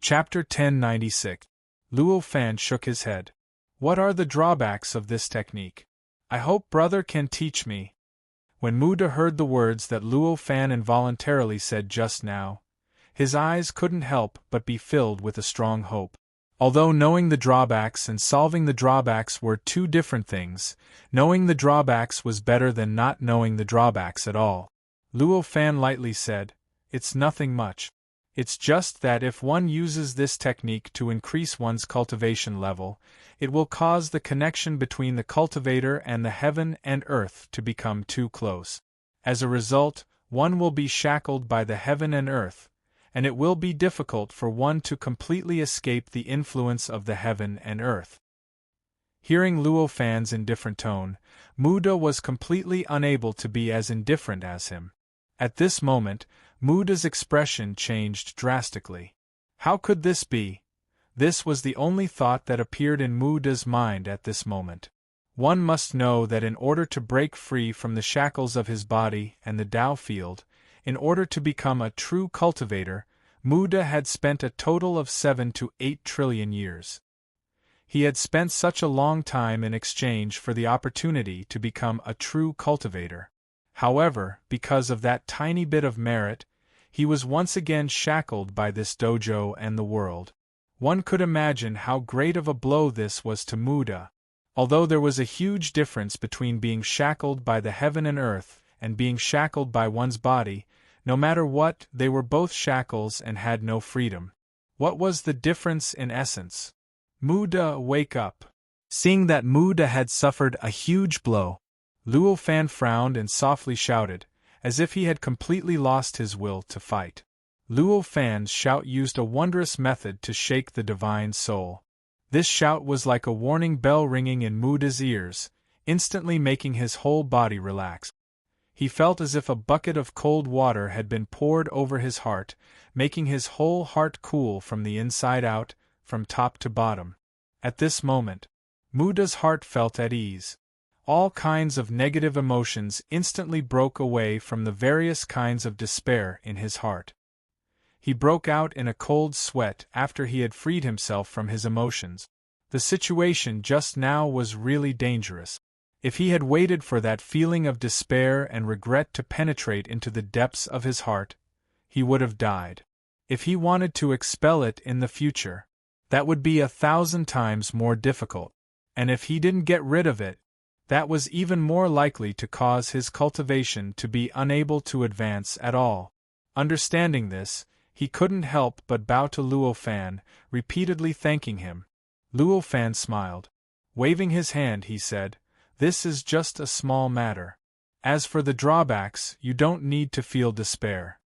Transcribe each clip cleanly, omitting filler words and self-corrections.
Chapter 1096. Luo Fan shook his head. What are the drawbacks of this technique? I hope brother can teach me. When Muda heard the words that Luo Fan involuntarily said just now, his eyes couldn't help but be filled with a strong hope. Although knowing the drawbacks and solving the drawbacks were two different things, knowing the drawbacks was better than not knowing the drawbacks at all. Luo Fan lightly said, "It's nothing much. It's just that if one uses this technique to increase one's cultivation level, it will cause the connection between the cultivator and the heaven and earth to become too close. As a result, one will be shackled by the heaven and earth, and it will be difficult for one to completely escape the influence of the heaven and earth." Hearing Luo Fan's indifferent tone, Muda was completely unable to be as indifferent as him. At this moment, Muda's expression changed drastically. How could this be? This was the only thought that appeared in Muda's mind at this moment. One must know that in order to break free from the shackles of his body and the Tao field, in order to become a true cultivator, Muda had spent a total of 7 to 8 trillion years. He had spent such a long time in exchange for the opportunity to become a true cultivator. However, because of that tiny bit of merit, he was once again shackled by this dojo and the world. One could imagine how great of a blow this was to Muda. Although there was a huge difference between being shackled by the heaven and earth and being shackled by one's body, no matter what, they were both shackles and had no freedom. What was the difference in essence? Muda, wake up. Seeing that Muda had suffered a huge blow, Luo Fan frowned and softly shouted, as if he had completely lost his will to fight. Luo Fan's shout used a wondrous method to shake the divine soul. This shout was like a warning bell ringing in Muda's ears, instantly making his whole body relax. He felt as if a bucket of cold water had been poured over his heart, making his whole heart cool from the inside out, from top to bottom. At this moment, Muda's heart felt at ease. All kinds of negative emotions instantly broke away from the various kinds of despair in his heart. He broke out in a cold sweat after he had freed himself from his emotions. The situation just now was really dangerous. If he had waited for that feeling of despair and regret to penetrate into the depths of his heart, he would have died. If he wanted to expel it in the future, that would be 1,000 times more difficult. And if he didn't get rid of it, that was even more likely to cause his cultivation to be unable to advance at all. Understanding this, he couldn't help but bow to Luo Fan, repeatedly thanking him. Luo Fan smiled. Waving his hand, he said, "This is just a small matter. As for the drawbacks, you don't need to feel despair.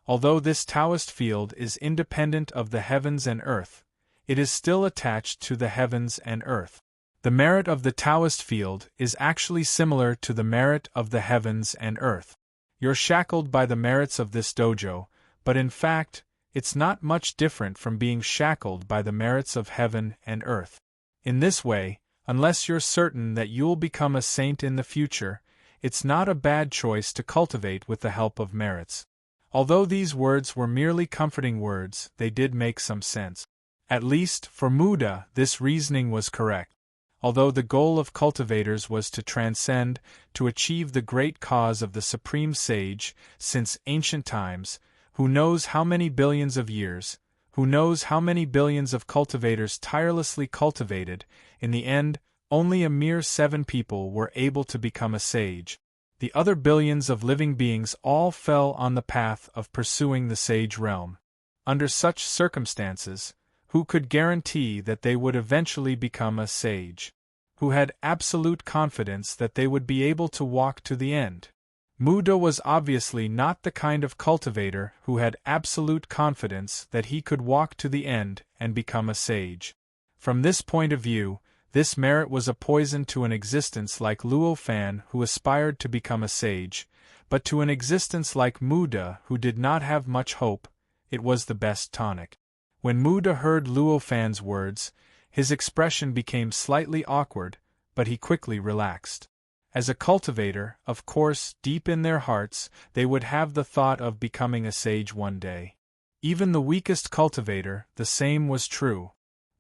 Although this Taoist field is independent of the heavens and earth, it is still attached to the heavens and earth. The merit of the Taoist field is actually similar to the merit of the heavens and earth. You're shackled by the merits of this dojo, but in fact, it's not much different from being shackled by the merits of heaven and earth. In this way, unless you're certain that you'll become a saint in the future, it's not a bad choice to cultivate with the help of merits." Although these words were merely comforting words, they did make some sense. At least, for Muda, this reasoning was correct. Although the goal of cultivators was to transcend, to achieve the great cause of the supreme sage, since ancient times, who knows how many billions of years, who knows how many billions of cultivators tirelessly cultivated, in the end, only a mere 7 people were able to become a sage. The other billions of living beings all fell on the path of pursuing the sage realm. Under such circumstances, who could guarantee that they would eventually become a sage? Who had absolute confidence that they would be able to walk to the end? Muda was obviously not the kind of cultivator who had absolute confidence that he could walk to the end and become a sage. From this point of view, this merit was a poison to an existence like Luo Fan who aspired to become a sage, but to an existence like Muda who did not have much hope, it was the best tonic. When Muda heard Luo Fan's words, his expression became slightly awkward, but he quickly relaxed. As a cultivator, of course, deep in their hearts, they would have the thought of becoming a sage one day. Even the weakest cultivator, the same was true.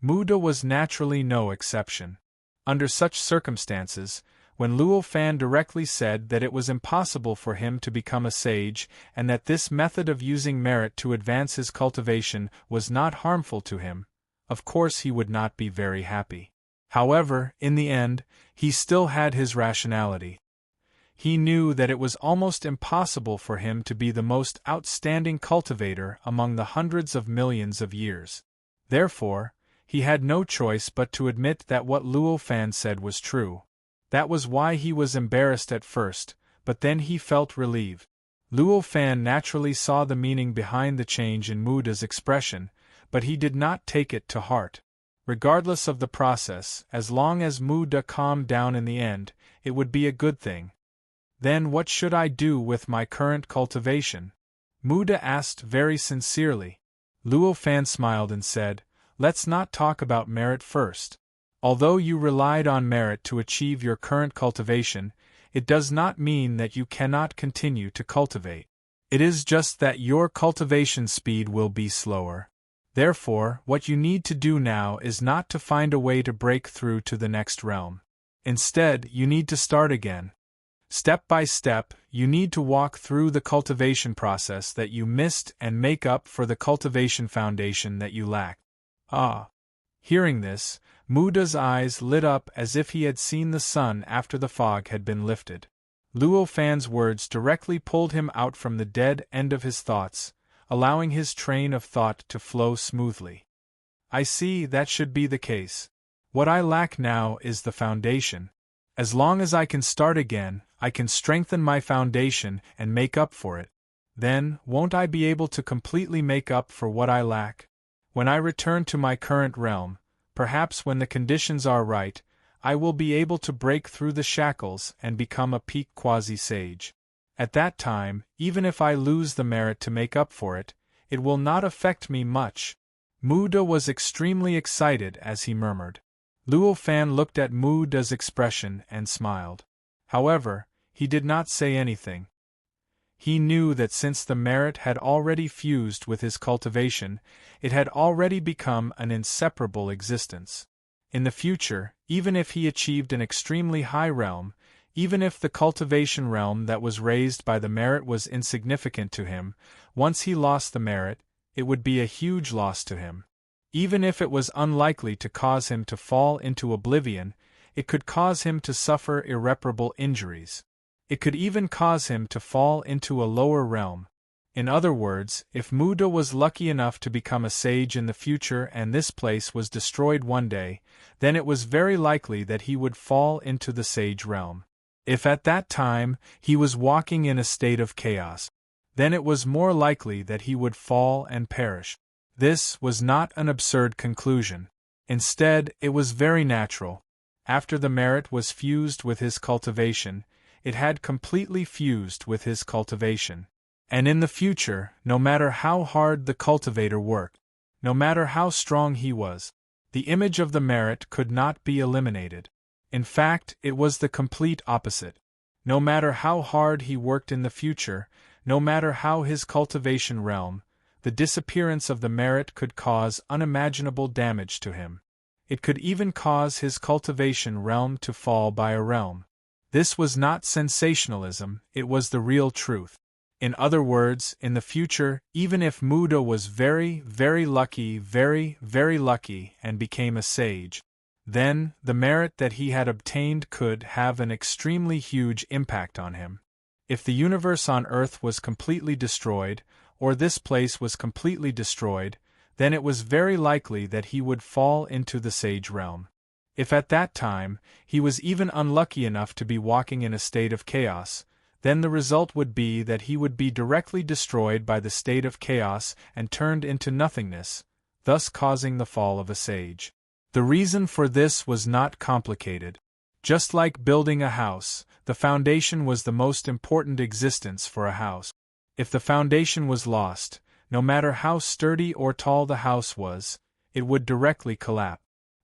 Muda was naturally no exception. Under such circumstances, when Luo Fan directly said that it was impossible for him to become a sage and that this method of using merit to advance his cultivation was not harmful to him, of course he would not be very happy. However, in the end, he still had his rationality. He knew that it was almost impossible for him to be the most outstanding cultivator among the hundreds of millions of years. Therefore, he had no choice but to admit that what Luo Fan said was true. That was why he was embarrassed at first, but then he felt relieved. Luo Fan naturally saw the meaning behind the change in Muda's expression, but he did not take it to heart. Regardless of the process, as long as Muda calmed down in the end, it would be a good thing. Then what should I do with my current cultivation? Muda asked very sincerely. Luo Fan smiled and said, "Let's not talk about merit first. Although you relied on merit to achieve your current cultivation, it does not mean that you cannot continue to cultivate. It is just that your cultivation speed will be slower. Therefore, what you need to do now is not to find a way to break through to the next realm. Instead, you need to start again. Step by step, you need to walk through the cultivation process that you missed and make up for the cultivation foundation that you lack." Ah! Hearing this, Muda's eyes lit up as if he had seen the sun after the fog had been lifted. Luo Fan's words directly pulled him out from the dead end of his thoughts, allowing his train of thought to flow smoothly. "I see, that should be the case. What I lack now is the foundation. As long as I can start again, I can strengthen my foundation and make up for it. Then, won't I be able to completely make up for what I lack? When I return to my current realm, perhaps when the conditions are right, I will be able to break through the shackles and become a peak quasi-sage. At that time, even if I lose the merit to make up for it, it will not affect me much." Muda was extremely excited as he murmured. Luo Fan looked at Muda's expression and smiled. However, he did not say anything. He knew that since the merit had already fused with his cultivation, it had already become an inseparable existence. In the future, even if he achieved an extremely high realm, even if the cultivation realm that was raised by the merit was insignificant to him, once he lost the merit, it would be a huge loss to him. Even if it was unlikely to cause him to fall into oblivion, it could cause him to suffer irreparable injuries. It could even cause him to fall into a lower realm. In other words, if Muda was lucky enough to become a sage in the future and this place was destroyed one day, then it was very likely that he would fall into the sage realm. If at that time he was walking in a state of chaos, then it was more likely that he would fall and perish. This was not an absurd conclusion. Instead, it was very natural. After the merit was fused with his cultivation, it had completely fused with his cultivation. And in the future, no matter how hard the cultivator worked, no matter how strong he was, the image of the merit could not be eliminated. In fact, it was the complete opposite. No matter how hard he worked in the future, no matter how his cultivation realm, the disappearance of the merit could cause unimaginable damage to him. It could even cause his cultivation realm to fall by a realm. This was not sensationalism, it was the real truth. In other words, in the future, even if Muda was very, very lucky and became a sage, then the merit that he had obtained could have an extremely huge impact on him. If the universe on Earth was completely destroyed, or this place was completely destroyed, then it was very likely that he would fall into the sage realm. If at that time, he was even unlucky enough to be walking in a state of chaos, then the result would be that he would be directly destroyed by the state of chaos and turned into nothingness, thus causing the fall of a sage. The reason for this was not complicated. Just like building a house, the foundation was the most important existence for a house. If the foundation was lost, no matter how sturdy or tall the house was, it would directly collapse.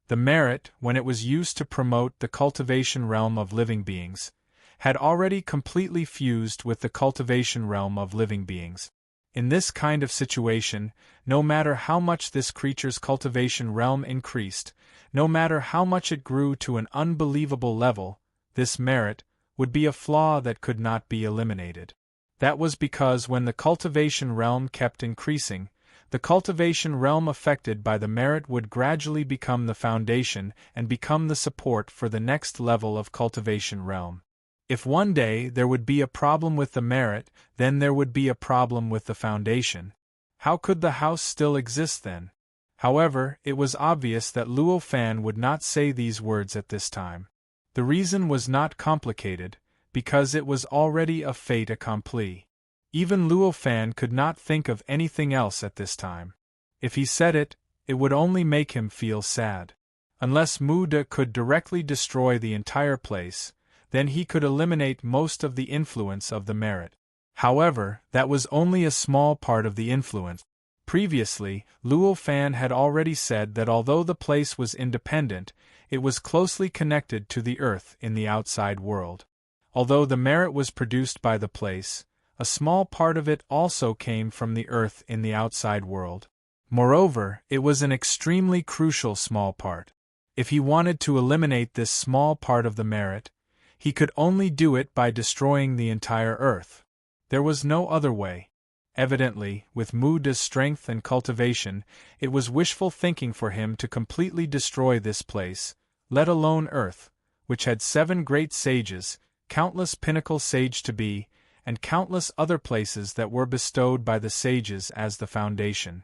The merit, when it was used to promote the cultivation realm of living beings, had already completely fused with the cultivation realm of living beings. In this kind of situation, no matter how much this creature's cultivation realm increased, no matter how much it grew to an unbelievable level, this merit would be a flaw that could not be eliminated. That was because when the cultivation realm kept increasing, the cultivation realm affected by the merit would gradually become the foundation and become the support for the next level of cultivation realm. If one day there would be a problem with the merit, then there would be a problem with the foundation. How could the house still exist then? However, it was obvious that Luo Fan would not say these words at this time. The reason was not complicated, because it was already a fait accompli. Even Luo Fan could not think of anything else at this time. If he said it, it would only make him feel sad. Unless Mu De could directly destroy the entire place, then he could eliminate most of the influence of the merit. However, that was only a small part of the influence. Previously, Luo Fan had already said that although the place was independent, it was closely connected to the earth in the outside world. Although the merit was produced by the place, a small part of it also came from the earth in the outside world. Moreover, it was an extremely crucial small part. If he wanted to eliminate this small part of the merit, he could only do it by destroying the entire earth. There was no other way. Evidently, with Mu De's strength and cultivation, it was wishful thinking for him to completely destroy this place, let alone earth, which had 7 great sages, countless pinnacle sage to be, and countless other places that were bestowed by the sages as the foundation.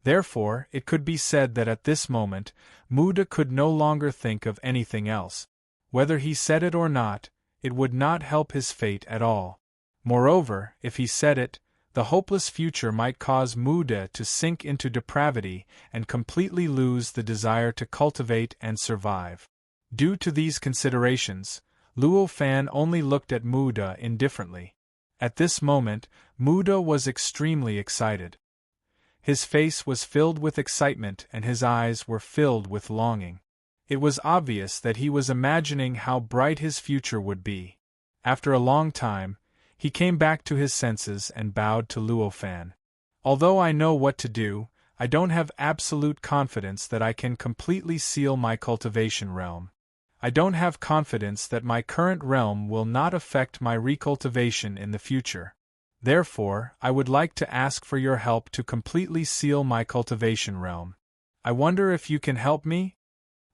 Therefore, it could be said that at this moment, Mu De could no longer think of anything else. Whether he said it or not, it would not help his fate at all. Moreover, if he said it, the hopeless future might cause Mu De to sink into depravity and completely lose the desire to cultivate and survive. Due to these considerations, Luo Fan only looked at Mu De indifferently. At this moment, Mu De was extremely excited. His face was filled with excitement and his eyes were filled with longing. It was obvious that he was imagining how bright his future would be. After a long time, he came back to his senses and bowed to Luo Fan. Although I know what to do, I don't have absolute confidence that I can completely seal my cultivation realm. I don't have confidence that my current realm will not affect my recultivation in the future. Therefore, I would like to ask for your help to completely seal my cultivation realm. I wonder if you can help me?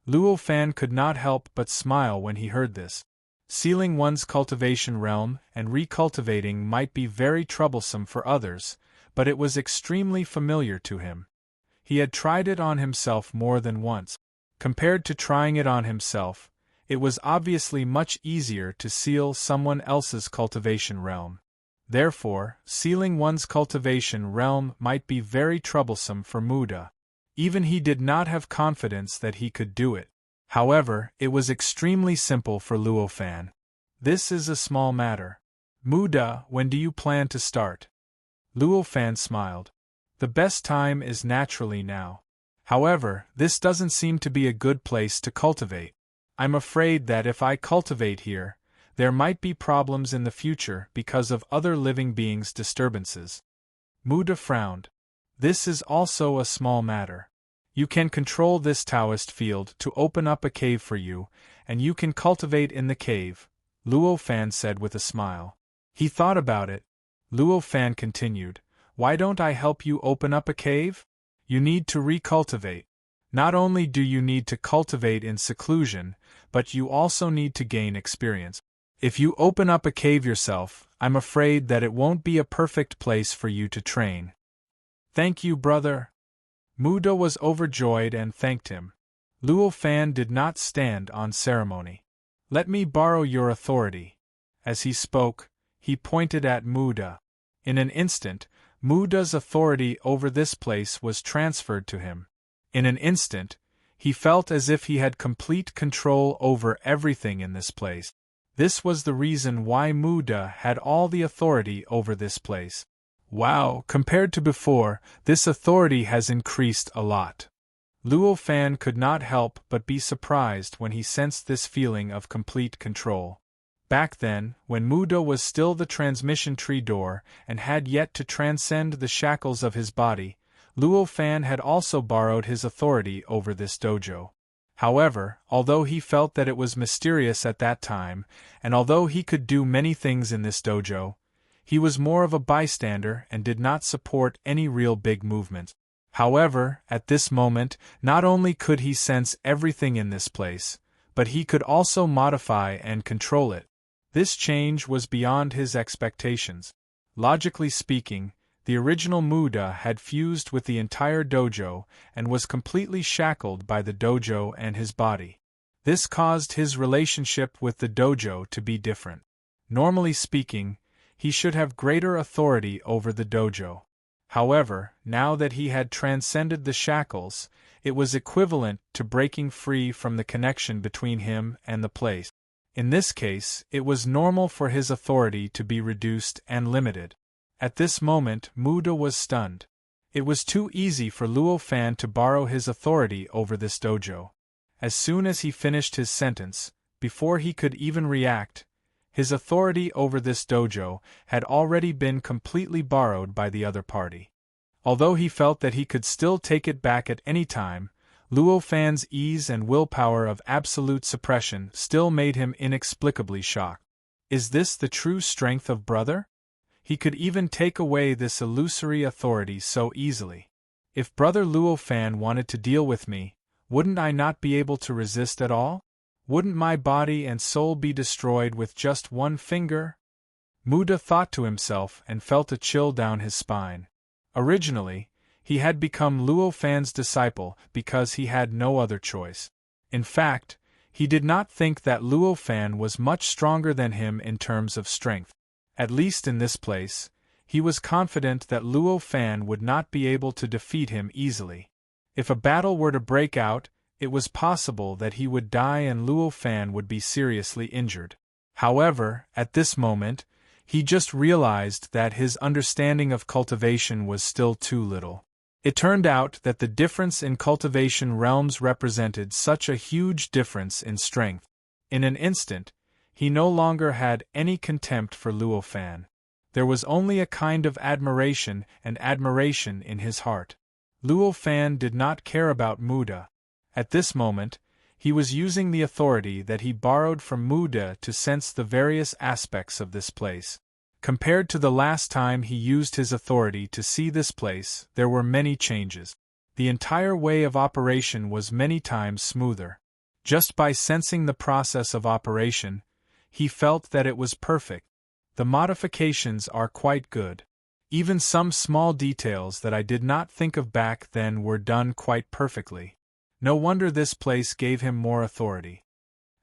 Luo Fan could not help but smile when he heard this. Sealing one's cultivation realm and recultivating might be very troublesome for others, but it was extremely familiar to him. He had tried it on himself more than once. Compared to trying it on himself, it was obviously much easier to seal someone else's cultivation realm. Therefore, sealing one's cultivation realm might be very troublesome for Mu De. Even he did not have confidence that he could do it. However, it was extremely simple for Luo Fan. This is a small matter. Mu De, when do you plan to start? Luo Fan smiled. The best time is naturally now. However, this doesn't seem to be a good place to cultivate. I'm afraid that if I cultivate here, there might be problems in the future because of other living beings' disturbances. Mu De frowned. This is also a small matter. You can control this Taoist field to open up a cave for you, and you can cultivate in the cave, Luo Fan said with a smile. He thought about it. Luo Fan continued, why don't I help you open up a cave? You need to recultivate. Not only do you need to cultivate in seclusion, but you also need to gain experience. If you open up a cave yourself, I'm afraid that it won't be a perfect place for you to train. Thank you, brother. Mu De was overjoyed and thanked him. Luo Fan did not stand on ceremony. Let me borrow your authority. As he spoke, he pointed at Mu De. In an instant, Mu De's authority over this place was transferred to him. In an instant, he felt as if he had complete control over everything in this place. This was the reason why Mu De had all the authority over this place. Wow, compared to before, this authority has increased a lot. Luo Fan could not help but be surprised when he sensed this feeling of complete control. Back then, when Muda was still the transmission tree door and had yet to transcend the shackles of his body, Luo Fan had also borrowed his authority over this dojo. However, although he felt that it was mysterious at that time, and although he could do many things in this dojo, he was more of a bystander and did not support any real big movement. However, at this moment, not only could he sense everything in this place, but he could also modify and control it. This change was beyond his expectations. Logically speaking, the original Muda had fused with the entire dojo and was completely shackled by the dojo and his body. This caused his relationship with the dojo to be different. Normally speaking, he should have greater authority over the dojo. However, now that he had transcended the shackles, it was equivalent to breaking free from the connection between him and the place. In this case, it was normal for his authority to be reduced and limited. At this moment, Muda was stunned. It was too easy for Luo Fan to borrow his authority over this dojo. As soon as he finished his sentence, before he could even react, his authority over this dojo had already been completely borrowed by the other party. Although he felt that he could still take it back at any time, Luo Fan's ease and willpower of absolute suppression still made him inexplicably shocked. Is this the true strength of brother? He could even take away this illusory authority so easily. If brother Luo Fan wanted to deal with me, wouldn't I not be able to resist at all? Wouldn't my body and soul be destroyed with just one finger? Muda thought to himself and felt a chill down his spine. Originally, he had become Luo Fan's disciple because he had no other choice. In fact, he did not think that Luo Fan was much stronger than him in terms of strength. At least in this place, he was confident that Luo Fan would not be able to defeat him easily. If a battle were to break out, it was possible that he would die and Luo Fan would be seriously injured. However, at this moment, he just realized that his understanding of cultivation was still too little. It turned out that the difference in cultivation realms represented such a huge difference in strength. In an instant, he no longer had any contempt for Luo Fan. There was only a kind of admiration in his heart. Luo Fan did not care about Muda. At this moment, he was using the authority that he borrowed from Muda to sense the various aspects of this place. Compared to the last time he used his authority to see this place, there were many changes. The entire way of operation was many times smoother. Just by sensing the process of operation, he felt that it was perfect. The modifications are quite good. Even some small details that I did not think of back then were done quite perfectly. No wonder this place gave him more authority.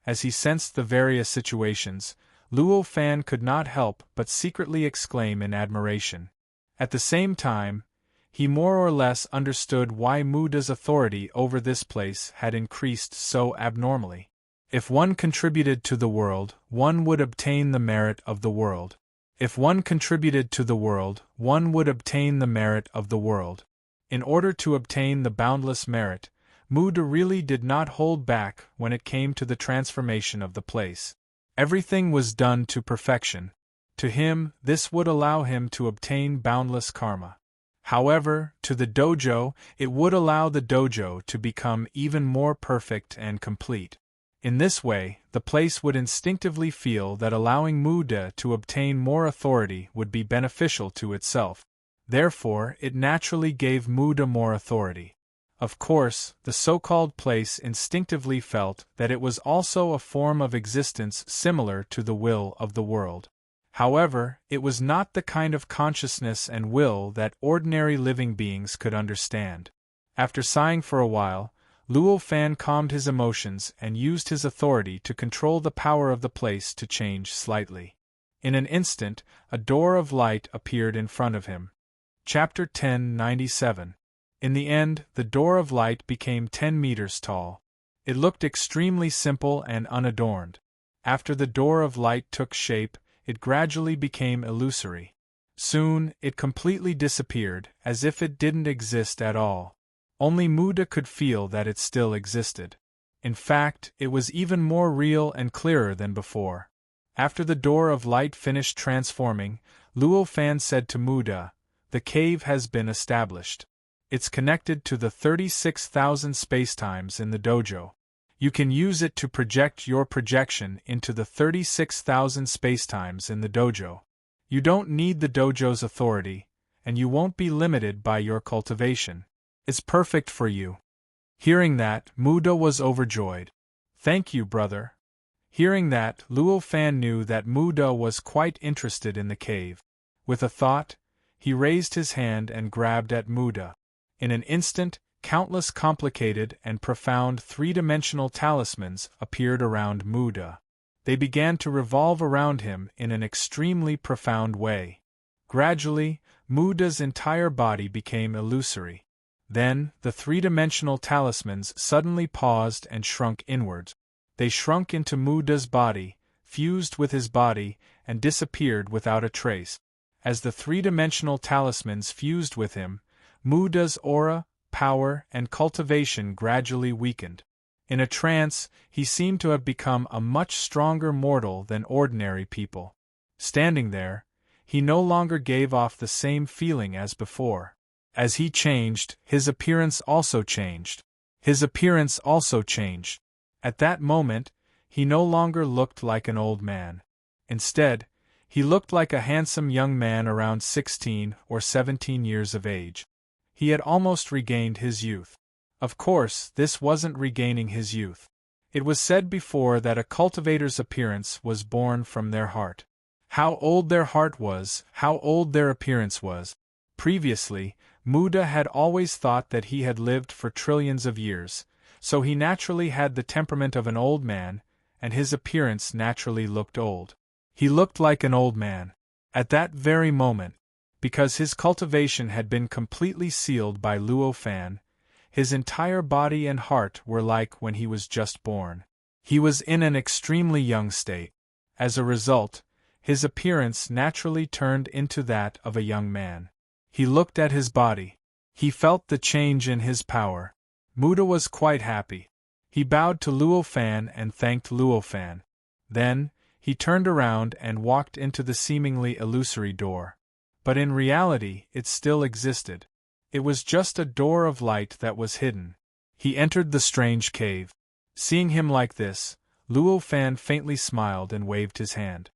As he sensed the various situations, Luo Fan could not help but secretly exclaim in admiration. At the same time, he more or less understood why Muda's authority over this place had increased so abnormally. If one contributed to the world, one would obtain the merit of the world. If one contributed to the world, one would obtain the merit of the world. In order to obtain the boundless merit, Muda really did not hold back when it came to the transformation of the place. Everything was done to perfection. To him, this would allow him to obtain boundless karma. However, to the dojo, it would allow the dojo to become even more perfect and complete. In this way, the place would instinctively feel that allowing Muda to obtain more authority would be beneficial to itself. Therefore, it naturally gave Muda more authority. Of course, the so-called place instinctively felt that it was also a form of existence similar to the will of the world. However, it was not the kind of consciousness and will that ordinary living beings could understand. After sighing for a while, Luo Fan calmed his emotions and used his authority to control the power of the place to change slightly. In an instant, a door of light appeared in front of him. Chapter 1097. In the end, the door of light became 10 meters tall. It looked extremely simple and unadorned. After the door of light took shape, it gradually became illusory. Soon, it completely disappeared, as if it didn't exist at all. Only Muda could feel that it still existed. In fact, it was even more real and clearer than before. After the door of light finished transforming, Luo Fan said to Muda, "The cave has been established. It's connected to the 36,000 spacetimes in the dojo. You can use it to project your projection into the 36,000 spacetimes in the dojo. You don't need the dojo's authority, and you won't be limited by your cultivation. It's perfect for you." Hearing that, Muda was overjoyed. "Thank you, brother." Hearing that, Luo Fan knew that Muda was quite interested in the cave. With a thought, he raised his hand and grabbed at Muda. In an instant, countless complicated and profound three-dimensional talismans appeared around Muda. They began to revolve around him in an extremely profound way. Gradually, Muda's entire body became illusory. Then, the three-dimensional talismans suddenly paused and shrunk inwards. They shrunk into Muda's body, fused with his body, and disappeared without a trace. As the three-dimensional talismans fused with him, Muda's aura, power, and cultivation gradually weakened. In a trance, he seemed to have become a much stronger mortal than ordinary people. Standing there, he no longer gave off the same feeling as before. As he changed, his appearance also changed. At that moment, he no longer looked like an old man. Instead, he looked like a handsome young man around 16 or 17 years of age. He had almost regained his youth. Of course, this wasn't regaining his youth. It was said before that a cultivator's appearance was born from their heart. How old their heart was, how old their appearance was. Previously, Muda had always thought that he had lived for trillions of years, so he naturally had the temperament of an old man, and his appearance naturally looked old. He looked like an old man. At that very moment, because his cultivation had been completely sealed by Luo Fan, his entire body and heart were like when he was just born. He was in an extremely young state. As a result, his appearance naturally turned into that of a young man. He looked at his body. He felt the change in his power. Muda was quite happy. He bowed to Luo Fan and thanked Luo Fan. Then, he turned around and walked into the seemingly illusory door. But in reality, it still existed. It was just a door of light that was hidden. He entered the strange cave. Seeing him like this, Luo Fan faintly smiled and waved his hand.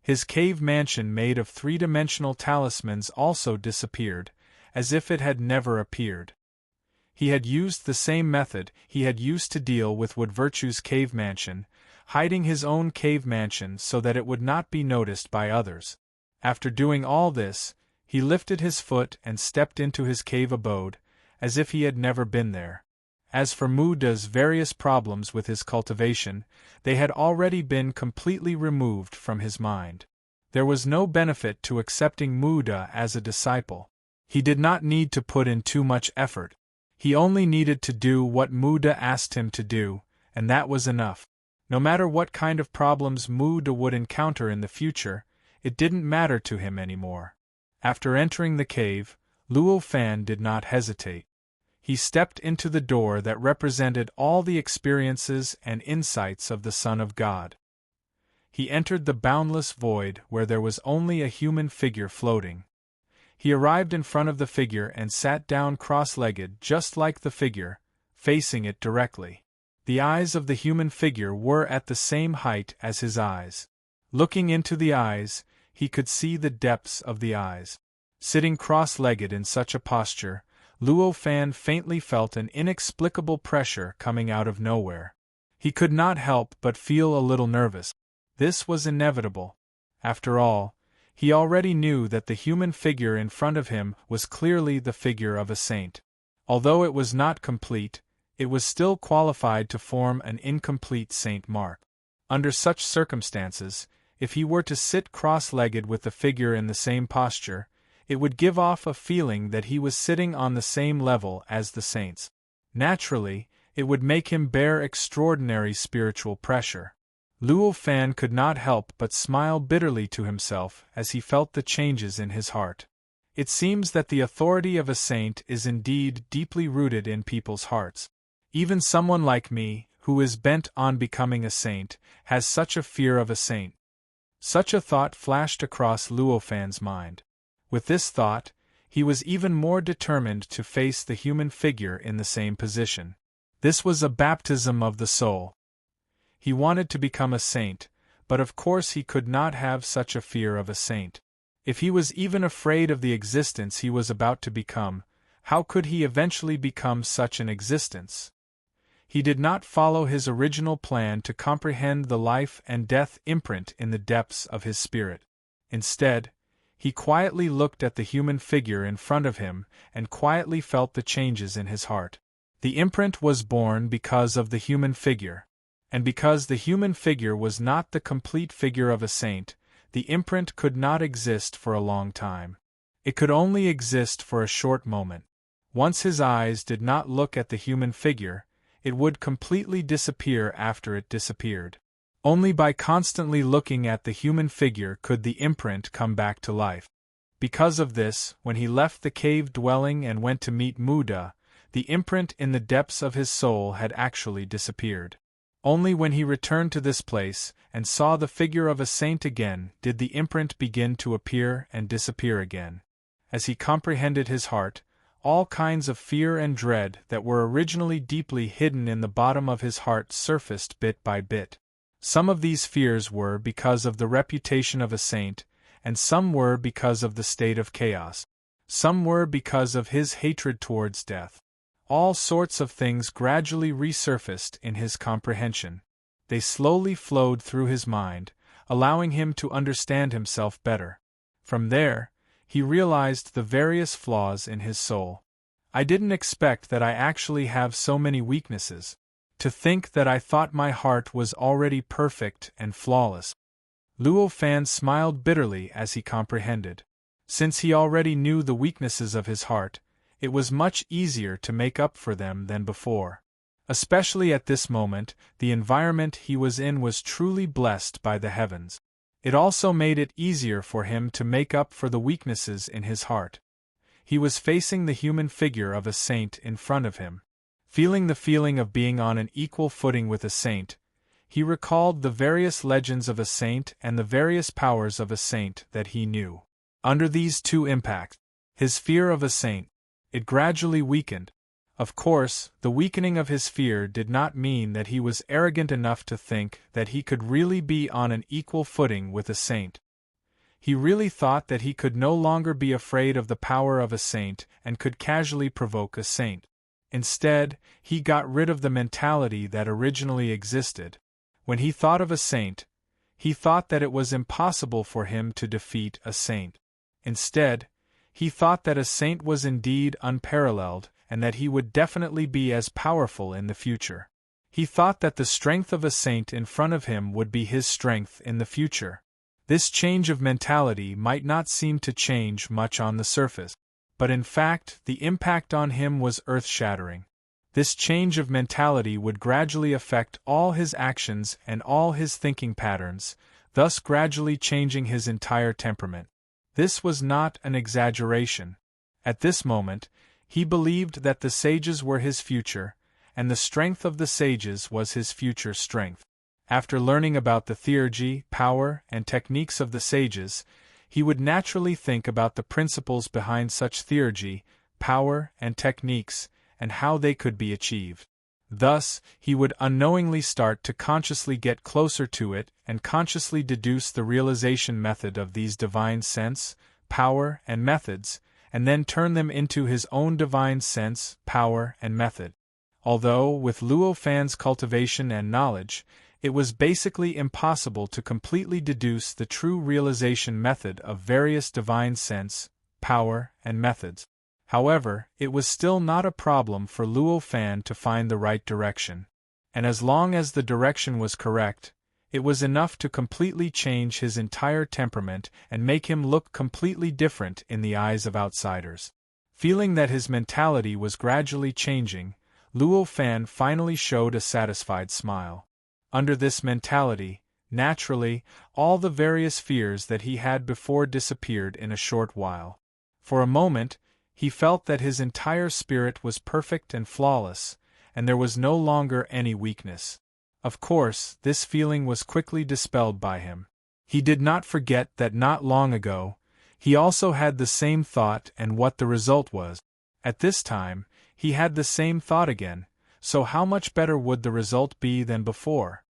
His cave mansion made of three-dimensional talismans also disappeared, as if it had never appeared. He had used the same method he had used to deal with Wood Virtue's cave mansion, hiding his own cave mansion so that it would not be noticed by others. After doing all this, he lifted his foot and stepped into his cave abode, as if he had never been there. As for Muda's various problems with his cultivation, they had already been completely removed from his mind. There was no benefit to accepting Muda as a disciple. He did not need to put in too much effort. He only needed to do what Muda asked him to do, and that was enough. No matter what kind of problems Muda would encounter in the future, it didn't matter to him anymore. After entering the cave, Luo Fan did not hesitate. He stepped into the door that represented all the experiences and insights of the Son of God. He entered the boundless void where there was only a human figure floating. He arrived in front of the figure and sat down cross-legged just like the figure, facing it directly. The eyes of the human figure were at the same height as his eyes. Looking into the eyes, he could see the depths of the eyes. Sitting cross-legged in such a posture, Luo Fan faintly felt an inexplicable pressure coming out of nowhere. He could not help but feel a little nervous. This was inevitable. After all, he already knew that the human figure in front of him was clearly the figure of a saint. Although it was not complete, it was still qualified to form an incomplete saint mark. Under such circumstances, if he were to sit cross-legged with the figure in the same posture, it would give off a feeling that he was sitting on the same level as the saints. Naturally, it would make him bear extraordinary spiritual pressure. Luo Fan could not help but smile bitterly to himself as he felt the changes in his heart. It seems that the authority of a saint is indeed deeply rooted in people's hearts. Even someone like me, who is bent on becoming a saint, has such a fear of a saint. Such a thought flashed across Luo Fan's mind. With this thought, he was even more determined to face the human figure in the same position. This was a baptism of the soul. He wanted to become a saint, but of course he could not have such a fear of a saint. If he was even afraid of the existence he was about to become, how could he eventually become such an existence? He did not follow his original plan to comprehend the life and death imprint in the depths of his spirit. Instead, he quietly looked at the human figure in front of him and quietly felt the changes in his heart. The imprint was born because of the human figure. And because the human figure was not the complete figure of a saint, the imprint could not exist for a long time. It could only exist for a short moment. Once his eyes did not look at the human figure, it would completely disappear after it disappeared. Only by constantly looking at the human figure could the imprint come back to life. Because of this, when he left the cave dwelling and went to meet Muda, the imprint in the depths of his soul had actually disappeared. Only when he returned to this place and saw the figure of a saint again did the imprint begin to appear and disappear again. As he comprehended his heart, all kinds of fear and dread that were originally deeply hidden in the bottom of his heart surfaced bit by bit. Some of these fears were because of the reputation of a saint, and some were because of the state of chaos. Some were because of his hatred towards death. All sorts of things gradually resurfaced in his comprehension. They slowly flowed through his mind, allowing him to understand himself better. From there, he realized the various flaws in his soul. I didn't expect that I actually have so many weaknesses. To think that I thought my heart was already perfect and flawless. Luo Fan smiled bitterly as he comprehended. Since he already knew the weaknesses of his heart, it was much easier to make up for them than before. Especially at this moment, the environment he was in was truly blessed by the heavens. It also made it easier for him to make up for the weaknesses in his heart. He was facing the human figure of a saint in front of him. Feeling the feeling of being on an equal footing with a saint, he recalled the various legends of a saint and the various powers of a saint that he knew. Under these two impacts, his fear of a saint, it gradually weakened. Of course, the weakening of his fear did not mean that he was arrogant enough to think that he could really be on an equal footing with a saint. He really thought that he could no longer be afraid of the power of a saint and could casually provoke a saint. Instead, he got rid of the mentality that originally existed. When he thought of a saint, he thought that it was impossible for him to defeat a saint. Instead, he thought that a saint was indeed unparalleled and that he would definitely be as powerful in the future. He thought that the strength of a saint in front of him would be his strength in the future. This change of mentality might not seem to change much on the surface, but in fact, the impact on him was earth-shattering. This change of mentality would gradually affect all his actions and all his thinking patterns, thus gradually changing his entire temperament. This was not an exaggeration. At this moment, he believed that the sages were his future, and the strength of the sages was his future strength. After learning about the theurgy, power, and techniques of the sages, he would naturally think about the principles behind such theurgy, power, and techniques, and how they could be achieved. Thus, he would unknowingly start to consciously get closer to it and consciously deduce the realization method of these divine sense, power, and methods, and then turn them into his own divine sense, power, and method. Although, with Luo Fan's cultivation and knowledge, it was basically impossible to completely deduce the true realization method of various divine sense, power, and methods. However, it was still not a problem for Luo Fan to find the right direction. And as long as the direction was correct, it was enough to completely change his entire temperament and make him look completely different in the eyes of outsiders. Feeling that his mentality was gradually changing, Luo Fan finally showed a satisfied smile. Under this mentality, naturally, all the various fears that he had before disappeared in a short while. For a moment, he felt that his entire spirit was perfect and flawless, and there was no longer any weakness. Of course, this feeling was quickly dispelled by him. He did not forget that not long ago, he also had the same thought and what the result was. At this time, he had the same thought again, so how much better would the result be than before?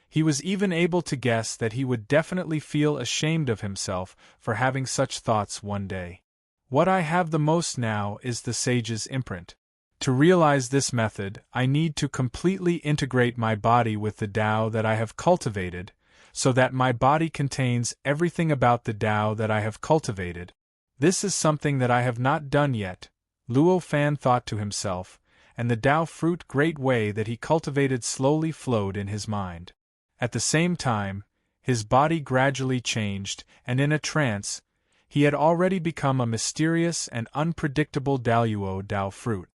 He was even able to guess that he would definitely feel ashamed of himself for having such thoughts one day. What I have the most now is the sage's imprint. To realize this method, I need to completely integrate my body with the Tao that I have cultivated, so that my body contains everything about the Tao that I have cultivated. This is something that I have not done yet, Luo Fan thought to himself, and the Tao fruit great way that he cultivated slowly flowed in his mind. At the same time, his body gradually changed, and in a trance, he had already become a mysterious and unpredictable Daluo Tao fruit.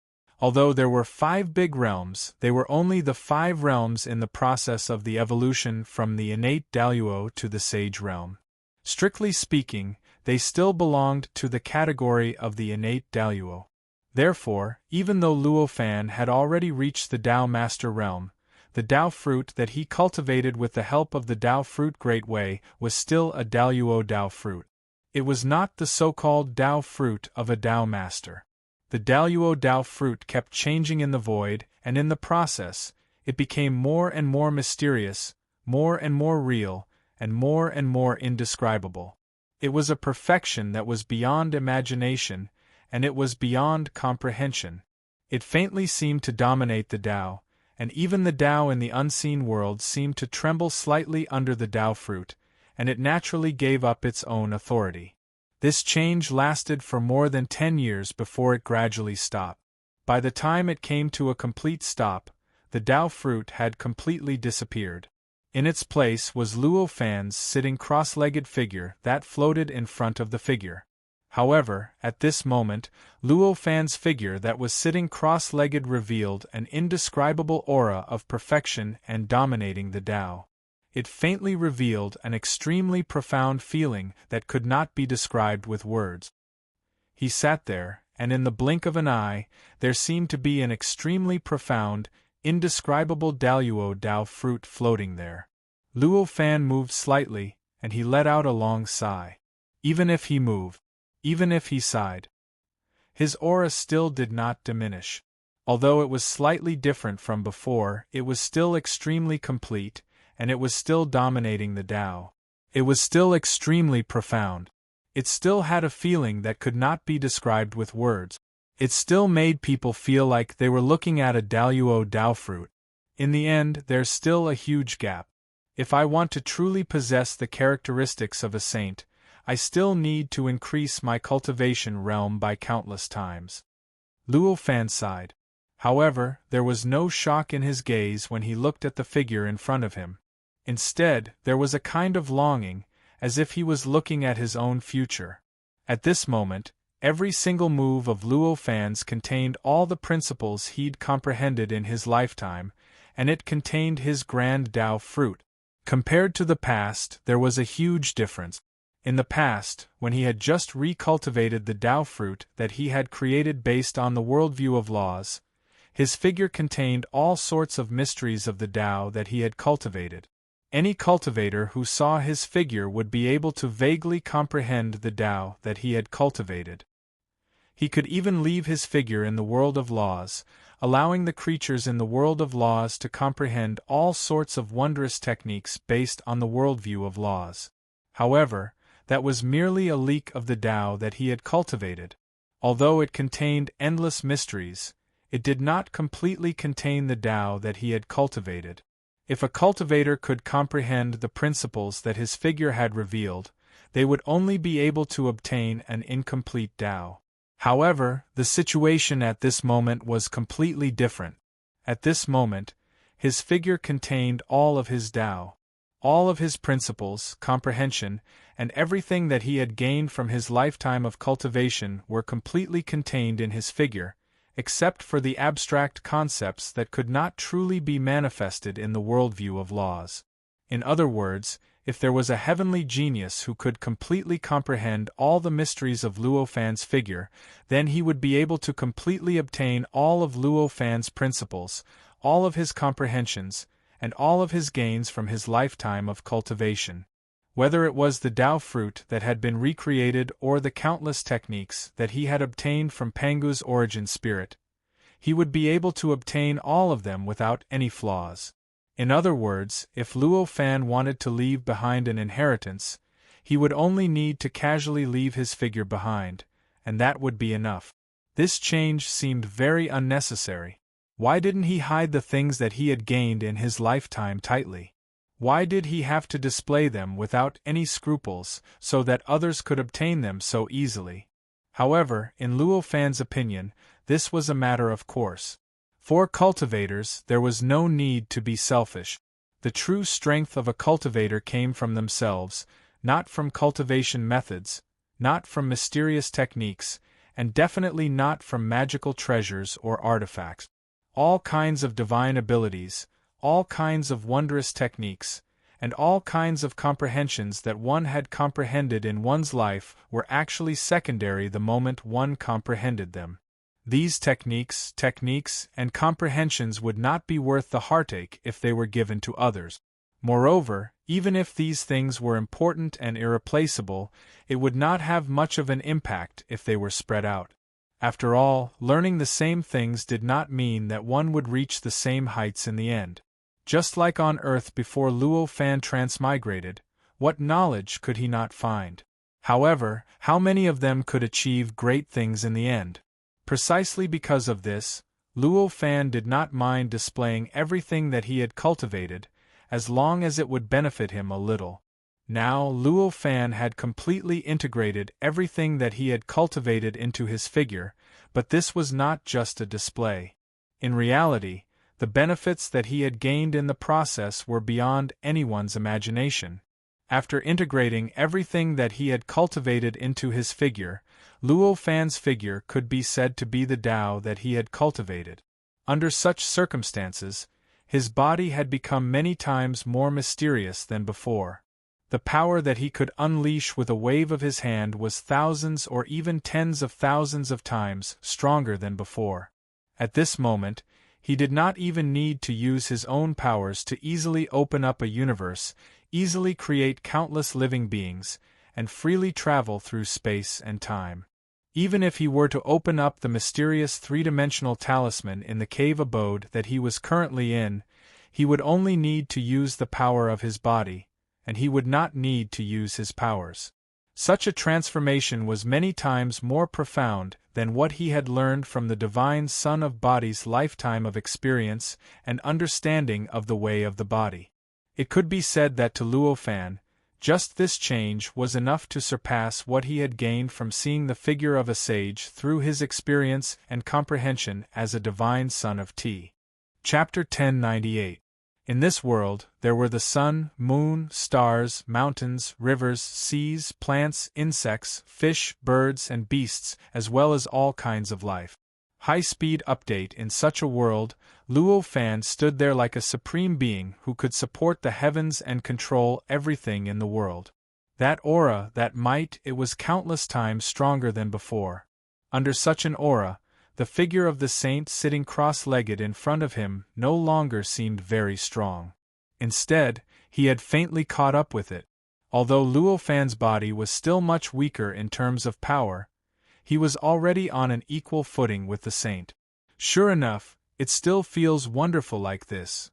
Although there were 5 big realms, they were only the 5 realms in the process of the evolution from the innate Daluo to the sage realm. Strictly speaking, they still belonged to the category of the innate Daluo. Therefore, even though Luo Fan had already reached the Tao Master realm, the Tao fruit that he cultivated with the help of the Tao fruit Great Way was still a Daluo Tao fruit. It was not the so-called Tao fruit of a Tao Master. The Daluo Tao fruit kept changing in the void, and in the process, it became more and more mysterious, more and more real, and more indescribable. It was a perfection that was beyond imagination, and it was beyond comprehension. It faintly seemed to dominate the Tao, and even the Tao in the unseen world seemed to tremble slightly under the Tao fruit, and it naturally gave up its own authority. This change lasted for more than 10 years before it gradually stopped. By the time it came to a complete stop, the Tao fruit had completely disappeared. In its place was Luo Fan's sitting cross-legged figure that floated in front of the figure. However, at this moment, Luo Fan's figure that was sitting cross-legged revealed an indescribable aura of perfection and dominating the Tao. It faintly revealed an extremely profound feeling that could not be described with words. He sat there, and in the blink of an eye, there seemed to be an extremely profound, indescribable Daluo Tao fruit floating there. Luo Fan moved slightly, and he let out a long sigh. Even if he moved, even if he sighed, his aura still did not diminish. Although it was slightly different from before, it was still extremely complete, and it was still dominating the Tao. It was still extremely profound. It still had a feeling that could not be described with words. It still made people feel like they were looking at a Daluo Tao fruit. In the end, there's still a huge gap. If I want to truly possess the characteristics of a saint, I still need to increase my cultivation realm by countless times. Luo Fan sighed. However, there was no shock in his gaze when he looked at the figure in front of him. Instead, there was a kind of longing, as if he was looking at his own future. At this moment, every single move of Luo Fan's contained all the principles he'd comprehended in his lifetime, and it contained his grand Tao fruit. Compared to the past, there was a huge difference. In the past, when he had just recultivated the Tao fruit that he had created based on the worldview of laws, his figure contained all sorts of mysteries of the Tao that he had cultivated. Any cultivator who saw his figure would be able to vaguely comprehend the Tao that he had cultivated. He could even leave his figure in the world of laws, allowing the creatures in the world of laws to comprehend all sorts of wondrous techniques based on the worldview of laws. However, that was merely a leak of the Tao that he had cultivated. Although it contained endless mysteries, it did not completely contain the Tao that he had cultivated. If a cultivator could comprehend the principles that his figure had revealed, they would only be able to obtain an incomplete Tao. However, the situation at this moment was completely different. At this moment, his figure contained all of his Tao. All of his principles, comprehension, and everything that he had gained from his lifetime of cultivation were completely contained in his figure, except for the abstract concepts that could not truly be manifested in the worldview of laws. In other words, if there was a heavenly genius who could completely comprehend all the mysteries of Luo Fan's figure, then he would be able to completely obtain all of Luo Fan's principles, all of his comprehensions, and all of his gains from his lifetime of cultivation. Whether it was the Tao fruit that had been recreated or the countless techniques that he had obtained from Pangu's origin spirit, he would be able to obtain all of them without any flaws. In other words, if Luo Fan wanted to leave behind an inheritance, he would only need to casually leave his figure behind, and that would be enough. This change seemed very unnecessary. Why didn't he hide the things that he had gained in his lifetime tightly? Why did he have to display them without any scruples, so that others could obtain them so easily? However, in Luo Fan's opinion, this was a matter of course. For cultivators, there was no need to be selfish. The true strength of a cultivator came from themselves, not from cultivation methods, not from mysterious techniques, and definitely not from magical treasures or artifacts. All kinds of divine abilities, all kinds of wondrous techniques, and all kinds of comprehensions that one had comprehended in one's life were actually secondary the moment one comprehended them. These techniques, and comprehensions would not be worth the heartache if they were given to others. Moreover, even if these things were important and irreplaceable, it would not have much of an impact if they were spread out. After all, learning the same things did not mean that one would reach the same heights in the end. Just like on Earth before Luo Fan transmigrated, what knowledge could he not find? However, how many of them could achieve great things in the end? Precisely because of this, Luo Fan did not mind displaying everything that he had cultivated, as long as it would benefit him a little. Now Luo Fan had completely integrated everything that he had cultivated into his figure, but this was not just a display. In reality, the benefits that he had gained in the process were beyond anyone's imagination. After integrating everything that he had cultivated into his figure, Luo Fan's figure could be said to be the Tao that he had cultivated. Under such circumstances, his body had become many times more mysterious than before. The power that he could unleash with a wave of his hand was thousands or even tens of thousands of times stronger than before. At this moment, he did not even need to use his own powers to easily open up a universe, easily create countless living beings, and freely travel through space and time. Even if he were to open up the mysterious three-dimensional talisman in the cave abode that he was currently in, he would only need to use the power of his body, and he would not need to use his powers. Such a transformation was many times more profound than what he had learned from the divine Son of Body's lifetime of experience and understanding of the way of the body. It could be said that to Luo Fan, just this change was enough to surpass what he had gained from seeing the figure of a sage through his experience and comprehension as a divine son of Ti. Chapter 1098. In this world, there were the sun, moon, stars, mountains, rivers, seas, plants, insects, fish, birds, and beasts, as well as all kinds of life. High-speed update. In such a world, Luo Fan stood there like a supreme being who could support the heavens and control everything in the world. That aura, that might, it was countless times stronger than before. Under such an aura, the figure of the saint sitting cross-legged in front of him no longer seemed very strong. Instead, he had faintly caught up with it. Although Luo Fan's body was still much weaker in terms of power, he was already on an equal footing with the saint. Sure enough, it still feels wonderful like this.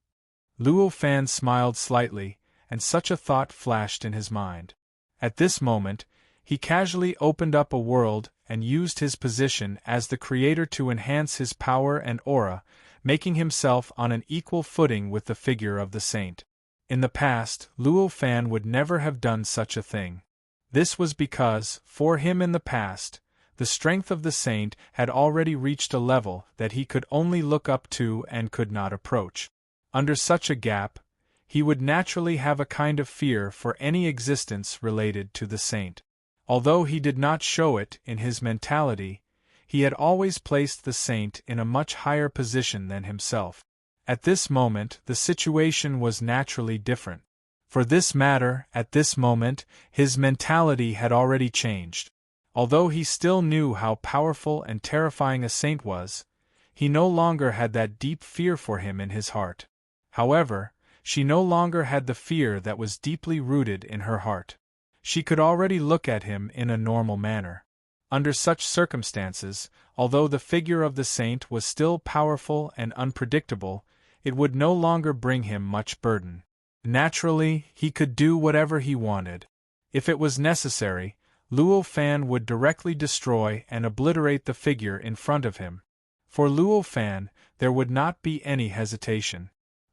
Luo Fan smiled slightly, and such a thought flashed in his mind. At this moment, he casually opened up a world and used his position as the creator to enhance his power and aura, making himself on an equal footing with the figure of the saint. In the past, Luo Fan would never have done such a thing. This was because, for him in the past, the strength of the saint had already reached a level that he could only look up to and could not approach. Under such a gap, he would naturally have a kind of fear for any existence related to the saint. Although he did not show it in his mentality, he had always placed the saint in a much higher position than himself. At this moment, the situation was naturally different. For this matter, at this moment, his mentality had already changed. Although he still knew how powerful and terrifying a saint was, he no longer had that deep fear for him in his heart. However, She no longer had the fear that was deeply rooted in her heart. She could already look at him in a normal manner. Under such circumstances, although the figure of the saint was still powerful and unpredictable, it would no longer bring him much burden. Naturally, he could do whatever he wanted. If it was necessary, Luo Fan would directly destroy and obliterate the figure in front of him. For Luo Fan, there would not be any hesitation.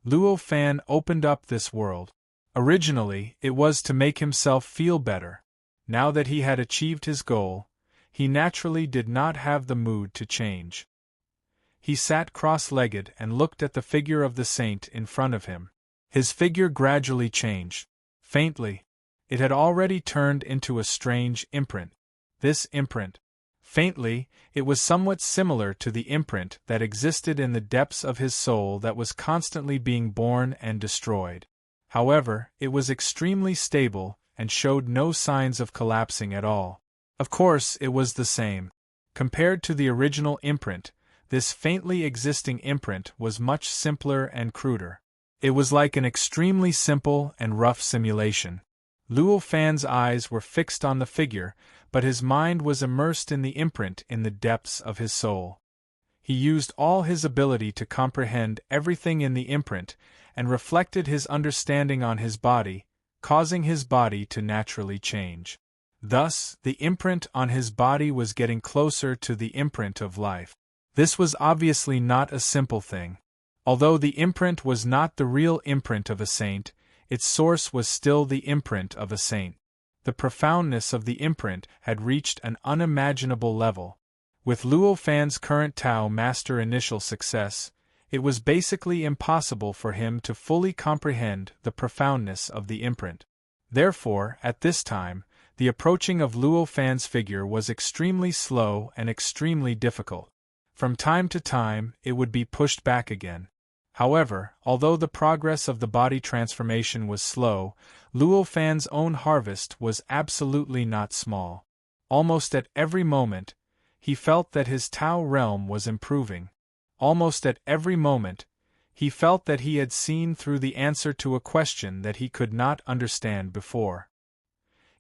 Luo Fan opened up this world. Originally, it was to make himself feel better. Now that he had achieved his goal, he naturally did not have the mood to change. He sat cross-legged and looked at the figure of the saint in front of him. His figure gradually changed. Faintly, it had already turned into a strange imprint. This imprint. Faintly, it was somewhat similar to the imprint that existed in the depths of his soul that was constantly being born and destroyed. However, it was extremely stable and showed no signs of collapsing at all. Of course, it was the same. Compared to the original imprint, this faintly existing imprint was much simpler and cruder. It was like an extremely simple and rough simulation. Luo Fan's eyes were fixed on the figure, but his mind was immersed in the imprint in the depths of his soul. He used all his ability to comprehend everything in the imprint, and reflected his understanding on his body, causing his body to naturally change. Thus, the imprint on his body was getting closer to the imprint of life. This was obviously not a simple thing. Although the imprint was not the real imprint of a saint, its source was still the imprint of a saint. The profoundness of the imprint had reached an unimaginable level. With Luo Fan's current Tao Master initial success, it was basically impossible for him to fully comprehend the profoundness of the imprint. Therefore, at this time, the approaching of Luo Fan's figure was extremely slow and extremely difficult. From time to time, it would be pushed back again. However, although the progress of the body transformation was slow, Luo Fan's own harvest was absolutely not small. Almost at every moment, he felt that his Tao realm was improving. Almost at every moment, he felt that he had seen through the answer to a question that he could not understand before.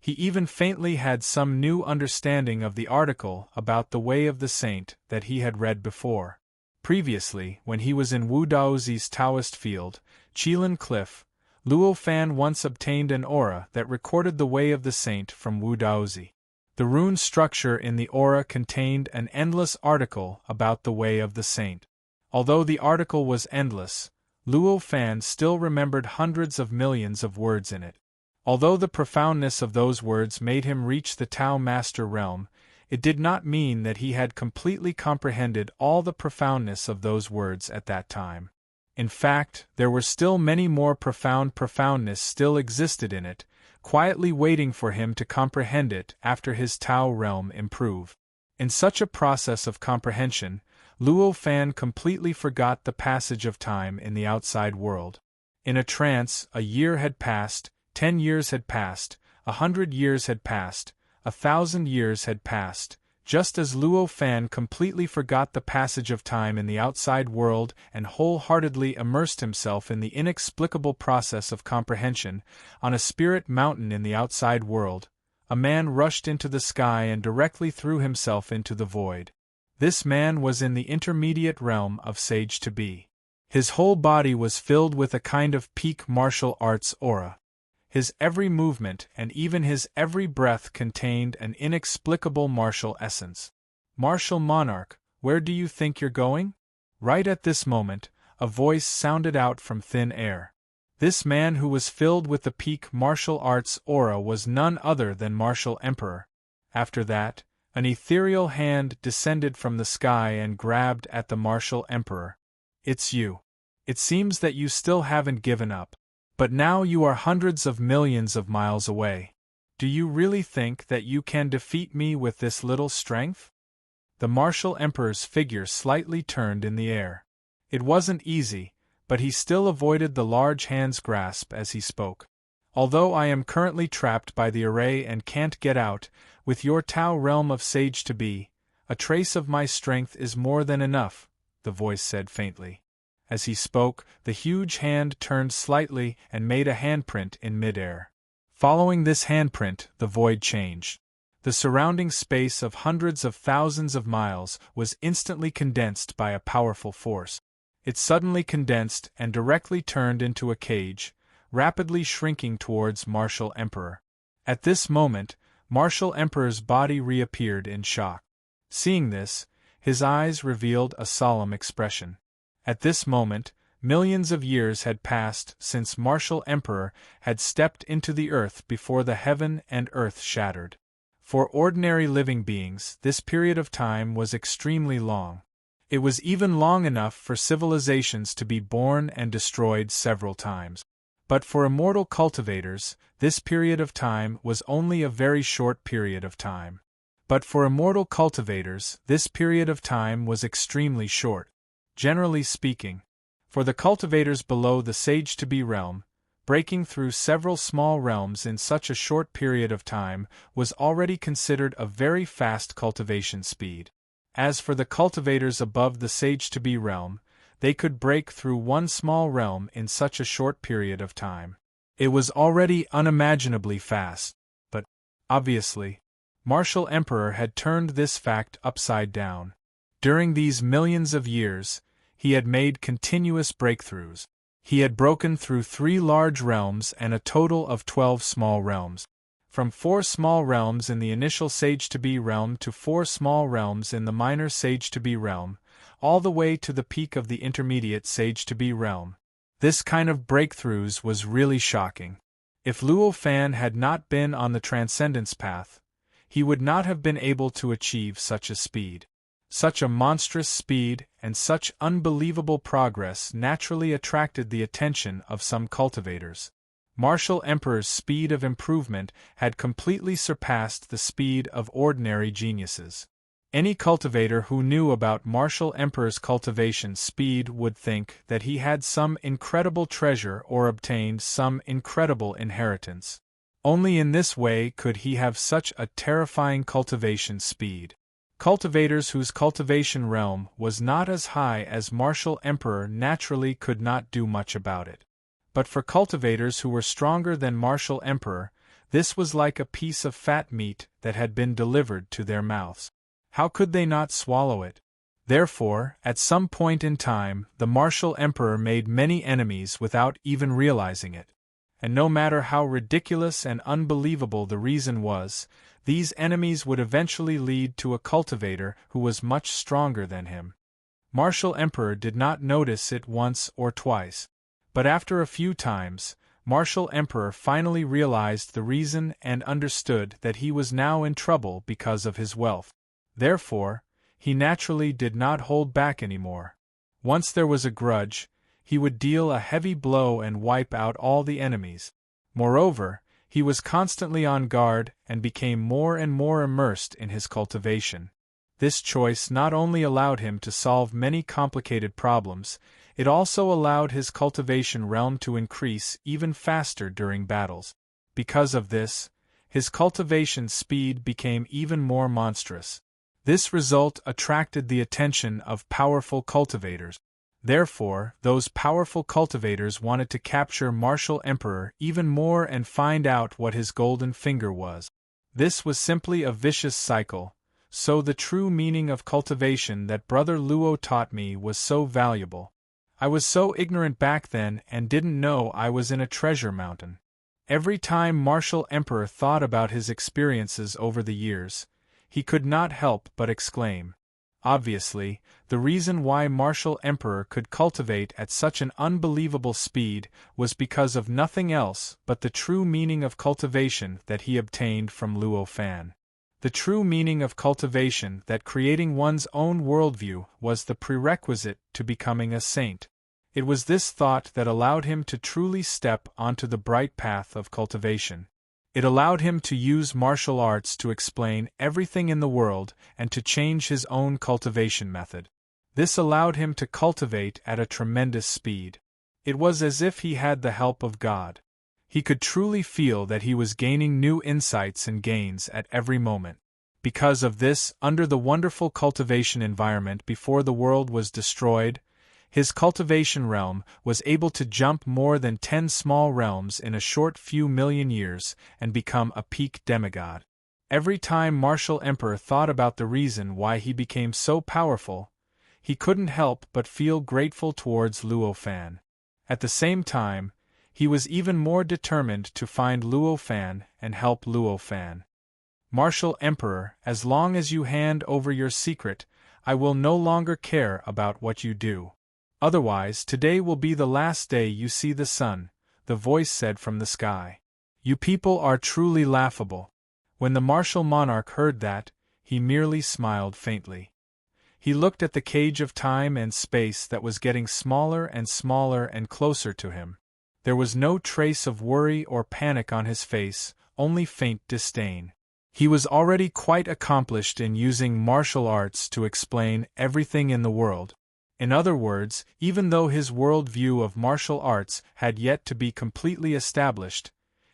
He even faintly had some new understanding of the article about the way of the saint that he had read before. Previously, when he was in Wu Daozi's Taoist field, Qilin Cliff, Luo Fan once obtained an aura that recorded the way of the saint from Wu Daozi. The rune structure in the aura contained an endless article about the way of the saint. Although the article was endless, Luo Fan still remembered hundreds of millions of words in it. Although the profoundness of those words made him reach the Tao Master realm, it did not mean that he had completely comprehended all the profoundness of those words at that time. In fact, there were still many more profoundness still existed in it, quietly waiting for him to comprehend it after his Tao realm improved. In such a process of comprehension, Luo Fan completely forgot the passage of time in the outside world. In a trance, a year had passed, 10 years had passed, 100 years had passed, 1,000 years had passed, just as Luo Fan completely forgot the passage of time in the outside world and wholeheartedly immersed himself in the inexplicable process of comprehension. On a spirit mountain in the outside world, a man rushed into the sky and directly threw himself into the void. This man was in the intermediate realm of Sage to Be. His whole body was filled with a kind of peak martial arts aura. His every movement and even his every breath contained an inexplicable martial essence. Martial monarch, where do you think you're going? Right at this moment, a voice sounded out from thin air. This man who was filled with the peak martial arts aura was none other than Martial Emperor. After that, an ethereal hand descended from the sky and grabbed at the Martial Emperor. It's you. It seems that you still haven't given up. But now you are hundreds of millions of miles away. Do you really think that you can defeat me with this little strength? The Martial Emperor's figure slightly turned in the air. It wasn't easy, but he still avoided the large hand's grasp as he spoke. Although I am currently trapped by the array and can't get out, with your Tao realm of Sage to Be, a trace of my strength is more than enough, the voice said faintly. As he spoke, the huge hand turned slightly and made a handprint in midair. Following this handprint, the void changed. The surrounding space of hundreds of thousands of miles was instantly condensed by a powerful force. It suddenly condensed and directly turned into a cage, rapidly shrinking towards Martial Emperor. At this moment, Martial Emperor's body reappeared in shock. Seeing this, his eyes revealed a solemn expression. At this moment, millions of years had passed since Martial Emperor had stepped into the earth before the heaven and earth shattered. For ordinary living beings, this period of time was extremely long. It was even long enough for civilizations to be born and destroyed several times. But for immortal cultivators, this period of time was only a very short period of time. But for immortal cultivators, this period of time was extremely short. Generally speaking, for the cultivators below the Sage-to-be realm, breaking through several small realms in such a short period of time was already considered a very fast cultivation speed. As for the cultivators above the Sage-to-be realm, they could break through one small realm in such a short period of time. It was already unimaginably fast, but, obviously, Martial Emperor had turned this fact upside down. During these millions of years, he had made continuous breakthroughs. He had broken through 3 large realms and a total of 12 small realms. From 4 small realms in the initial Sage-to-be realm to 4 small realms in the minor Sage-to-be realm, all the way to the peak of the intermediate Sage-to-be realm. This kind of breakthroughs was really shocking. If Luo Fan had not been on the transcendence path, he would not have been able to achieve such a speed. Such a monstrous speed and such unbelievable progress naturally attracted the attention of some cultivators. Martial Emperor's speed of improvement had completely surpassed the speed of ordinary geniuses. Any cultivator who knew about Martial Emperor's cultivation speed would think that he had some incredible treasure or obtained some incredible inheritance. Only in this way could he have such a terrifying cultivation speed. Cultivators whose cultivation realm was not as high as Martial Emperor naturally could not do much about it. But for cultivators who were stronger than Martial Emperor, this was like a piece of fat meat that had been delivered to their mouths. How could they not swallow it? Therefore, at some point in time, the Martial Emperor made many enemies without even realizing it. And no matter how ridiculous and unbelievable the reason was, these enemies would eventually lead to a cultivator who was much stronger than him. Martial Emperor did not notice it once or twice. But after a few times, Martial Emperor finally realized the reason and understood that he was now in trouble because of his wealth. Therefore, he naturally did not hold back anymore. Once there was a grudge, he would deal a heavy blow and wipe out all the enemies. Moreover, he was constantly on guard and became more and more immersed in his cultivation. This choice not only allowed him to solve many complicated problems, it also allowed his cultivation realm to increase even faster during battles. Because of this, his cultivation speed became even more monstrous. This result attracted the attention of powerful cultivators. Therefore, those powerful cultivators wanted to capture Martial Emperor even more and find out what his golden finger was. This was simply a vicious cycle, so the true meaning of cultivation that Brother Luo taught me was so valuable. I was so ignorant back then and didn't know I was in a treasure mountain. Every time Martial Emperor thought about his experiences over the years, he could not help but exclaim. Obviously, the reason why Martial Emperor could cultivate at such an unbelievable speed was because of nothing else but the true meaning of cultivation that he obtained from Luo Fan. The true meaning of cultivation that creating one's own worldview was the prerequisite to becoming a saint. It was this thought that allowed him to truly step onto the bright path of cultivation. It allowed him to use martial arts to explain everything in the world and to change his own cultivation method. This allowed him to cultivate at a tremendous speed. It was as if he had the help of God. He could truly feel that he was gaining new insights and gains at every moment. Because of this, under the wonderful cultivation environment before the world was destroyed, His cultivation realm was able to jump more than 10 small realms in a short few million years and become a peak demigod. Every time Martial Emperor thought about the reason why he became so powerful, he couldn't help but feel grateful towards Luo Fan. At the same time, he was even more determined to find Luo Fan and help Luo Fan. Martial Emperor, as long as you hand over your secret, I will no longer care about what you do. Otherwise, today will be the last day you see the sun, the voice said from the sky. You people are truly laughable. When the martial monarch heard that, he merely smiled faintly. He looked at the cage of time and space that was getting smaller and closer to him. There was no trace of worry or panic on his face, only faint disdain. He was already quite accomplished in using martial arts to explain everything in the world. In other words, even though his world view of martial arts had yet to be completely established,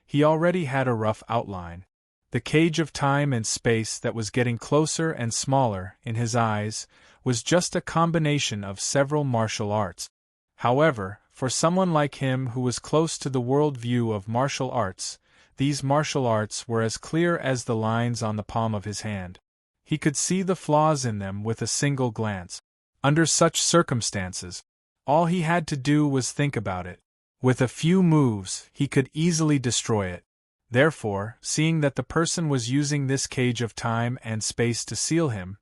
he already had a rough outline. The cage of time and space that was getting closer and smaller, in his eyes, was just a combination of several martial arts. However, for someone like him who was close to the world view of martial arts, these martial arts were as clear as the lines on the palm of his hand. He could see the flaws in them with a single glance. Under such circumstances, all he had to do was think about it. With a few moves, he could easily destroy it. Therefore, seeing that the person was using this cage of time and space to seal him,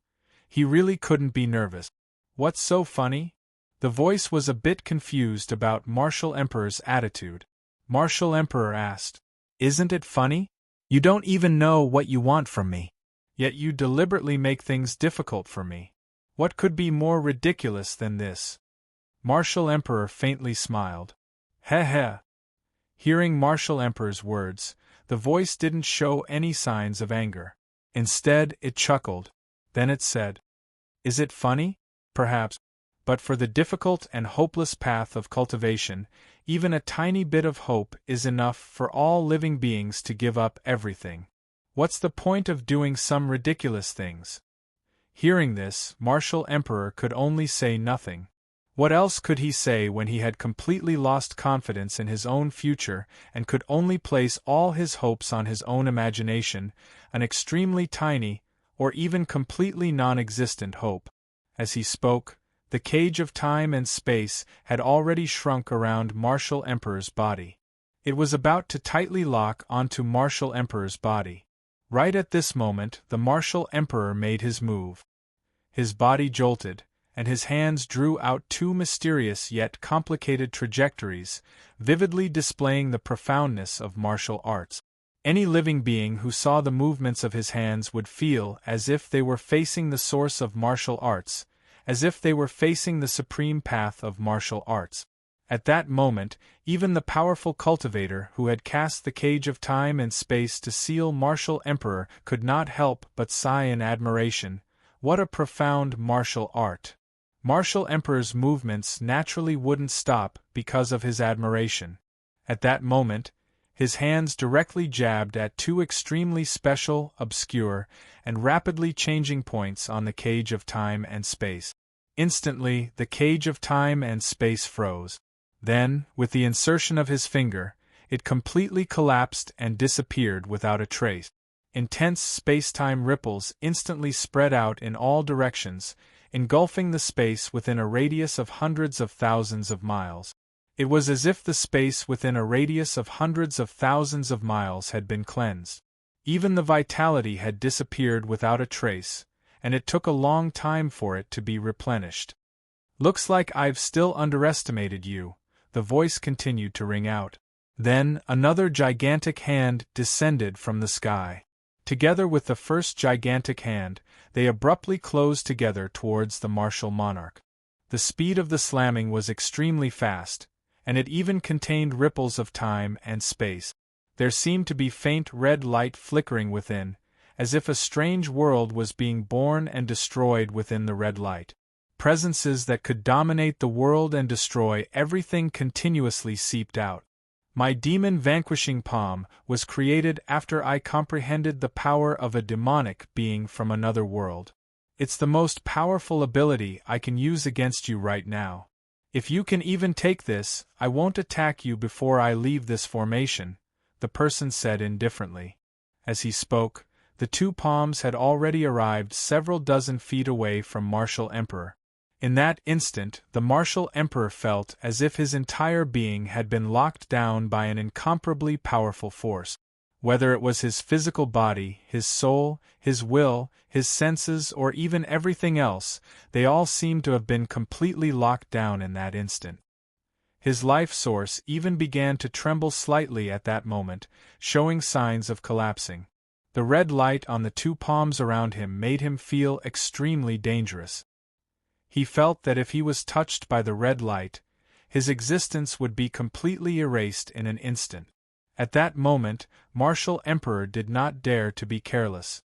he really couldn't be nervous. What's so funny? The voice was a bit confused about Martial Emperor's attitude. Martial Emperor asked, "Isn't it funny? You don't even know what you want from me. Yet you deliberately make things difficult for me. What could be more ridiculous than this?" Martial Emperor faintly smiled. Heh heh. Hearing Martial Emperor's words, the voice didn't show any signs of anger. Instead, it chuckled. Then it said, "Is it funny? Perhaps. But for the difficult and hopeless path of cultivation, even a tiny bit of hope is enough for all living beings to give up everything. What's the point of doing some ridiculous things?" Hearing this, Martial Emperor could only say nothing. What else could he say when he had completely lost confidence in his own future and could only place all his hopes on his own imagination, an extremely tiny, or even completely non-existent hope? As he spoke, the cage of time and space had already shrunk around Martial Emperor's body. It was about to tightly lock onto Martial Emperor's body. Right at this moment, the Martial Emperor made his move. His body jolted, and his hands drew out two mysterious yet complicated trajectories, vividly displaying the profoundness of martial arts. Any living being who saw the movements of his hands would feel as if they were facing the source of martial arts, as if they were facing the supreme path of martial arts. At that moment, even the powerful cultivator who had cast the cage of time and space to seal Martial Emperor could not help but sigh in admiration. What a profound martial art! Martial Emperor's movements naturally wouldn't stop because of his admiration. At that moment, his hands directly jabbed at two extremely special, obscure, and rapidly changing points on the cage of time and space. Instantly, the cage of time and space froze. Then, with the insertion of his finger, it completely collapsed and disappeared without a trace. Intense space-time ripples instantly spread out in all directions, engulfing the space within a radius of hundreds of thousands of miles. It was as if the space within a radius of hundreds of thousands of miles had been cleansed. Even the vitality had disappeared without a trace, and it took a long time for it to be replenished. "Looks like I've still underestimated you," the voice continued to ring out. Then, another gigantic hand descended from the sky. Together with the first gigantic hand, they abruptly closed together towards the martial monarch. The speed of the slamming was extremely fast, and it even contained ripples of time and space. There seemed to be faint red light flickering within, as if a strange world was being born and destroyed within the red light. Presences that could dominate the world and destroy everything continuously seeped out. My demon-vanquishing palm was created after I comprehended the power of a demonic being from another world. It's the most powerful ability I can use against you right now. If you can even take this, I won't attack you before I leave this formation, the person said indifferently. As he spoke, the two palms had already arrived several dozen feet away from Martial Emperor. In that instant, the Martial Emperor felt as if his entire being had been locked down by an incomparably powerful force. Whether it was his physical body, his soul, his will, his senses, or even everything else, they all seemed to have been completely locked down in that instant. His life source even began to tremble slightly at that moment, showing signs of collapsing. The red light on the two palms around him made him feel extremely dangerous. He felt that if he was touched by the red light, his existence would be completely erased in an instant. At that moment, Martial Emperor did not dare to be careless.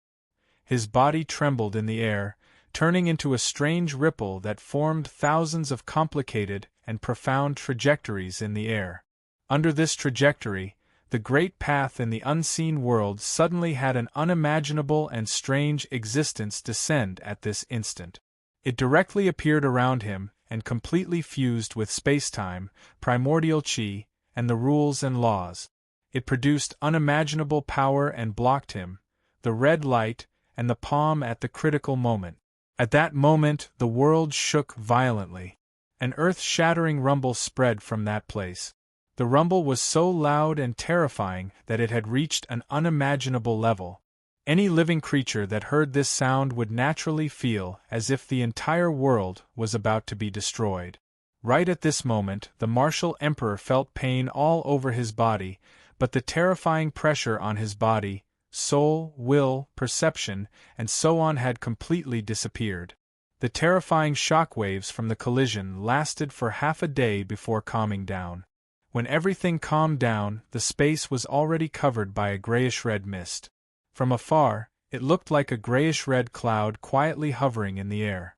His body trembled in the air, turning into a strange ripple that formed thousands of complicated and profound trajectories in the air. Under this trajectory, the great path in the unseen world suddenly had an unimaginable and strange existence descend at this instant. It directly appeared around him and completely fused with space-time, primordial chi, and the rules and laws. It produced unimaginable power and blocked him, the red light, and the palm at the critical moment. At that moment, the world shook violently. An earth-shattering rumble spread from that place. The rumble was so loud and terrifying that it had reached an unimaginable level. Any living creature that heard this sound would naturally feel as if the entire world was about to be destroyed. Right at this moment, the Martial Emperor felt pain all over his body, but the terrifying pressure on his body, soul, will, perception, and so on had completely disappeared. The terrifying shock waves from the collision lasted for half a day before calming down. When everything calmed down, the space was already covered by a grayish-red mist. From afar, it looked like a grayish-red cloud quietly hovering in the air.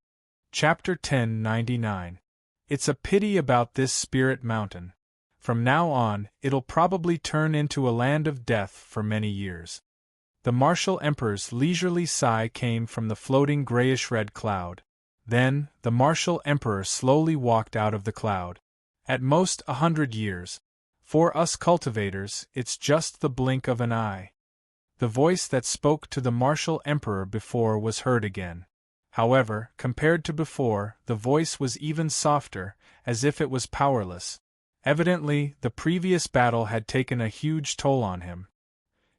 Chapter 1099. It's a pity about this spirit mountain. From now on, it'll probably turn into a land of death for many years. The Martial Emperor's leisurely sigh came from the floating grayish-red cloud. Then, the Martial Emperor slowly walked out of the cloud. At most 100 years. For us cultivators, it's just the blink of an eye. The voice that spoke to the Martial Emperor before was heard again. However, compared to before, the voice was even softer, as if it was powerless. Evidently, the previous battle had taken a huge toll on him.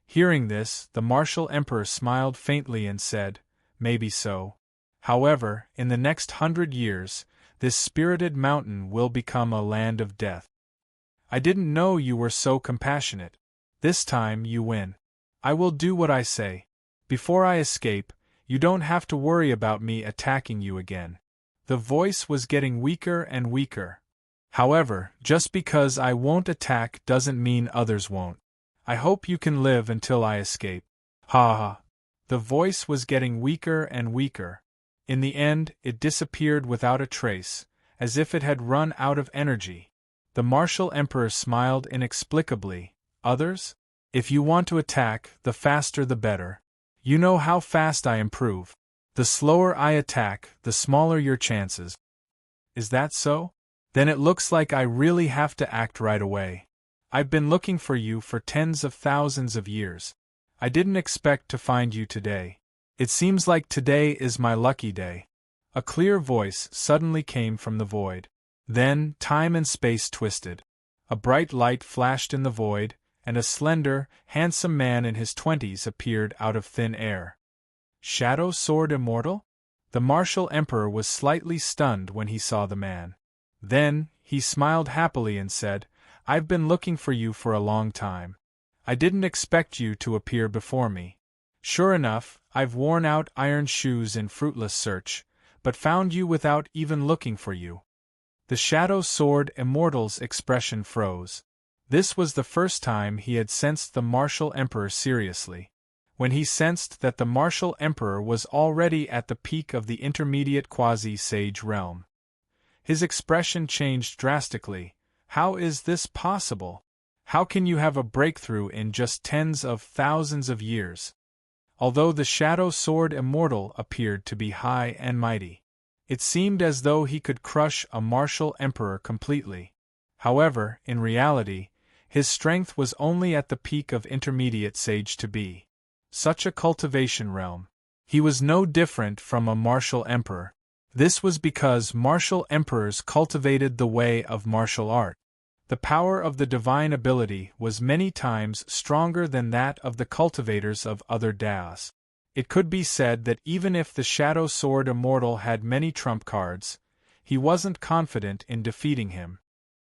Hearing this, the Martial Emperor smiled faintly and said, "Maybe so. However, in the next 100 years, this spirited mountain will become a land of death. I didn't know you were so compassionate. This time you win. I will do what I say. Before I escape, you don't have to worry about me attacking you again." The voice was getting weaker and weaker. "However, just because I won't attack doesn't mean others won't. I hope you can live until I escape. Ha ha." The voice was getting weaker and weaker. In the end, it disappeared without a trace, as if it had run out of energy. The Martial Emperor smiled inexplicably. "Others? If you want to attack, the faster the better. You know how fast I improve. The slower I attack, the smaller your chances." "Is that so? Then it looks like I really have to act right away. I've been looking for you for tens of thousands of years. I didn't expect to find you today. It seems like today is my lucky day." A clear voice suddenly came from the void. Then, time and space twisted. A bright light flashed in the void, and a slender, handsome man in his 20s appeared out of thin air. Shadow Sword Immortal? The Martial Emperor was slightly stunned when he saw the man. Then, he smiled happily and said, "I've been looking for you for a long time. I didn't expect you to appear before me. Sure enough, I've worn out iron shoes in fruitless search, but found you without even looking for you." The Shadow Sword Immortal's expression froze. This was the first time he had sensed the Martial Emperor seriously. When he sensed that the Martial Emperor was already at the peak of the intermediate quasi-sage realm. His expression changed drastically. "How is this possible? How can you have a breakthrough in just tens of thousands of years?" Although the Shadow Sword Immortal appeared to be high and mighty, It seemed as though he could crush a martial emperor completely. However, in reality, his strength was only at the peak of intermediate sage to be. Such a cultivation realm. He was no different from a martial emperor. This was because martial emperors cultivated the way of martial art. The power of the divine ability was many times stronger than that of the cultivators of other daos. It could be said that even if the Shadow Sword Immortal had many trump cards, he wasn't confident in defeating him.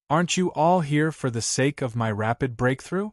Aren't you all here for the sake of my rapid breakthrough?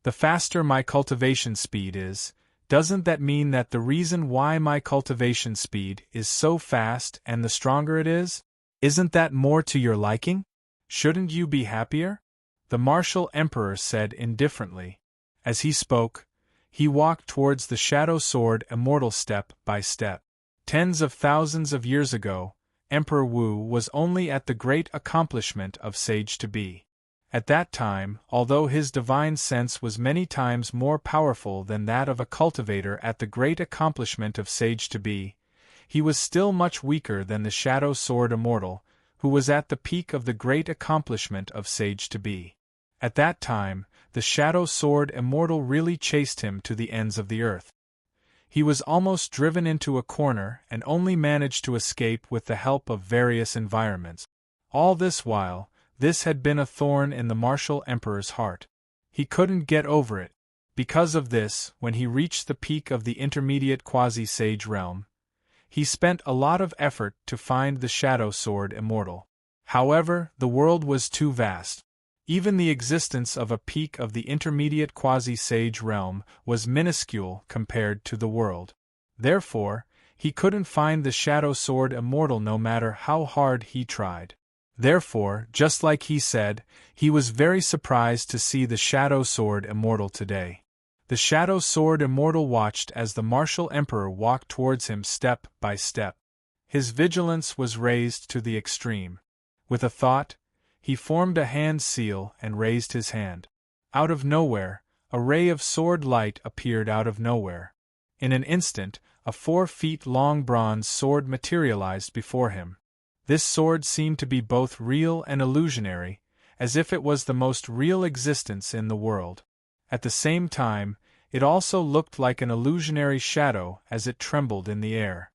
The faster my cultivation speed is, doesn't that mean that the reason why my cultivation speed is so fast and the stronger it is? Isn't that more to your liking? Shouldn't you be happier? The martial emperor said indifferently. As he spoke, he walked towards the Shadow Sword Immortal step by step. Tens of thousands of years ago, Emperor Wu was only at the great accomplishment of sage to be. At that time, although his divine sense was many times more powerful than that of a cultivator at the great accomplishment of sage to be, he was still much weaker than the Shadow Sword Immortal, who was at the peak of the great accomplishment of sage to be. At that time, the Shadow Sword Immortal really chased him to the ends of the earth. He was almost driven into a corner and only managed to escape with the help of various environments. All this while, this had been a thorn in the martial emperor's heart. He couldn't get over it. Because of this, when he reached the peak of the intermediate quasi-sage realm, he spent a lot of effort to find the Shadow Sword Immortal. However, the world was too vast. Even the existence of a peak of the intermediate quasi-sage realm was minuscule compared to the world. Therefore, he couldn't find the Shadow Sword Immortal no matter how hard he tried. Therefore, just like he said, he was very surprised to see the Shadow Sword Immortal today. The Shadow Sword Immortal watched as the martial emperor walked towards him step by step. His vigilance was raised to the extreme. With a thought, he formed a hand seal and raised his hand. Out of nowhere, a ray of sword light appeared out of nowhere. In an instant, a 4 feet long bronze sword materialized before him. This sword seemed to be both real and illusionary, as if it was the most real existence in the world. At the same time, it also looked like an illusionary shadow as it trembled in the air.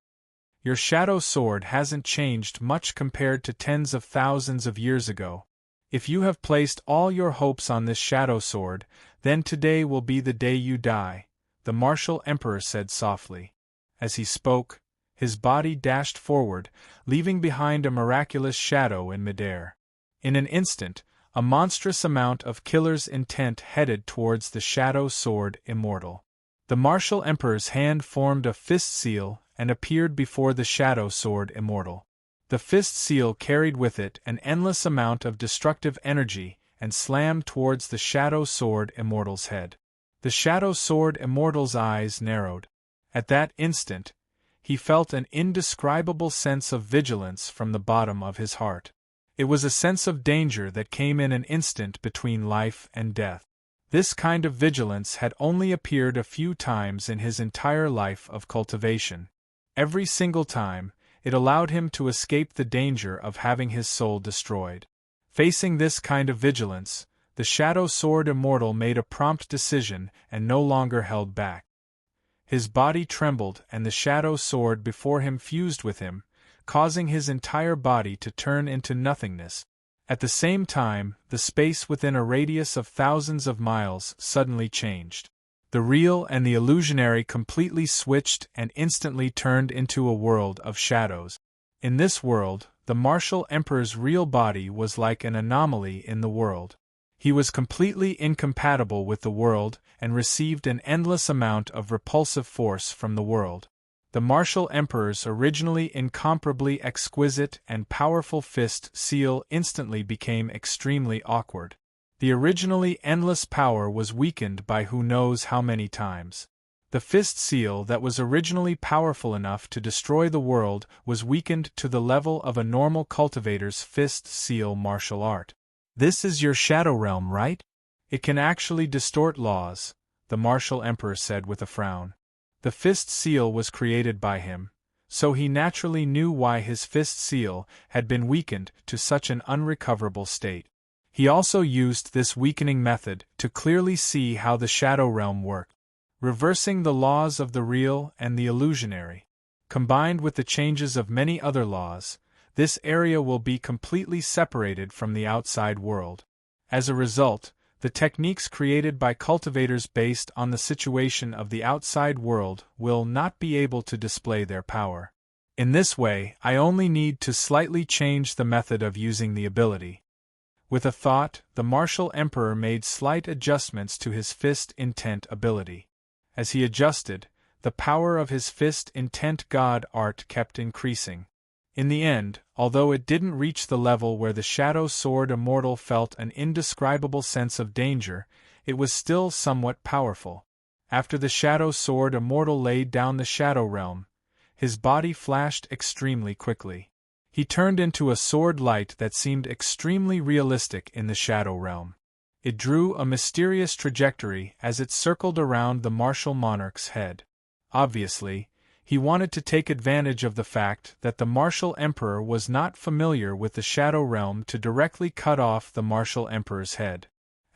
Your shadow sword hasn't changed much compared to tens of thousands of years ago. If you have placed all your hopes on this shadow sword, then today will be the day you die, the martial emperor said softly. As he spoke, his body dashed forward, leaving behind a miraculous shadow in midair. In an instant, a monstrous amount of killer's intent headed towards the Shadow Sword Immortal. The martial emperor's hand formed a fist seal and appeared before the Shadow Sword Immortal. The fist seal carried with it an endless amount of destructive energy and slammed towards the Shadow Sword Immortal's head. The Shadow Sword Immortal's eyes narrowed. At that instant, he felt an indescribable sense of vigilance from the bottom of his heart. It was a sense of danger that came in an instant between life and death. This kind of vigilance had only appeared a few times in his entire life of cultivation. Every single time, it allowed him to escape the danger of having his soul destroyed. Facing this kind of vigilance, the Shadow Sword Immortal made a prompt decision and no longer held back. His body trembled and the shadow sword before him fused with him, causing his entire body to turn into nothingness. At the same time, the space within a radius of thousands of miles suddenly changed. The real and the illusionary completely switched and instantly turned into a world of shadows. In this world, the martial emperor's real body was like an anomaly in the world. He was completely incompatible with the world and received an endless amount of repulsive force from the world. The martial emperor's originally incomparably exquisite and powerful fist seal instantly became extremely awkward. The originally endless power was weakened by who knows how many times. The fist seal that was originally powerful enough to destroy the world was weakened to the level of a normal cultivator's fist seal martial art. This is your shadow realm, right? It can actually distort laws, the martial emperor said with a frown. The fist seal was created by him, so he naturally knew why his fist seal had been weakened to such an unrecoverable state. He also used this weakening method to clearly see how the shadow realm worked, reversing the laws of the real and the illusionary. Combined with the changes of many other laws, this area will be completely separated from the outside world. As a result, the techniques created by cultivators based on the situation of the outside world will not be able to display their power. In this way, I only need to slightly change the method of using the ability. With a thought, the martial emperor made slight adjustments to his fist intent ability. As he adjusted, the power of his fist intent god art kept increasing. In the end, although it didn't reach the level where the Shadow Sword Immortal felt an indescribable sense of danger, it was still somewhat powerful. After the Shadow Sword Immortal laid down the Shadow Realm, his body flashed extremely quickly. He turned into a sword light that seemed extremely realistic in the Shadow Realm. It drew a mysterious trajectory as it circled around the martial monarch's head. Obviously, he wanted to take advantage of the fact that the martial emperor was not familiar with the Shadow Realm to directly cut off the martial emperor's head.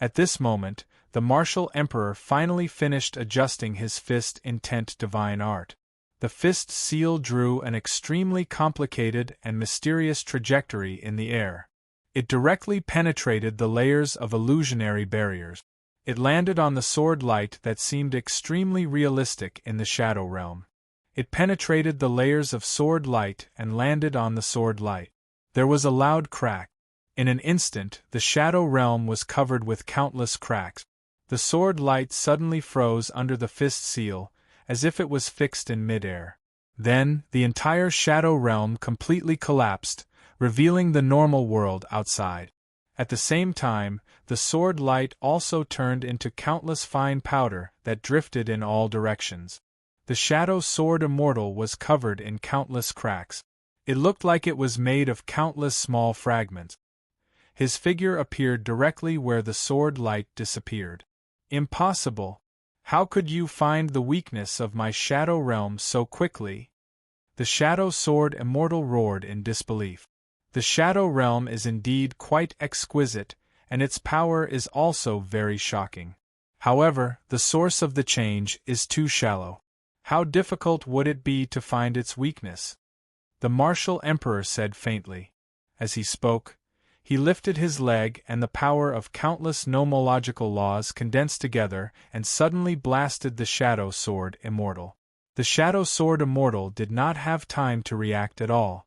At this moment, the martial emperor finally finished adjusting his fist intent divine art. The fist seal drew an extremely complicated and mysterious trajectory in the air. It directly penetrated the layers of illusionary barriers. It landed on the sword light that seemed extremely realistic in the Shadow Realm. It penetrated the layers of sword light and landed on the sword light. There was a loud crack. In an instant, the Shadow Realm was covered with countless cracks. The sword light suddenly froze under the fist seal, as if it was fixed in midair. Then, the entire Shadow Realm completely collapsed, revealing the normal world outside. At the same time, the sword light also turned into countless fine powder that drifted in all directions. The Shadow Sword Immortal was covered in countless cracks. It looked like it was made of countless small fragments. His figure appeared directly where the sword light disappeared. Impossible! How could you find the weakness of my Shadow Realm so quickly? The Shadow Sword Immortal roared in disbelief. The Shadow Realm is indeed quite exquisite, and its power is also very shocking. However, the source of the change is too shallow. How difficult would it be to find its weakness? The martial emperor said faintly. As he spoke, he lifted his leg and the power of countless nomological laws condensed together and suddenly blasted the Shadow Sword Immortal. The Shadow Sword Immortal did not have time to react at all.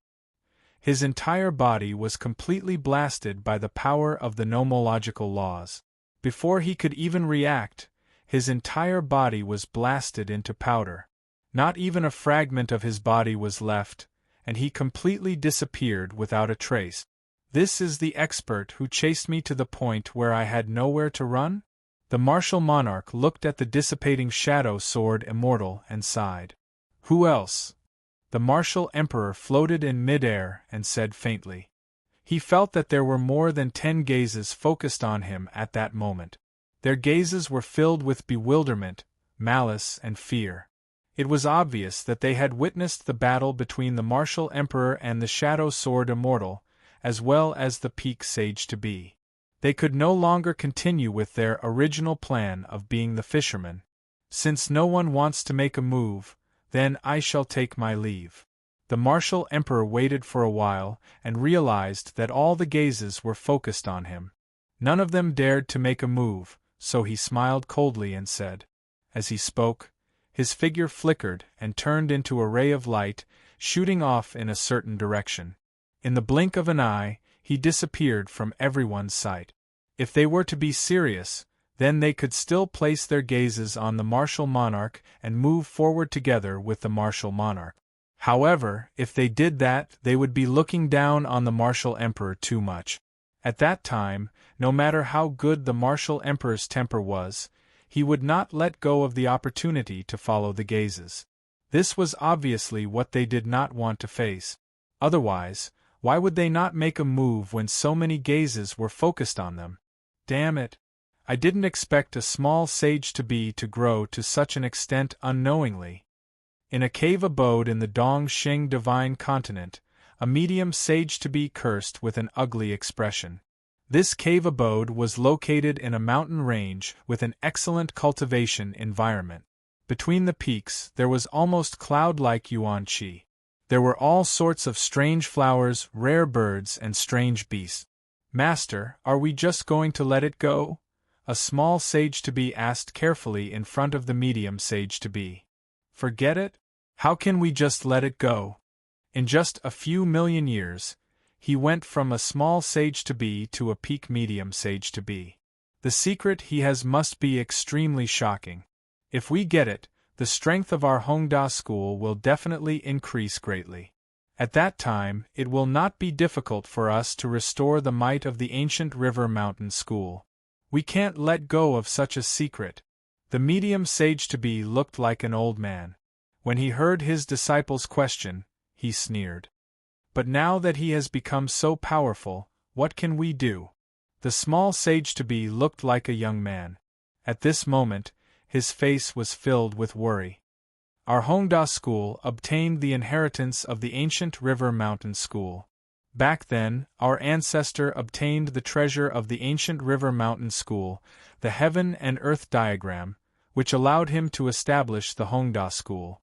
His entire body was completely blasted by the power of the nomological laws. Before he could even react, his entire body was blasted into powder. Not even a fragment of his body was left, and he completely disappeared without a trace. This is the expert who chased me to the point where I had nowhere to run? The martial monarch looked at the dissipating Shadow Sword Immortal and sighed. Who else? The martial emperor floated in midair and said faintly. He felt that there were more than 10 gazes focused on him at that moment. Their gazes were filled with bewilderment, malice, and fear. It was obvious that they had witnessed the battle between the martial emperor and the Shadow Sword Immortal, as well as the peak sage-to-be. They could no longer continue with their original plan of being the fisherman. Since no one wants to make a move, then I shall take my leave. The martial emperor waited for a while and realized that all the gazes were focused on him. None of them dared to make a move, so he smiled coldly and said. As he spoke, his figure flickered and turned into a ray of light, shooting off in a certain direction. In the blink of an eye, he disappeared from everyone's sight. If they were to be serious, then they could still place their gazes on the martial monarch and move forward together with the martial monarch. However, if they did that, they would be looking down on the martial emperor too much. At that time, no matter how good the martial emperor's temper was, he would not let go of the opportunity to follow the gazes. This was obviously what they did not want to face. Otherwise, why would they not make a move when so many gazes were focused on them? Damn it! I didn't expect a small sage-to-be to grow to such an extent unknowingly. In a cave abode in the Dongxing divine continent, a medium sage to be cursed with an ugly expression. This cave abode was located in a mountain range with an excellent cultivation environment. Between the peaks there was almost cloud-like yuan qi. There were all sorts of strange flowers, rare birds, and strange beasts. "Master, are we just going to let it go?" a small sage-to-be asked carefully in front of the medium sage-to-be. "Forget it? How can we just let it go?" In just a few million years, he went from a small sage-to-be to a peak medium sage-to-be. The secret he has must be extremely shocking. If we get it, the strength of our Hongda school will definitely increase greatly. At that time, it will not be difficult for us to restore the might of the ancient River Mountain School. We can't let go of such a secret. The medium sage-to-be looked like an old man. When he heard his disciple's question, he sneered. "But now that he has become so powerful, what can we do?" The small sage-to-be looked like a young man. At this moment, his face was filled with worry. "Our Hongda school obtained the inheritance of the ancient River Mountain School. Back then, our ancestor obtained the treasure of the ancient River Mountain School, the heaven and earth diagram, which allowed him to establish the Hongda school.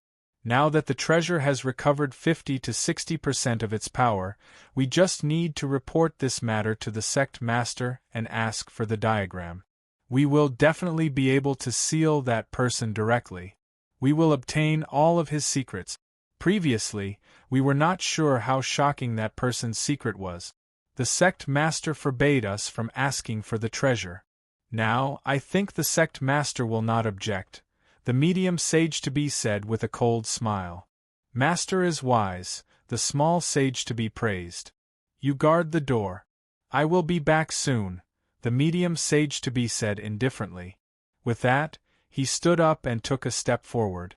Now that the treasure has recovered 50 to 60% of its power, we just need to report this matter to the sect master and ask for the diagram. We will definitely be able to seal that person directly. We will obtain all of his secrets. Previously, we were not sure how shocking that person's secret was. The sect master forbade us from asking for the treasure. Now, I think the sect master will not object," the medium sage-to-be said with a cold smile. "Master is wise," the small sage-to-be praised. "You guard the door. I will be back soon," the medium sage-to-be said indifferently. With that, he stood up and took a step forward.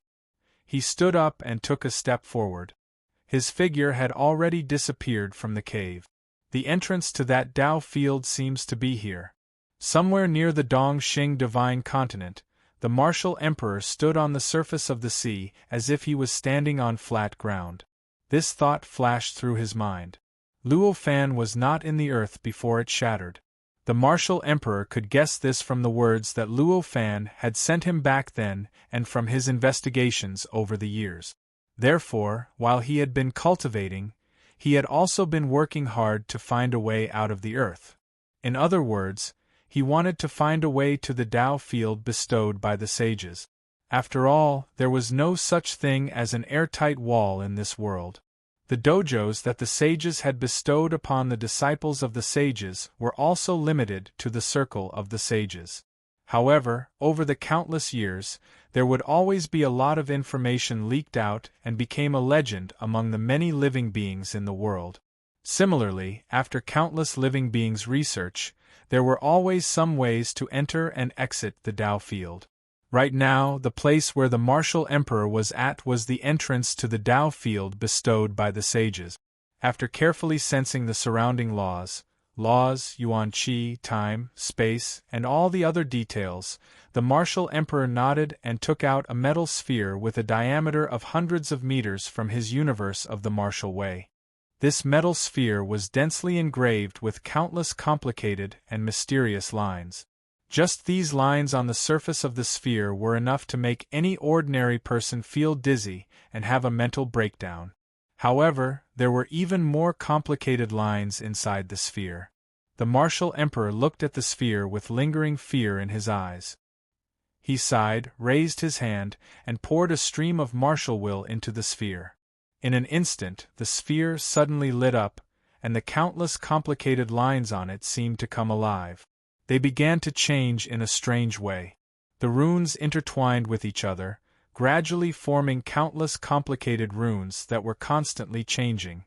His figure had already disappeared from the cave. "The entrance to that Tao field seems to be here." Somewhere near the Dongxing divine continent, the martial emperor stood on the surface of the sea as if he was standing on flat ground. This thought flashed through his mind. Luo Fan was not in the earth before it shattered. The martial emperor could guess this from the words that Luo Fan had sent him back then and from his investigations over the years. Therefore, while he had been cultivating, he had also been working hard to find a way out of the earth. In other words, he wanted to find a way to the Tao field bestowed by the sages. After all, there was no such thing as an airtight wall in this world. The dojos that the sages had bestowed upon the disciples of the sages were also limited to the circle of the sages. However, over the countless years, there would always be a lot of information leaked out and became a legend among the many living beings in the world. Similarly, after countless living beings' research, there were always some ways to enter and exit the Tao field. Right now, the place where the martial emperor was at was the entrance to the Tao field bestowed by the sages. After carefully sensing the surrounding laws, yuan qi, time, space, and all the other details, the martial emperor nodded and took out a metal sphere with a diameter of hundreds of meters from his universe of the martial way. This metal sphere was densely engraved with countless complicated and mysterious lines. Just these lines on the surface of the sphere were enough to make any ordinary person feel dizzy and have a mental breakdown. However, there were even more complicated lines inside the sphere. The martial emperor looked at the sphere with lingering fear in his eyes. He sighed, raised his hand, and poured a stream of martial will into the sphere. In an instant, the sphere suddenly lit up, and the countless complicated lines on it seemed to come alive. They began to change in a strange way. The runes intertwined with each other, gradually forming countless complicated runes that were constantly changing.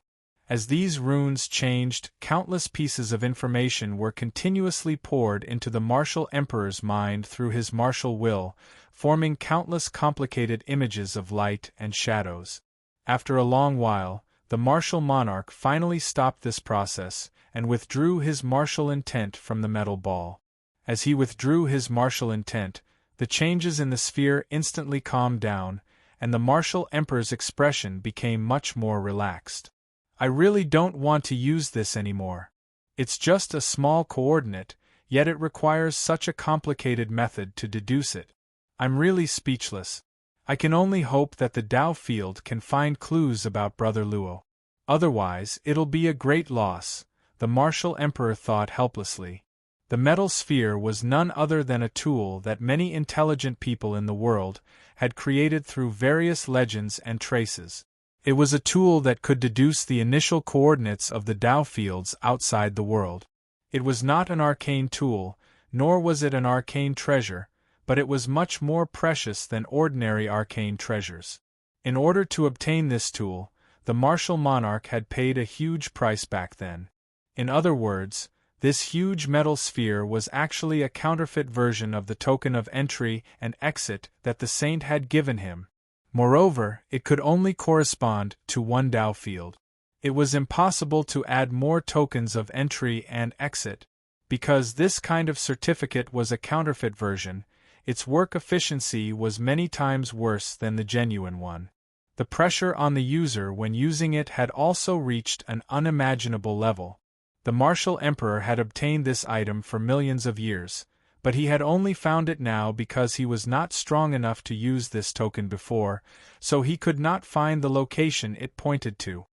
As these runes changed, countless pieces of information were continuously poured into the martial emperor's mind through his martial will, forming countless complicated images of light and shadows. After a long while, the martial monarch finally stopped this process and withdrew his martial intent from the metal ball. As he withdrew his martial intent, the changes in the sphere instantly calmed down, and the martial emperor's expression became much more relaxed. I really don't want to use this anymore. It's just a small coordinate, yet it requires such a complicated method to deduce it. I'm really speechless. I can only hope that the Tao field can find clues about Brother Luo. Otherwise, it'll be a great loss, the martial emperor thought helplessly. The metal sphere was none other than a tool that many intelligent people in the world had created through various legends and traces. It was a tool that could deduce the initial coordinates of the Tao fields outside the world. It was not an arcane tool, nor was it an arcane treasure, but it was much more precious than ordinary arcane treasures. In order to obtain this tool, the martial monarch had paid a huge price back then. In other words, this huge metal sphere was actually a counterfeit version of the token of entry and exit that the saint had given him. Moreover, it could only correspond to one Tao field. It was impossible to add more tokens of entry and exit. Because this kind of certificate was a counterfeit version, its work efficiency was many times worse than the genuine one. The pressure on the user when using it had also reached an unimaginable level. The martial emperor had obtained this item for millions of years, but he had only found it now because he was not strong enough to use this token before, so he could not find the location it pointed to.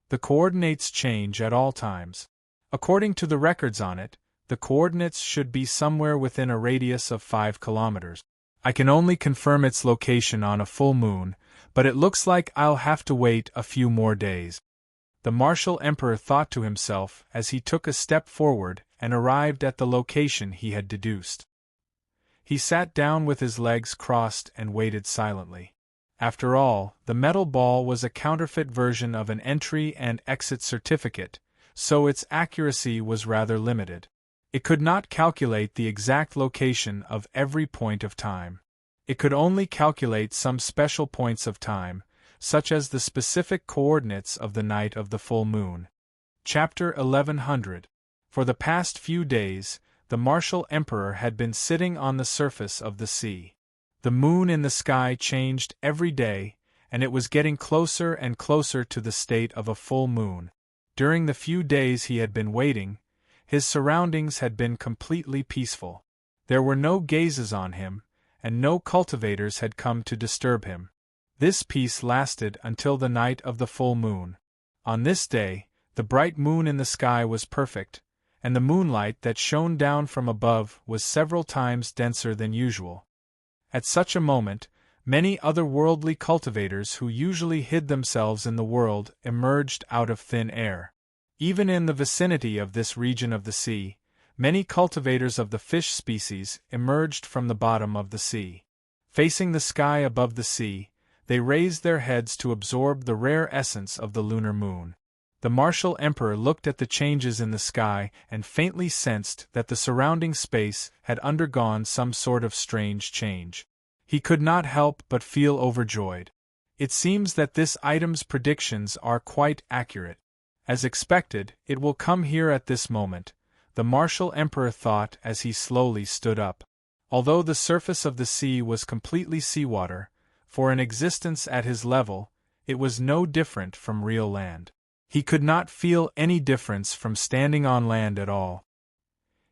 The coordinates change at all times. According to the records on it, the coordinates should be somewhere within a radius of 5 kilometers. I can only confirm its location on a full moon, but it looks like I'll have to wait a few more days. The martial emperor thought to himself as he took a step forward and arrived at the location he had deduced. He sat down with his legs crossed and waited silently. After all, the metal ball was a counterfeit version of an entry and exit certificate, so its accuracy was rather limited. It could not calculate the exact location of every point of time. It could only calculate some special points of time, such as the specific coordinates of the night of the full moon. Chapter 1100. For the past few days, the martial emperor had been sitting on the surface of the sea. The moon in the sky changed every day, and it was getting closer and closer to the state of a full moon. During the few days he had been waiting, his surroundings had been completely peaceful. There were no gazes on him, and no cultivators had come to disturb him. This peace lasted until the night of the full moon. On this day, the bright moon in the sky was perfect, and the moonlight that shone down from above was several times denser than usual. At such a moment, many otherworldly cultivators who usually hid themselves in the world emerged out of thin air. Even in the vicinity of this region of the sea, many cultivators of the fish species emerged from the bottom of the sea. Facing the sky above the sea, they raised their heads to absorb the rare essence of the lunar moon. The martial emperor looked at the changes in the sky and faintly sensed that the surrounding space had undergone some sort of strange change. He could not help but feel overjoyed. It seems that this item's predictions are quite accurate. As expected, it will come here at this moment, the martial emperor thought as he slowly stood up. Although the surface of the sea was completely seawater, for an existence at his level, it was no different from real land. He could not feel any difference from standing on land at all.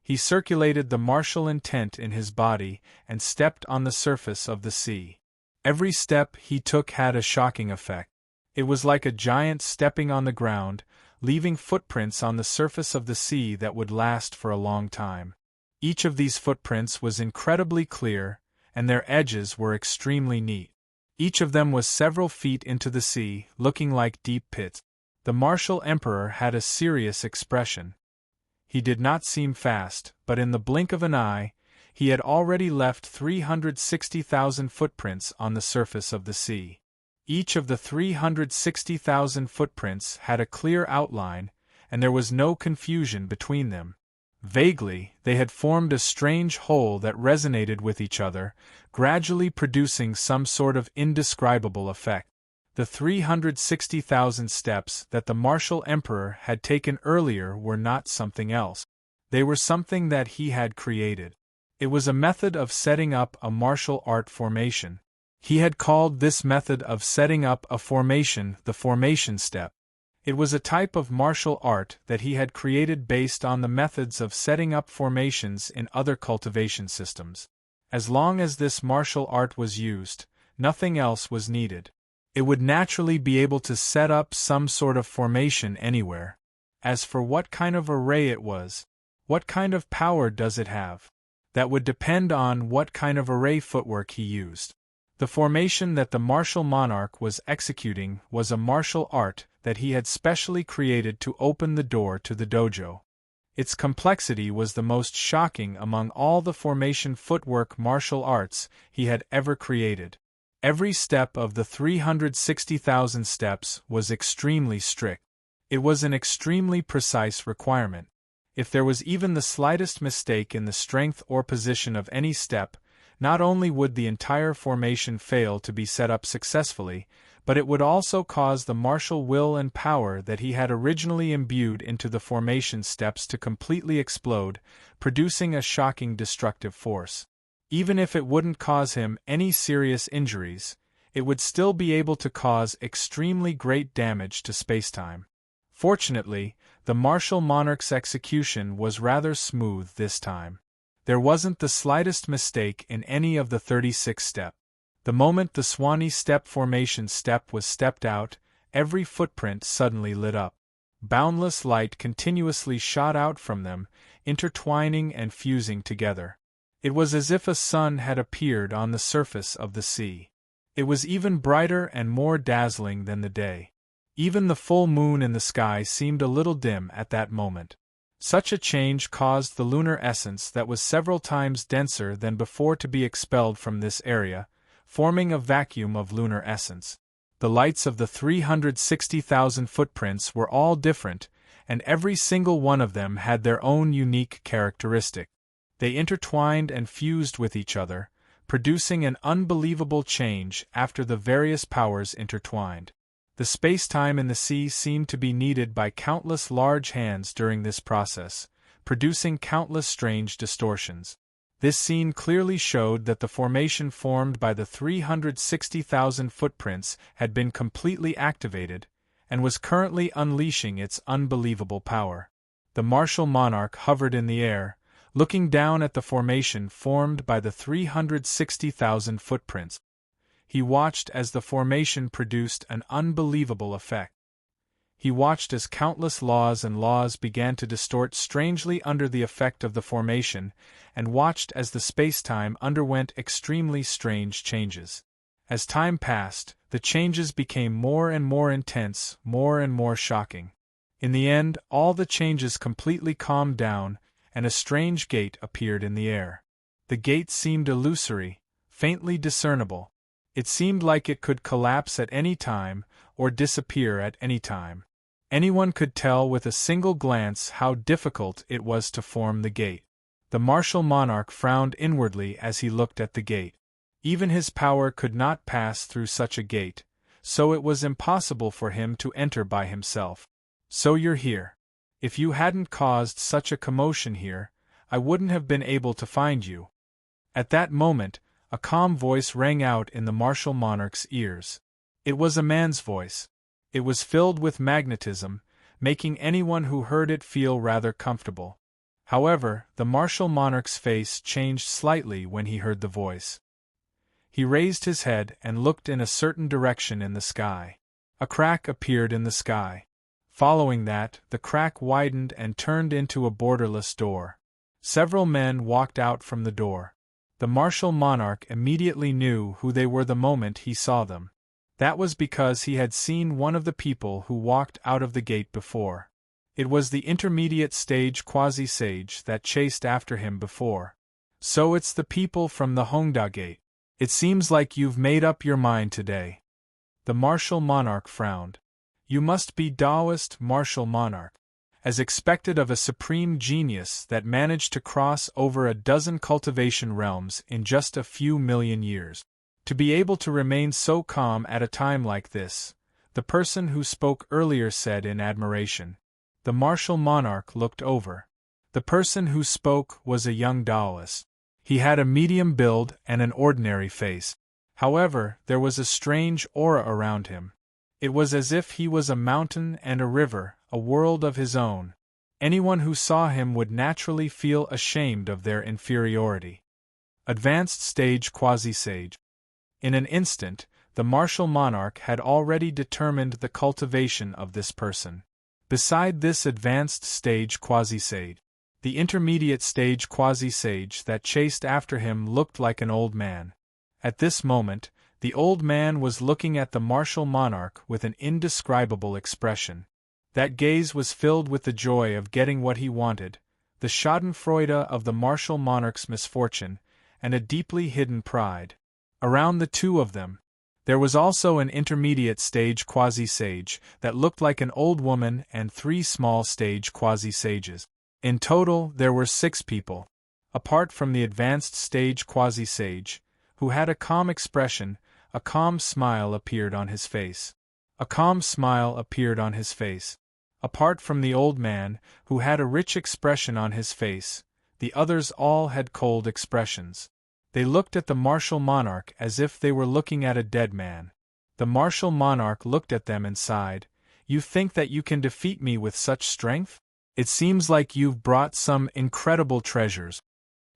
He circulated the martial intent in his body and stepped on the surface of the sea. Every step he took had a shocking effect. It was like a giant stepping on the ground, leaving footprints on the surface of the sea that would last for a long time. Each of these footprints was incredibly clear, and their edges were extremely neat. Each of them was several feet into the sea, looking like deep pits. The martial emperor had a serious expression. He did not seem fast, but in the blink of an eye, he had already left 360,000 footprints on the surface of the sea. Each of the 360,000 footprints had a clear outline, and there was no confusion between them. Vaguely, they had formed a strange whole that resonated with each other, gradually producing some sort of indescribable effect. The 360,000 steps that the martial emperor had taken earlier were not something else. They were something that he had created. It was a method of setting up a martial art formation. He had called this method of setting up a formation the formation step. It was a type of martial art that he had created based on the methods of setting up formations in other cultivation systems. As long as this martial art was used, nothing else was needed. It would naturally be able to set up some sort of formation anywhere. As for what kind of array it was, what kind of power does it have? That would depend on what kind of array footwork he used. The formation that the martial monarch was executing was a martial art that he had specially created to open the door to the dojo. Its complexity was the most shocking among all the formation footwork martial arts he had ever created. Every step of the 360,000 steps was extremely strict. It was an extremely precise requirement. If there was even the slightest mistake in the strength or position of any step, not only would the entire formation fail to be set up successfully, but it would also cause the martial will and power that he had originally imbued into the formation steps to completely explode, producing a shocking destructive force. Even if it wouldn't cause him any serious injuries, it would still be able to cause extremely great damage to spacetime. Fortunately, the martial monarch's execution was rather smooth this time. There wasn't the slightest mistake in any of the 36 steps. The moment the Swanee step formation step was stepped out, every footprint suddenly lit up. Boundless light continuously shot out from them, intertwining and fusing together. It was as if a sun had appeared on the surface of the sea. It was even brighter and more dazzling than the day. Even the full moon in the sky seemed a little dim at that moment. Such a change caused the lunar essence that was several times denser than before to be expelled from this area, forming a vacuum of lunar essence. The lights of the 360,000 footprints were all different, and every single one of them had their own unique characteristic. They intertwined and fused with each other, producing an unbelievable change after the various powers intertwined. The space-time in the sea seemed to be kneaded by countless large hands during this process, producing countless strange distortions. This scene clearly showed that the formation formed by the 360,000 footprints had been completely activated, and was currently unleashing its unbelievable power. The martial monarch hovered in the air, looking down at the formation formed by the 360,000 footprints. He watched as the formation produced an unbelievable effect. He watched as countless laws and laws began to distort strangely under the effect of the formation, and watched as the space-time underwent extremely strange changes. As time passed, the changes became more and more intense, more and more shocking. In the end, all the changes completely calmed down, and a strange gate appeared in the air. The gate seemed illusory, faintly discernible. It seemed like it could collapse at any time, or disappear at any time. Anyone could tell with a single glance how difficult it was to form the gate. The martial monarch frowned inwardly as he looked at the gate. Even his power could not pass through such a gate, so it was impossible for him to enter by himself. So you're here. If you hadn't caused such a commotion here, I wouldn't have been able to find you. At that moment, a calm voice rang out in the martial monarch's ears. It was a man's voice. It was filled with magnetism, making anyone who heard it feel rather comfortable. However, the martial monarch's face changed slightly when he heard the voice. He raised his head and looked in a certain direction in the sky. A crack appeared in the sky. Following that, the crack widened and turned into a borderless door. Several men walked out from the door. The martial monarch immediately knew who they were the moment he saw them. That was because he had seen one of the people who walked out of the gate before. It was the intermediate stage quasi-sage that chased after him before. So it's the people from the Hongda gate. It seems like you've made up your mind today. The martial monarch frowned. You must be Taoist martial monarch. As expected of a supreme genius that managed to cross over a dozen cultivation realms in just a few million years. To be able to remain so calm at a time like this, the person who spoke earlier said in admiration. The martial monarch looked over. The person who spoke was a young Taoist. He had a medium build and an ordinary face. However, there was a strange aura around him. It was as if he was a mountain and a river, a world of his own. Anyone who saw him would naturally feel ashamed of their inferiority. Advanced stage quasi-sage. In an instant, the martial monarch had already determined the cultivation of this person. Beside this advanced stage quasi-sage, the intermediate stage quasi-sage that chased after him looked like an old man. At this moment, the old man was looking at the martial monarch with an indescribable expression. That gaze was filled with the joy of getting what he wanted, the schadenfreude of the martial monarch's misfortune, and a deeply hidden pride. Around the two of them, there was also an intermediate stage quasi-sage that looked like an old woman and 3 small stage quasi-sages. In total, there were 6 people. Apart from the advanced stage quasi-sage, who had a calm expression, a calm smile appeared on his face. A calm smile appeared on his face. Apart from the old man, who had a rich expression on his face, the others all had cold expressions. They looked at the martial monarch as if they were looking at a dead man. The martial monarch looked at them and sighed, "You think that you can defeat me with such strength? It seems like you've brought some incredible treasures."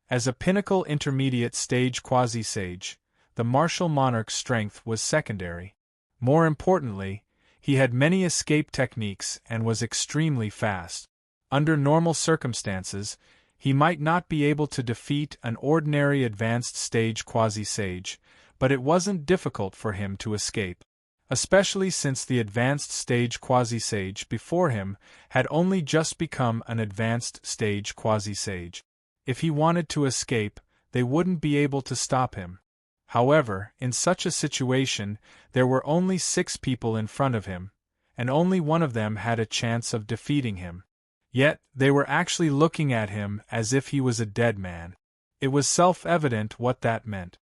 As a pinnacle intermediate stage quasi-sage, the martial monarch's strength was secondary. More importantly, he had many escape techniques and was extremely fast. Under normal circumstances, he might not be able to defeat an ordinary advanced stage quasi-sage, but it wasn't difficult for him to escape. Especially since the advanced stage quasi-sage before him had only just become an advanced stage quasi-sage. If he wanted to escape, they wouldn't be able to stop him. However, in such a situation, there were only 6 people in front of him, and only one of them had a chance of defeating him. Yet, they were actually looking at him as if he was a dead man. It was self-evident what that meant.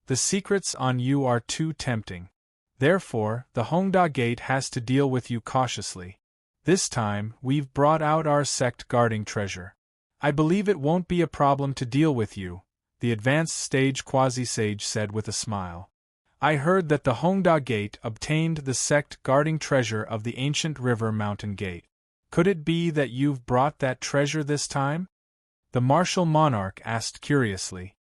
The secrets on you are too tempting. Therefore, the Hongda Gate has to deal with you cautiously. This time, we've brought out our sect-guarding treasure. I believe it won't be a problem to deal with you, the advanced stage quasi-sage said with a smile. I heard that the Hongda Gate obtained the sect-guarding treasure of the ancient river mountain gate. Could it be that you've brought that treasure this time? The martial monarch asked curiously.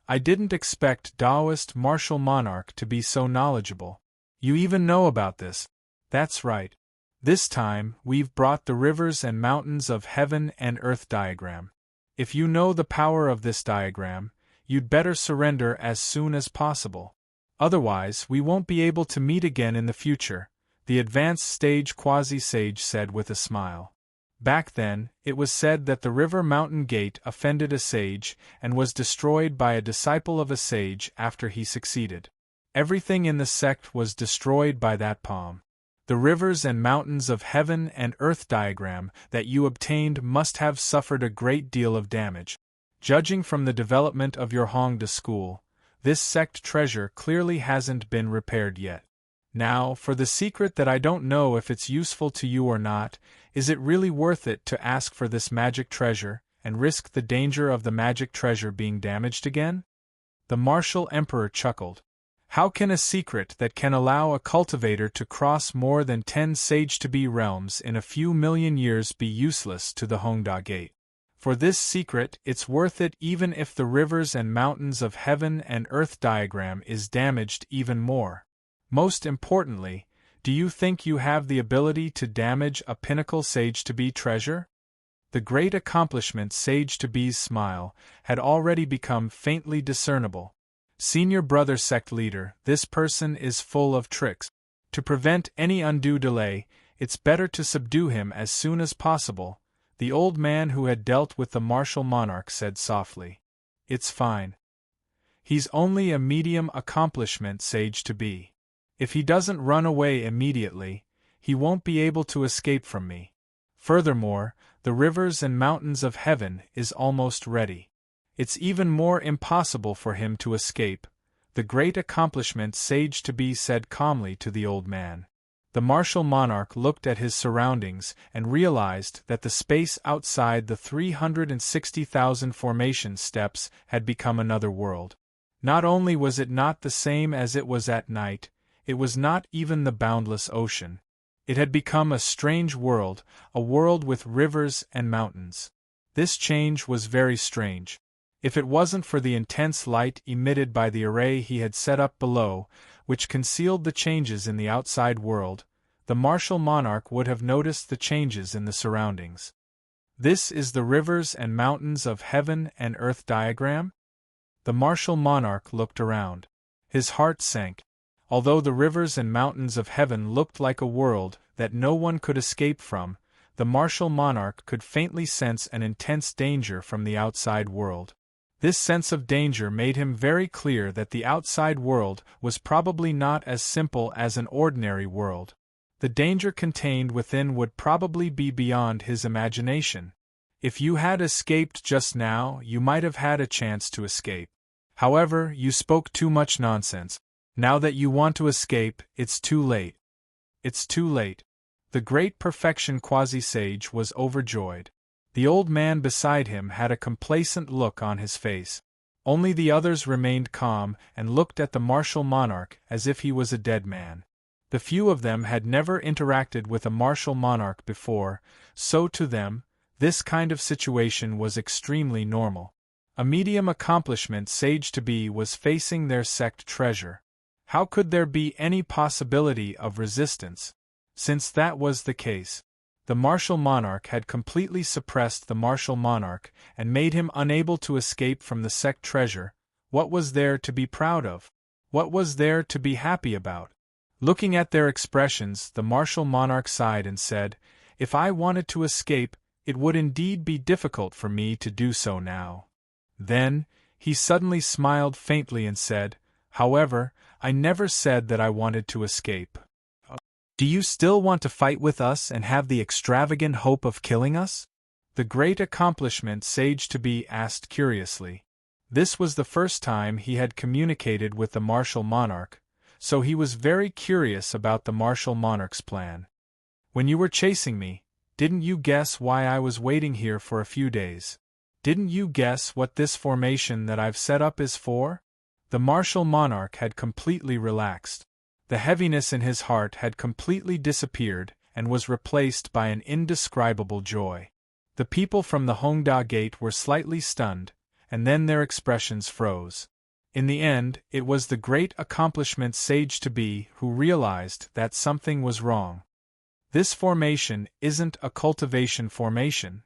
I didn't expect Taoist martial monarch to be so knowledgeable. You even know about this. That's right. This time, we've brought the rivers and mountains of heaven and earth diagram. If you know the power of this diagram, you'd better surrender as soon as possible. Otherwise, we won't be able to meet again in the future, the advanced stage quasi-sage said with a smile. Back then, it was said that the river mountain gate offended a sage and was destroyed by a disciple of a sage after he succeeded. Everything in the sect was destroyed by that palm. The rivers and mountains of heaven and earth diagram that you obtained must have suffered a great deal of damage. Judging from the development of your Hongda school, this sect treasure clearly hasn't been repaired yet. Now, for the secret that I don't know if it's useful to you or not, is it really worth it to ask for this magic treasure and risk the danger of the magic treasure being damaged again? The martial emperor chuckled. How can a secret that can allow a cultivator to cross more than 10 sage-to-be realms in a few million years be useless to the Hongda Gate? For this secret, it's worth it even if the rivers and mountains of heaven and earth diagram is damaged even more. Most importantly, do you think you have the ability to damage a pinnacle sage-to-be treasure? The great accomplishment sage-to-be's smile had already become faintly discernible. Senior brother sect leader, this person is full of tricks. To prevent any undue delay, it's better to subdue him as soon as possible, the old man who had dealt with the martial monarch said softly. It's fine. He's only a medium accomplishment sage-to-be. If he doesn't run away immediately, he won't be able to escape from me. Furthermore, the rivers and mountains of heaven is almost ready. It's even more impossible for him to escape, the great accomplishment sage-to-be said calmly to the old man. The martial monarch looked at his surroundings and realized that the space outside the 360,000 formation steps had become another world. Not only was it not the same as it was at night, it was not even the boundless ocean. It had become a strange world, a world with rivers and mountains. This change was very strange. If it wasn't for the intense light emitted by the array he had set up below, which concealed the changes in the outside world, the martial monarch would have noticed the changes in the surroundings. This is the rivers and mountains of heaven and earth diagram? The martial monarch looked around. His heart sank. Although the rivers and mountains of heaven looked like a world that no one could escape from, the martial monarch could faintly sense an intense danger from the outside world. This sense of danger made him very clear that the outside world was probably not as simple as an ordinary world. The danger contained within would probably be beyond his imagination. If you had escaped just now, you might have had a chance to escape. However, you spoke too much nonsense. Now that you want to escape, it's too late. It's too late. The great perfection quasi-sage was overjoyed. The old man beside him had a complacent look on his face. Only the others remained calm and looked at the martial monarch as if he was a dead man. The few of them had never interacted with a martial monarch before, so to them, this kind of situation was extremely normal. A medium accomplishment sage-to-be was facing their sect treasure. How could there be any possibility of resistance? Since that was the case, the martial monarch had completely suppressed the martial monarch and made him unable to escape from the sect treasure. What was there to be proud of? What was there to be happy about? Looking at their expressions, the martial monarch sighed and said, "If I wanted to escape, it would indeed be difficult for me to do so now." Then, he suddenly smiled faintly and said, "However, I never said that I wanted to escape." "Do you still want to fight with us and have the extravagant hope of killing us?" The great accomplishment sage-to-be asked curiously. This was the first time he had communicated with the martial monarch, so he was very curious about the martial monarch's plan. "When you were chasing me, didn't you guess why I was waiting here for a few days? Didn't you guess what this formation that I've set up is for?" The martial monarch had completely relaxed. The heaviness in his heart had completely disappeared and was replaced by an indescribable joy. The people from the Hongda Gate were slightly stunned, and then their expressions froze. In the end, it was the great accomplishment sage-to-be who realized that something was wrong. This formation isn't a cultivation formation.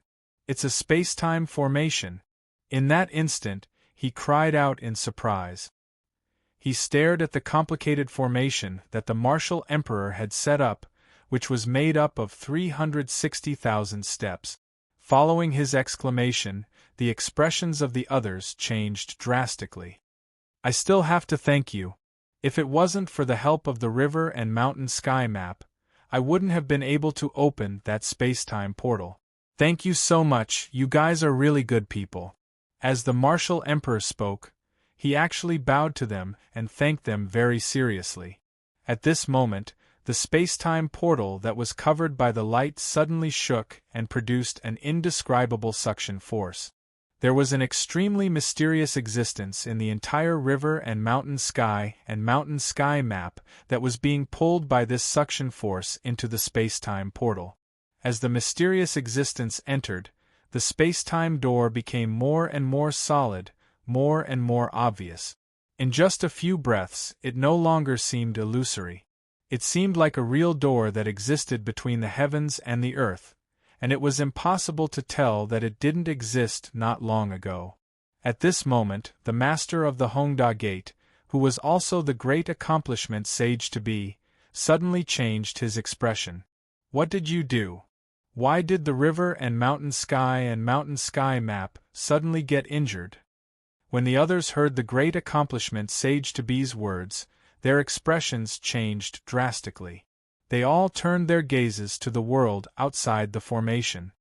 It's a space-time formation. In that instant, he cried out in surprise. He stared at the complicated formation that the martial emperor had set up, which was made up of 360,000 steps. Following his exclamation, the expressions of the others changed drastically. "I still have to thank you. If it wasn't for the help of the river and mountain sky map, I wouldn't have been able to open that space-time portal. Thank you so much, you guys are really good people." As the martial emperor spoke, he actually bowed to them and thanked them very seriously. At this moment, the space-time portal that was covered by the light suddenly shook and produced an indescribable suction force. There was an extremely mysterious existence in the entire river and mountain sky map that was being pulled by this suction force into the space-time portal. As the mysterious existence entered, the space-time door became more and more solid, more and more obvious. In just a few breaths, it no longer seemed illusory. It seemed like a real door that existed between the heavens and the earth, and it was impossible to tell that it didn't exist not long ago. At this moment, the master of the Hongda Gate, who was also the great accomplishment sage-to-be, suddenly changed his expression. "What did you do? Why did the river and mountain sky map suddenly get injured?" When the others heard the great accomplishment sage-to-be's words, their expressions changed drastically. They all turned their gazes to the world outside the formation.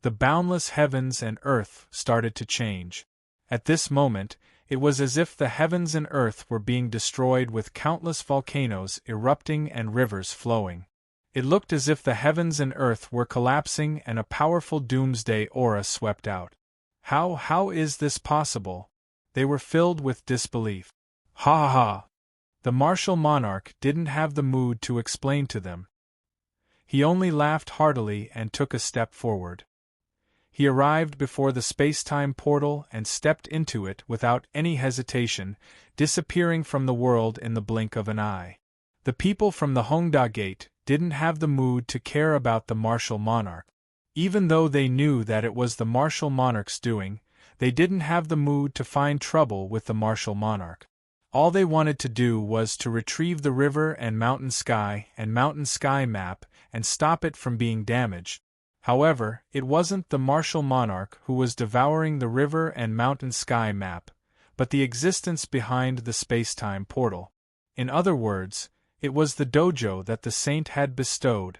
The boundless heavens and earth started to change. At this moment, it was as if the heavens and earth were being destroyed with countless volcanoes erupting and rivers flowing. It looked as if the heavens and earth were collapsing and a powerful doomsday aura swept out. How is this possible? They were filled with disbelief. Ha ha ha! The martial monarch didn't have the mood to explain to them. He only laughed heartily and took a step forward. He arrived before the space-time portal and stepped into it without any hesitation, disappearing from the world in the blink of an eye. The people from the Hongda Gate didn't have the mood to care about the martial monarch. Even though they knew that it was the martial monarch's doing, they didn't have the mood to find trouble with the martial monarch. All they wanted to do was to retrieve the river and mountain sky map and stop it from being damaged. However, it wasn't the martial monarch who was devouring the river and mountain sky map, but the existence behind the space-time portal. In other words, it was the dojo that the saint had bestowed.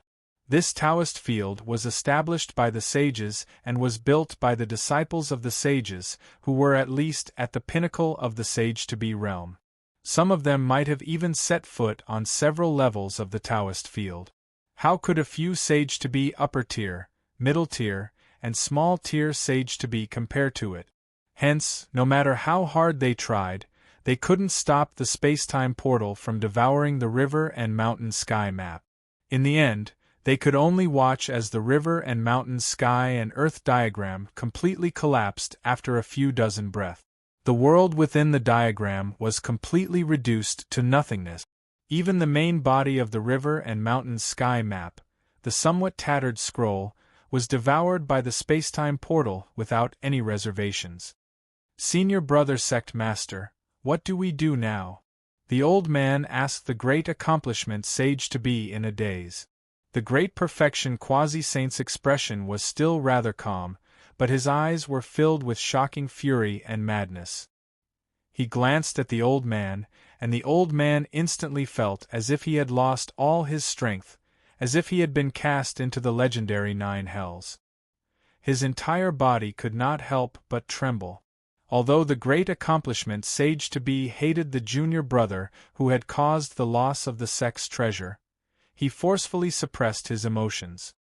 This Taoist field was established by the sages and was built by the disciples of the sages, who were at least at the pinnacle of the sage-to-be realm. Some of them might have even set foot on several levels of the Taoist field. How could a few sage-to-be upper-tier, middle-tier, and small-tier sage-to-be compare to it? Hence, no matter how hard they tried, they couldn't stop the space-time portal from devouring the river and mountain sky map. In the end, they could only watch as the river and mountain sky and earth diagram completely collapsed after a few dozen breaths. The world within the diagram was completely reduced to nothingness. Even the main body of the river and mountain sky map, the somewhat tattered scroll, was devoured by the space-time portal without any reservations. Senior Brother Sect Master, what do we do now? The old man asked the great accomplishment sage-to-be in a daze. The great perfection quasi-saint's expression was still rather calm, but his eyes were filled with shocking fury and madness. He glanced at the old man, and the old man instantly felt as if he had lost all his strength, as if he had been cast into the legendary 9 hells. His entire body could not help but tremble. Although the great accomplishment sage-to-be hated the junior brother who had caused the loss of the sect's treasure, he forcefully suppressed his emotions.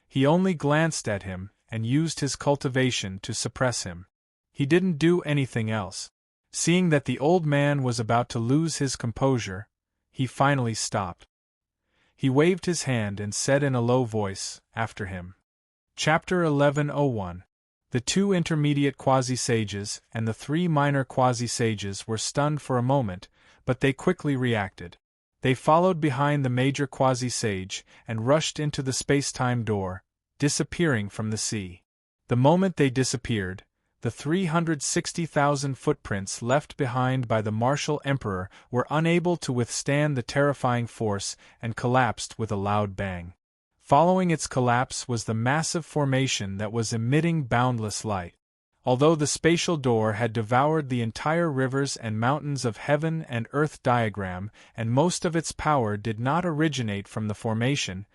He only glanced at him and used his cultivation to suppress him. He didn't do anything else. Seeing that the old man was about to lose his composure, he finally stopped. He waved his hand and said in a low voice, after him. Chapter 1101. The 2 intermediate quasi-sages and the 3 minor quasi-sages were stunned for a moment, but they quickly reacted. They followed behind the major quasi-sage and rushed into the space-time door, disappearing from the sea. The moment they disappeared, the 360,000 footprints left behind by the martial emperor were unable to withstand the terrifying force and collapsed with a loud bang. Following its collapse was the massive formation that was emitting boundless light. Although the spatial door had devoured the entire rivers and mountains of heaven and earth diagram, and most of its power did not originate from the formation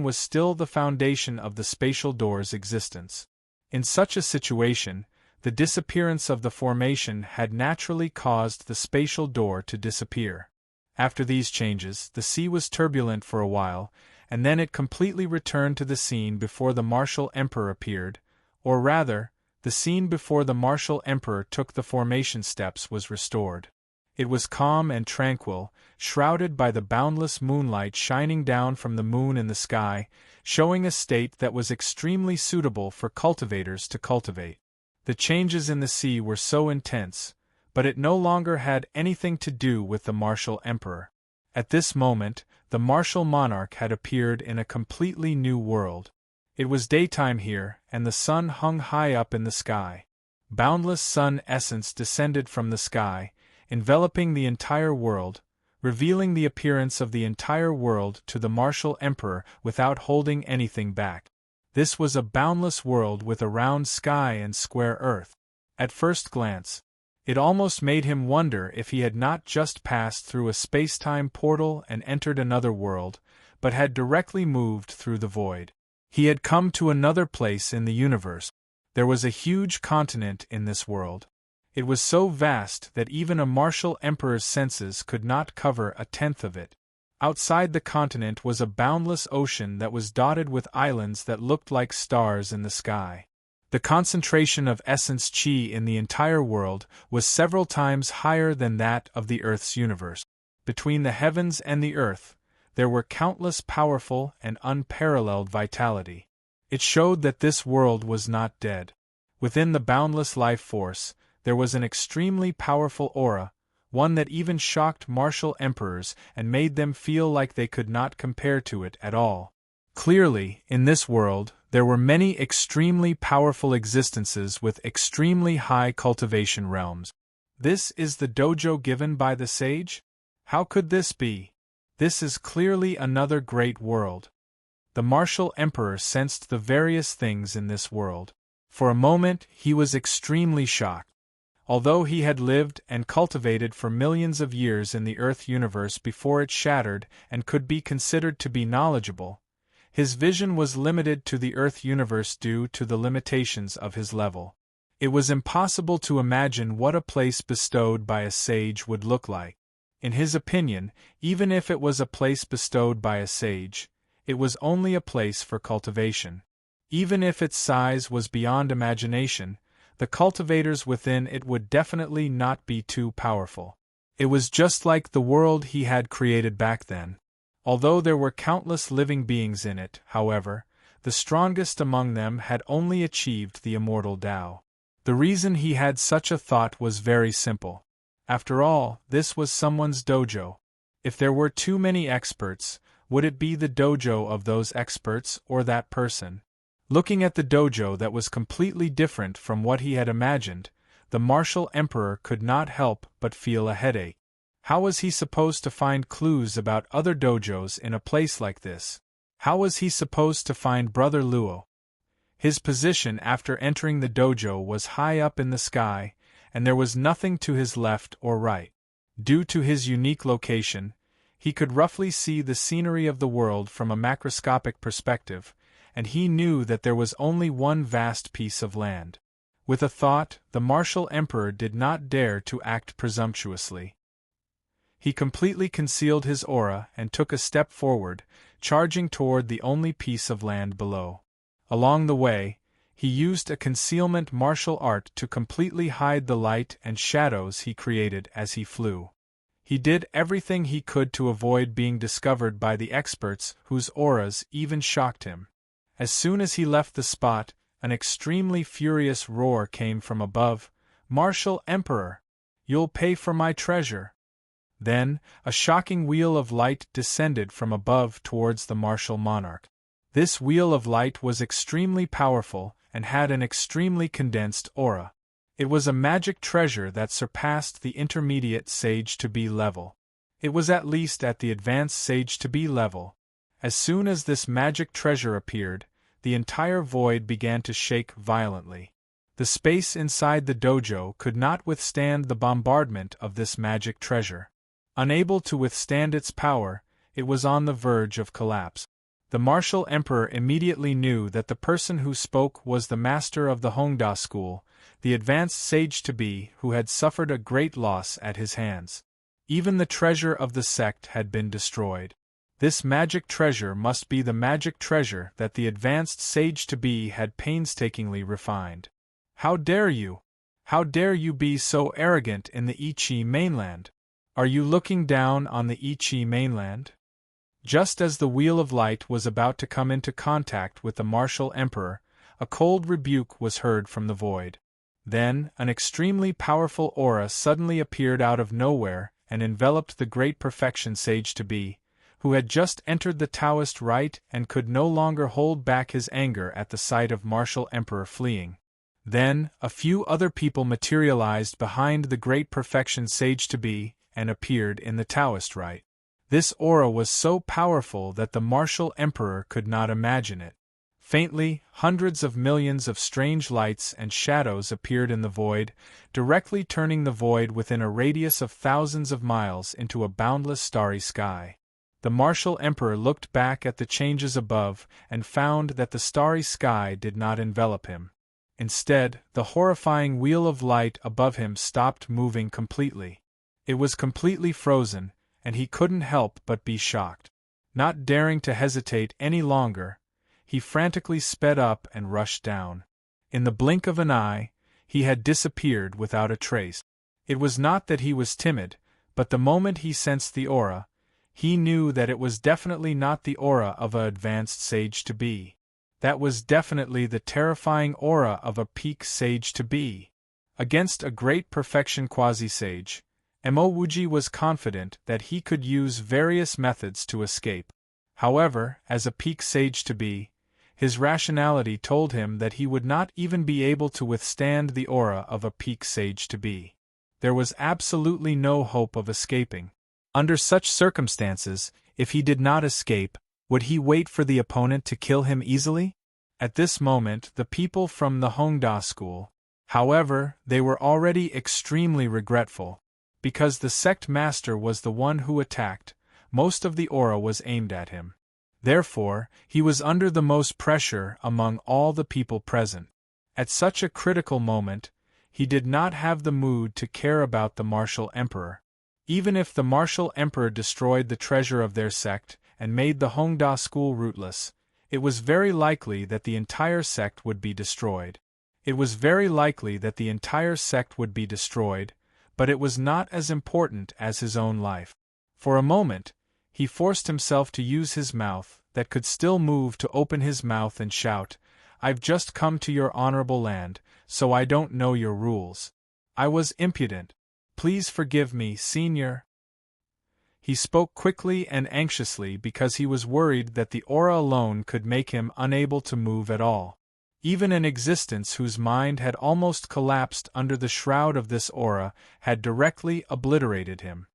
was still the foundation of the spatial door's existence. In such a situation, the disappearance of the formation had naturally caused the spatial door to disappear. After these changes, the sea was turbulent for a while, and then it completely returned to the scene before the martial emperor appeared, or rather, the scene before the martial emperor took the formation steps was restored. It was calm and tranquil, shrouded by the boundless moonlight shining down from the moon in the sky, showing a state that was extremely suitable for cultivators to cultivate. The changes in the sea were so intense, but it no longer had anything to do with the martial emperor. At this moment, the martial monarch had appeared in a completely new world. It was daytime here, and the sun hung high up in the sky. Boundless sun essence descended from the sky, enveloping the entire world, revealing the appearance of the entire world to the martial emperor without holding anything back. This was a boundless world with a round sky and square earth. At first glance, it almost made him wonder if he had not just passed through a space-time portal and entered another world, but had directly moved through the void. He had come to another place in the universe. There was a huge continent in this world. It was so vast that even a martial emperor's senses could not cover a tenth of it. Outside the continent was a boundless ocean that was dotted with islands that looked like stars in the sky. The concentration of essence chi in the entire world was several times higher than that of the Earth's universe. Between the heavens and the Earth, there were countless powerful and unparalleled vitality. It showed that this world was not dead. Within the boundless life force, there was an extremely powerful aura, one that even shocked martial emperors and made them feel like they could not compare to it at all. Clearly, in this world, there were many extremely powerful existences with extremely high cultivation realms. This is the dojo given by the sage? How could this be? This is clearly another great world. The martial emperor sensed the various things in this world. For a moment, he was extremely shocked. Although he had lived and cultivated for millions of years in the Earth universe before it shattered and could be considered to be knowledgeable, his vision was limited to the Earth universe due to the limitations of his level. It was impossible to imagine what a place bestowed by a sage would look like. In his opinion, even if it was a place bestowed by a sage, it was only a place for cultivation. Even if its size was beyond imagination, the cultivators within it would definitely not be too powerful. It was just like the world he had created back then. Although there were countless living beings in it, however, the strongest among them had only achieved the immortal Tao. The reason he had such a thought was very simple. After all, this was someone's dojo. If there were too many experts, would it be the dojo of those experts or that person? Looking at the dojo that was completely different from what he had imagined, the martial emperor could not help but feel a headache. How was he supposed to find clues about other dojos in a place like this? How was he supposed to find Brother Luo? His position after entering the dojo was high up in the sky, and there was nothing to his left or right. Due to his unique location, he could roughly see the scenery of the world from a macroscopic perspective, and he knew that there was only one vast piece of land. With a thought, the martial emperor did not dare to act presumptuously. He completely concealed his aura and took a step forward, charging toward the only piece of land below. Along the way, he used a concealment martial art to completely hide the light and shadows he created as he flew. He did everything he could to avoid being discovered by the experts whose auras even shocked him. As soon as he left the spot, an extremely furious roar came from above. "Martial Emperor! You'll pay for my treasure!" Then, a shocking wheel of light descended from above towards the martial monarch. This wheel of light was extremely powerful and had an extremely condensed aura. It was a magic treasure that surpassed the intermediate sage-to-be level. It was at least at the advanced sage-to-be level. As soon as this magic treasure appeared, the entire void began to shake violently. The space inside the dojo could not withstand the bombardment of this magic treasure. Unable to withstand its power, it was on the verge of collapse. The martial emperor immediately knew that the person who spoke was the master of the Hongda school, the advanced sage-to-be who had suffered a great loss at his hands. Even the treasure of the sect had been destroyed. This magic treasure must be the magic treasure that the advanced sage-to-be had painstakingly refined. How dare you? How dare you be so arrogant in the Ichi mainland? Are you looking down on the Ichi mainland? Just as the wheel of light was about to come into contact with the martial emperor, a cold rebuke was heard from the void. Then, an extremely powerful aura suddenly appeared out of nowhere and enveloped the great perfection sage-to-be, who had just entered the Taoist rite and could no longer hold back his anger at the sight of martial emperor fleeing. Then, a few other people materialized behind the great perfection sage-to-be and appeared in the Taoist rite. This aura was so powerful that the martial emperor could not imagine it. Faintly, hundreds of millions of strange lights and shadows appeared in the void, directly turning the void within a radius of thousands of miles into a boundless starry sky. The martial emperor looked back at the changes above and found that the starry sky did not envelop him. Instead, the horrifying wheel of light above him stopped moving completely. It was completely frozen, and he couldn't help but be shocked. Not daring to hesitate any longer, he frantically sped up and rushed down. In the blink of an eye, he had disappeared without a trace. It was not that he was timid, but the moment he sensed the aura, he knew that it was definitely not the aura of an advanced sage-to-be. That was definitely the terrifying aura of a peak sage-to-be. Against a great perfection quasi-sage, Emowuji was confident that he could use various methods to escape. However, as a peak sage-to-be, his rationality told him that he would not even be able to withstand the aura of a peak sage-to-be. There was absolutely no hope of escaping. Under such circumstances, if he did not escape, would he wait for the opponent to kill him easily? At this moment, the people from the Hongda school, however, they were already extremely regretful. Because the sect master was the one who attacked, most of the aura was aimed at him. Therefore, he was under the most pressure among all the people present. At such a critical moment, he did not have the mood to care about the martial emperor. Even if the martial emperor destroyed the treasure of their sect and made the Hongda school rootless, it was very likely that the entire sect would be destroyed. It was very likely that the entire sect would be destroyed, but it was not as important as his own life. For a moment, he forced himself to use his mouth that could still move to open his mouth and shout, "I've just come to your honorable land, so I don't know your rules. I was impudent. Please forgive me, Senior." He spoke quickly and anxiously because he was worried that the aura alone could make him unable to move at all. Even an existence whose mind had almost collapsed under the shroud of this aura had directly obliterated him.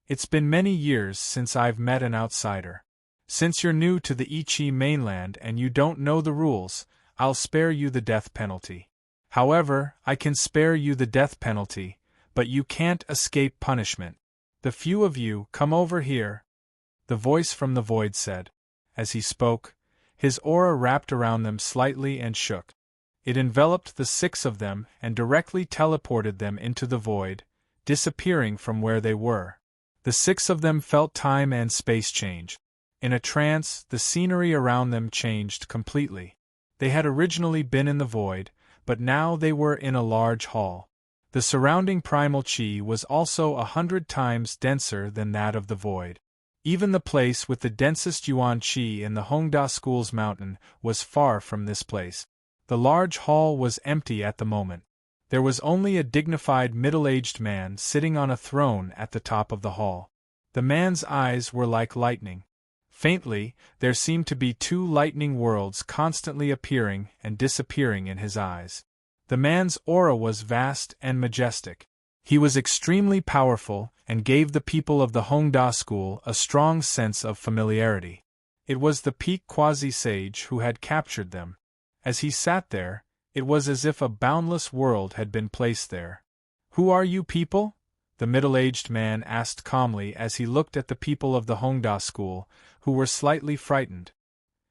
It's been many years since I've met an outsider. Since you're new to the Ichi mainland and you don't know the rules, I'll spare you the death penalty. However, I can spare you the death penalty, but you can't escape punishment. The few of you, come over here, the voice from the void said. As he spoke, his aura wrapped around them slightly and shook. It enveloped the 6 of them and directly teleported them into the void, disappearing from where they were. The 6 of them felt time and space change. In a trance, the scenery around them changed completely. They had originally been in the void, but now they were in a large hall. The surrounding primal chi was also 100 times denser than that of the void. Even the place with the densest yuan chi in the Hongda School's mountain was far from this place. The large hall was empty at the moment. There was only a dignified middle-aged man sitting on a throne at the top of the hall. The man's eyes were like lightning. Faintly, there seemed to be 2 lightning worlds constantly appearing and disappearing in his eyes. The man's aura was vast and majestic. He was extremely powerful and gave the people of the Hongda school a strong sense of familiarity. It was the peak quasi-sage who had captured them. As he sat there, it was as if a boundless world had been placed there. "Who are you people?" the middle-aged man asked calmly as he looked at the people of the Hongda school, who were slightly frightened.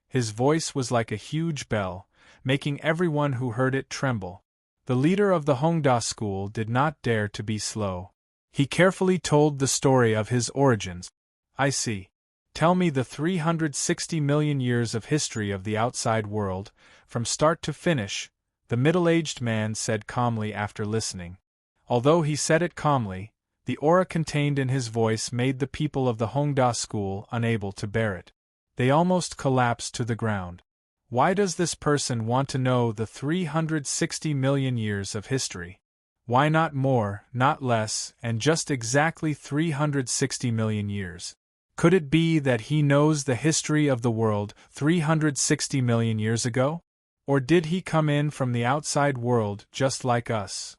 His voice was like a huge bell, making everyone who heard it tremble. The leader of the Hongda school did not dare to be slow. He carefully told the story of his origins. "I see. Tell me the 360 million years of history of the outside world, from start to finish," the middle-aged man said calmly after listening. Although he said it calmly, the aura contained in his voice made the people of the Hongda school unable to bear it. They almost collapsed to the ground. Why does this person want to know the 360 million years of history? Why not more, not less, and just exactly 360 million years? Could it be that he knows the history of the world 360 million years ago? Or did he come in from the outside world just like us?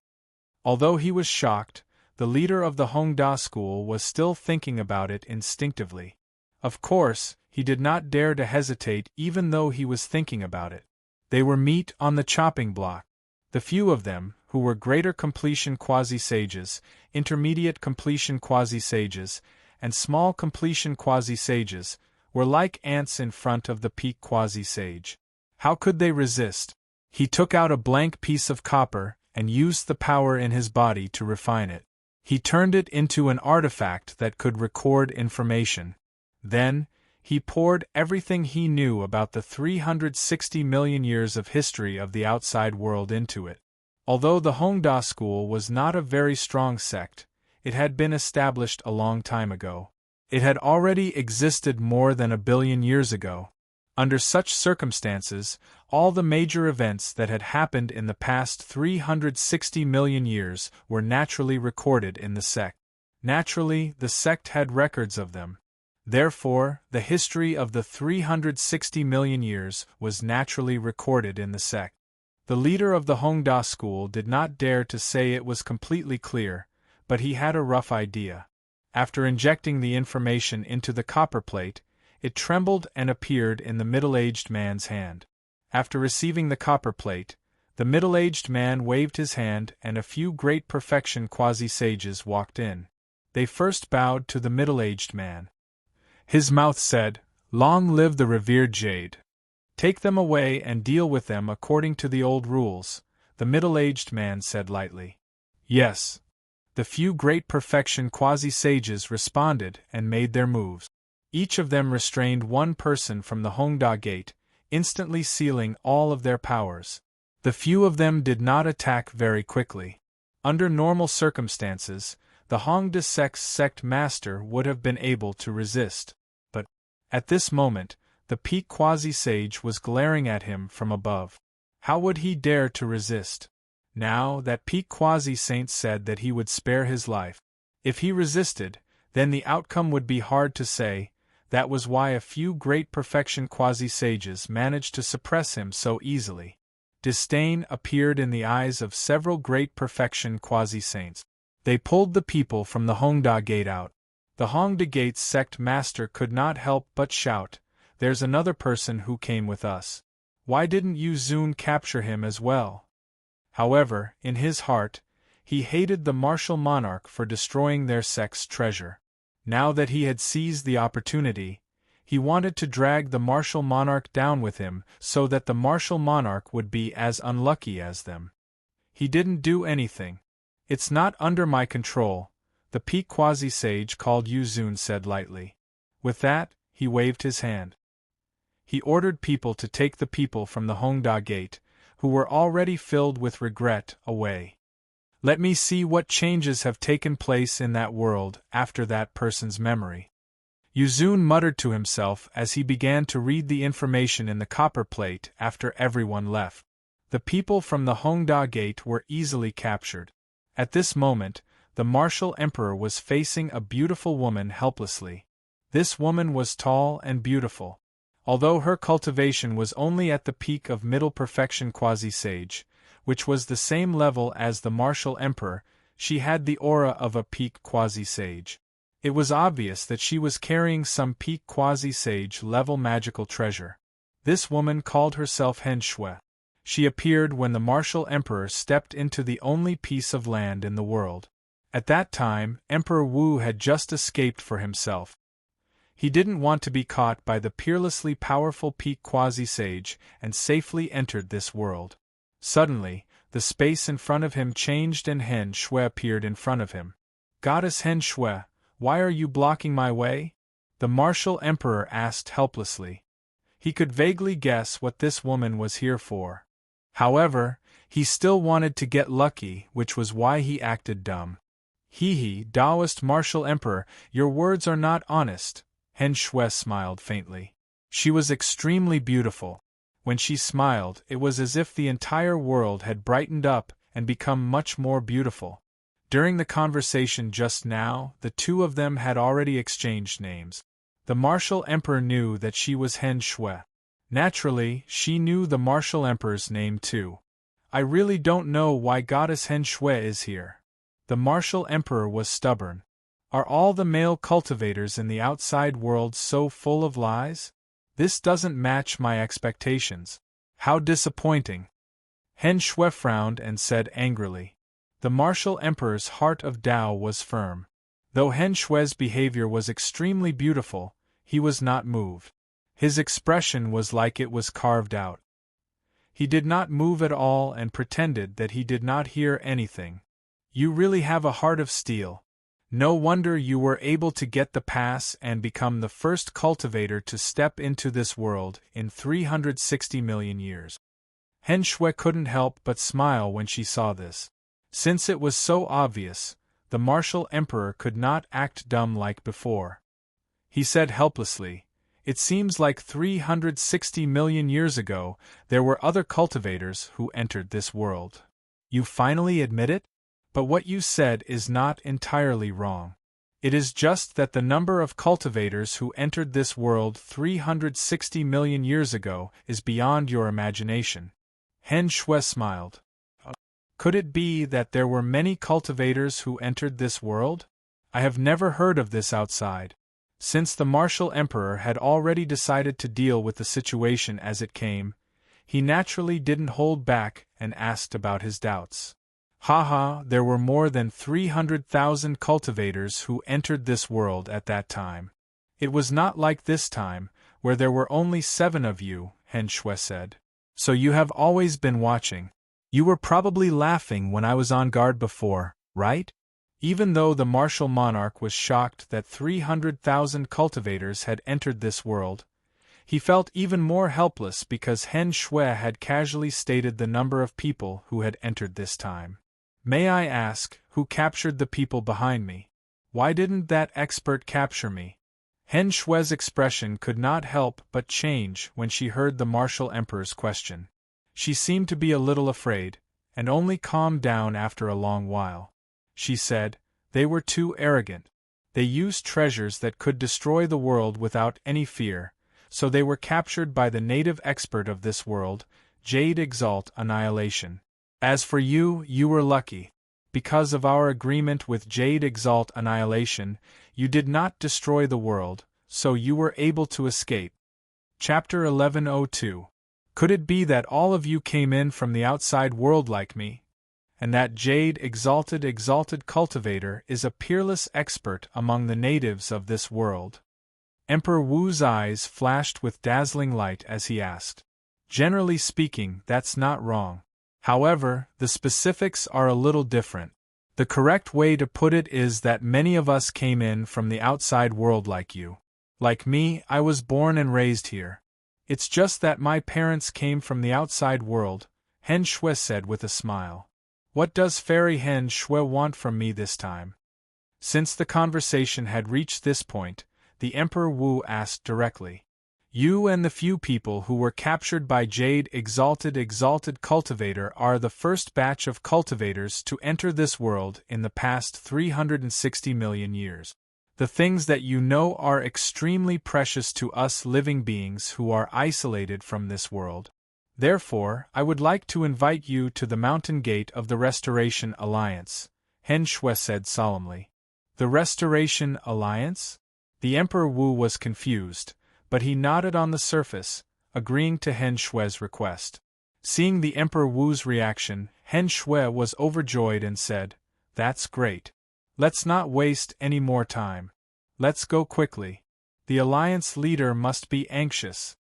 Although he was shocked, the leader of the Hongda school was still thinking about it instinctively. Of course, he did not dare to hesitate even though he was thinking about it. They were meat on the chopping block. The few of them, who were greater completion quasi-sages, intermediate completion quasi-sages, and small completion quasi-sages, were like ants in front of the peak quasi-sage. How could they resist? He took out a blank piece of copper and used the power in his body to refine it. He turned it into an artifact that could record information. Then, He poured everything he knew about the 360 million years of history of the outside world into it. Although the Hongda school was not a very strong sect, it had been established a long time ago. It had already existed more than 1 billion years ago. Under such circumstances, all the major events that had happened in the past 360 million years were naturally recorded in the sect. Naturally, the sect had records of them. Therefore, the history of the 360 million years was naturally recorded in the sect. The leader of the Hongda school did not dare to say it was completely clear, but he had a rough idea. After injecting the information into the copper plate, it trembled and appeared in the middle-aged man's hand. After receiving the copper plate, the middle-aged man waved his hand and a few great perfection quasi-sages walked in. They first bowed to the middle-aged man. His mouth said, "Long live the revered jade. Take them away and deal with them according to the old rules," the middle-aged man said lightly. "Yes." The few great perfection quasi-sages responded and made their moves. Each of them restrained one person from the Hongda gate, instantly sealing all of their powers. The few of them did not attack very quickly. Under normal circumstances, the Hongda sect master would have been able to resist. But, at this moment, the peak quasi-sage was glaring at him from above. How would he dare to resist? Now, that peak quasi-saint said that he would spare his life. If he resisted, then the outcome would be hard to say. That was why a few great perfection quasi-sages managed to suppress him so easily. Disdain appeared in the eyes of several great perfection quasi-saints. They pulled the people from the Hongda gate out. The Hongda gate's sect master could not help but shout, "There's another person who came with us. Why didn't you Zun capture him as well?" However, in his heart, he hated the martial monarch for destroying their sect's treasure. Now that he had seized the opportunity, he wanted to drag the martial monarch down with him so that the martial monarch would be as unlucky as them. He didn't do anything. "It's not under my control," the peak quasi-sage called Yu Zun said lightly. With that, he waved his hand. He ordered people to take the people from the Hongda gate, who were already filled with regret, away. Let me see what changes have taken place in that world after that person's memory. Yu Zun muttered to himself as he began to read the information in the copper plate after everyone left. The people from the Hongda gate were easily captured. At this moment, the martial emperor was facing a beautiful woman helplessly. This woman was tall and beautiful. Although her cultivation was only at the peak of middle perfection quasi-sage, which was the same level as the martial emperor, she had the aura of a peak quasi-sage. It was obvious that she was carrying some peak quasi-sage level magical treasure. This woman called herself Hen Shui. She appeared when the martial emperor stepped into the only piece of land in the world. At that time, Emperor Wu had just escaped for himself. He didn't want to be caught by the peerlessly powerful peak quasi-sage and safely entered this world. Suddenly, the space in front of him changed and Hen Shui appeared in front of him. "Goddess Hen Shui, why are you blocking my way?" the martial emperor asked helplessly. He could vaguely guess what this woman was here for. However, he still wanted to get lucky, which was why he acted dumb. "Hee, Taoist martial emperor, your words are not honest." Hen Shui smiled faintly. She was extremely beautiful. When she smiled, it was as if the entire world had brightened up and become much more beautiful. During the conversation just now, the two of them had already exchanged names. The martial emperor knew that she was Hen Shui. Naturally, she knew the martial emperor's name too. "I really don't know why Goddess Hen Shui is here." The martial emperor was stubborn. "Are all the male cultivators in the outside world so full of lies? This doesn't match my expectations. How disappointing." Hen Shui frowned and said angrily. The martial emperor's heart of Tao was firm. Though Hen Shui's behavior was extremely beautiful, he was not moved. His expression was like it was carved out. He did not move at all and pretended that he did not hear anything. "You really have a heart of steel." No wonder you were able to get the pass and become the first cultivator to step into this world in 360 million years. Hen Shui couldn't help but smile when she saw this. Since it was so obvious, the martial emperor could not act dumb like before. He said helplessly, "It seems like 360 million years ago there were other cultivators who entered this world." "You finally admit it? But what you said is not entirely wrong. It is just that the number of cultivators who entered this world 360 million years ago is beyond your imagination." Hen Shui smiled. "Could it be that there were many cultivators who entered this world? I have never heard of this outside." Since the martial emperor had already decided to deal with the situation as it came, he naturally didn't hold back and asked about his doubts. "Haha, there were more than 300,000 cultivators who entered this world at that time. It was not like this time, where there were only 7 of you," Hen Shui said. "So you have always been watching. You were probably laughing when I was on guard before, right?" Even though the martial monarch was shocked that 300,000 cultivators had entered this world, he felt even more helpless because Hen Shui had casually stated the number of people who had entered this time. "May I ask, who captured the people behind me? Why didn't that expert capture me?" Hen Shui's expression could not help but change when she heard the martial emperor's question. She seemed to be a little afraid, and only calmed down after a long while. She said, "They were too arrogant. They used treasures that could destroy the world without any fear, so they were captured by the native expert of this world, Jade Exalt Annihilation. As for you, you were lucky. Because of our agreement with Jade Exalt Annihilation, you did not destroy the world, so you were able to escape." Chapter 1102. Could it be that all of you came in from the outside world like me? And that Jade Exalted Cultivator is a peerless expert among the natives of this world? Emperor Wu's eyes flashed with dazzling light as he asked. "Generally speaking, that's not wrong. However, the specifics are a little different. The correct way to put it is that many of us came in from the outside world like you. Like me, I was born and raised here. It's just that my parents came from the outside world," Hen Shui said with a smile. "What does Fairy Hen Shui want from me this time?" Since the conversation had reached this point, the Emperor Wu asked directly. "You and the few people who were captured by Jade Exalted Cultivator are the first batch of cultivators to enter this world in the past 360 million years. The things that you know are extremely precious to us living beings who are isolated from this world. Therefore, I would like to invite you to the Mountain Gate of the Restoration Alliance," Hen Shui said solemnly. "The Restoration Alliance?" The Emperor Wu was confused, but he nodded on the surface, agreeing to Hen Shui's request. Seeing the Emperor Wu's reaction, Hen Shui was overjoyed and said, "That's great. Let's not waste any more time. Let's go quickly. The Alliance leader must be anxious."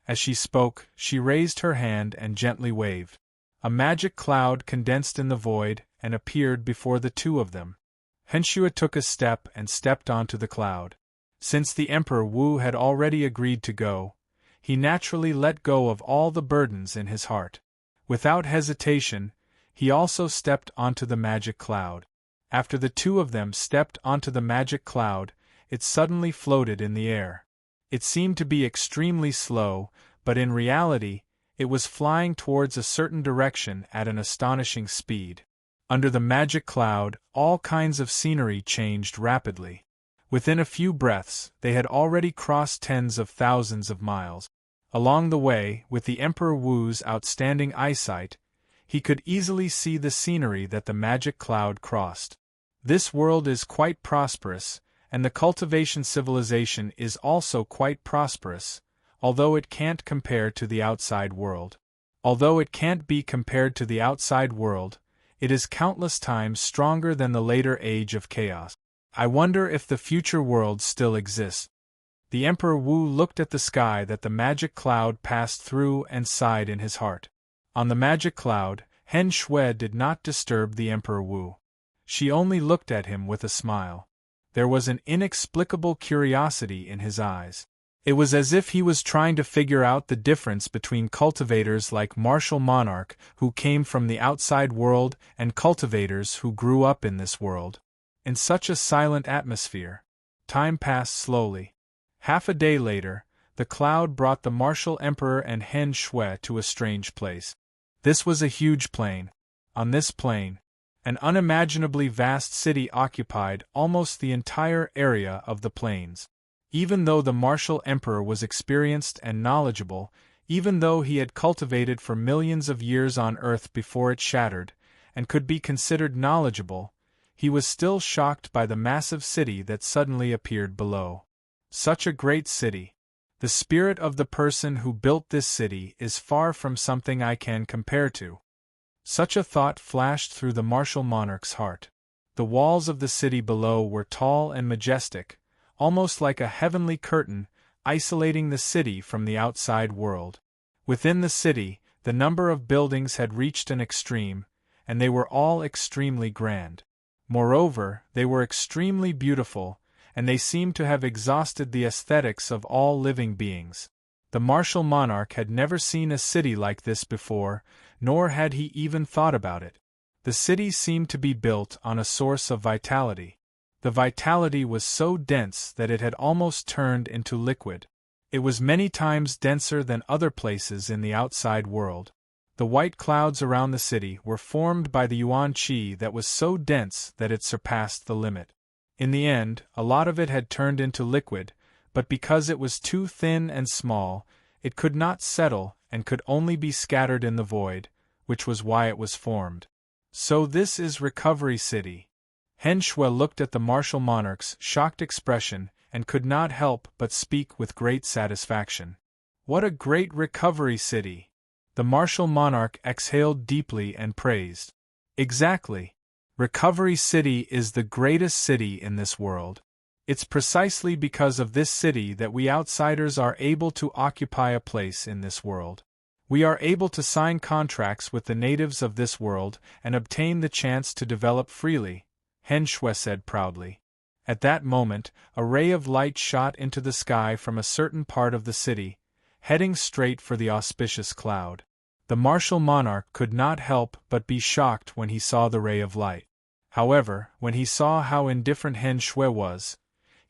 As she spoke, she raised her hand and gently waved. A magic cloud condensed in the void and appeared before the two of them. Hen Shui took a step and stepped onto the cloud. Since the Emperor Wu had already agreed to go, he naturally let go of all the burdens in his heart. Without hesitation, he also stepped onto the magic cloud. After the two of them stepped onto the magic cloud, it suddenly floated in the air. It seemed to be extremely slow, but in reality, it was flying towards a certain direction at an astonishing speed. Under the magic cloud, all kinds of scenery changed rapidly. Within a few breaths, they had already crossed tens of thousands of miles. Along the way, with the Emperor Wu's outstanding eyesight, he could easily see the scenery that the magic cloud crossed. This world is quite prosperous, and the cultivation civilization is also quite prosperous, although it can't compare to the outside world. Although it can't be compared to the outside world, it is countless times stronger than the later age of chaos. I wonder if the future world still exists. The Emperor Wu looked at the sky that the magic cloud passed through and sighed in his heart. On the magic cloud, Hen Shui did not disturb the Emperor Wu. She only looked at him with a smile. There was an inexplicable curiosity in his eyes. It was as if he was trying to figure out the difference between cultivators like Martial Monarch, who came from the outside world, and cultivators who grew up in this world. In such a silent atmosphere. Time passed slowly. Half a day later, the cloud brought the Martial Emperor and Hen Shui to a strange place. This was a huge plain. On this plain, an unimaginably vast city occupied almost the entire area of the plains. Even though the Martial Emperor was experienced and knowledgeable, even though he had cultivated for millions of years on Earth before it shattered, and could be considered knowledgeable, he was still shocked by the massive city that suddenly appeared below. Such a great city. The spirit of the person who built this city is far from something I can compare to. Such a thought flashed through the Martial Monarch's heart. The walls of the city below were tall and majestic, almost like a heavenly curtain, isolating the city from the outside world. Within the city, the number of buildings had reached an extreme, and they were all extremely grand. Moreover, they were extremely beautiful, and they seemed to have exhausted the aesthetics of all living beings. The Martial Monarch had never seen a city like this before, nor had he even thought about it. The city seemed to be built on a source of vitality. The vitality was so dense that it had almost turned into liquid. It was many times denser than other places in the outside world. The white clouds around the city were formed by the yuan qi that was so dense that it surpassed the limit. In the end, a lot of it had turned into liquid, but because it was too thin and small, it could not settle and could only be scattered in the void, which was why it was formed. So this is Recovery City. Hen Shui looked at the Martial Monarch's shocked expression and could not help but speak with great satisfaction. What a great Recovery City! The Martial Monarch exhaled deeply and praised. Exactly. Recovery City is the greatest city in this world. It's precisely because of this city that we outsiders are able to occupy a place in this world. We are able to sign contracts with the natives of this world and obtain the chance to develop freely, Hen Shui said proudly. At that moment, a ray of light shot into the sky from a certain part of the city, heading straight for the auspicious cloud. The Martial Monarch could not help but be shocked when he saw the ray of light. However, when he saw how indifferent Hen Shui was,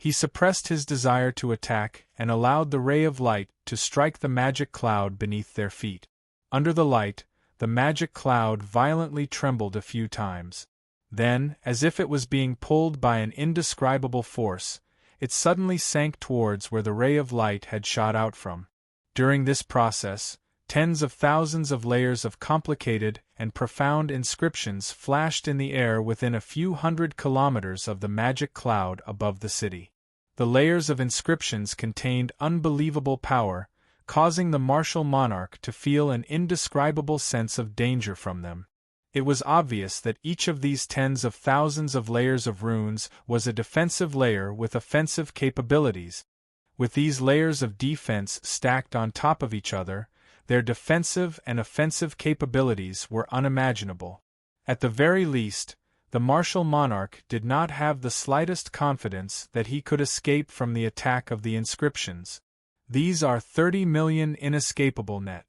he suppressed his desire to attack and allowed the ray of light to strike the magic cloud beneath their feet. Under the light, the magic cloud violently trembled a few times. Then, as if it was being pulled by an indescribable force, it suddenly sank towards where the ray of light had shot out from. During this process, tens of thousands of layers of complicated and profound inscriptions flashed in the air within a few hundred kilometers of the magic cloud above the city. The layers of inscriptions contained unbelievable power, causing the Martial Monarch to feel an indescribable sense of danger from them. It was obvious that each of these tens of thousands of layers of runes was a defensive layer with offensive capabilities. With these layers of defense stacked on top of each other, their defensive and offensive capabilities were unimaginable. At the very least, the Martial Monarch did not have the slightest confidence that he could escape from the attack of the inscriptions. These are 30 million inescapable net.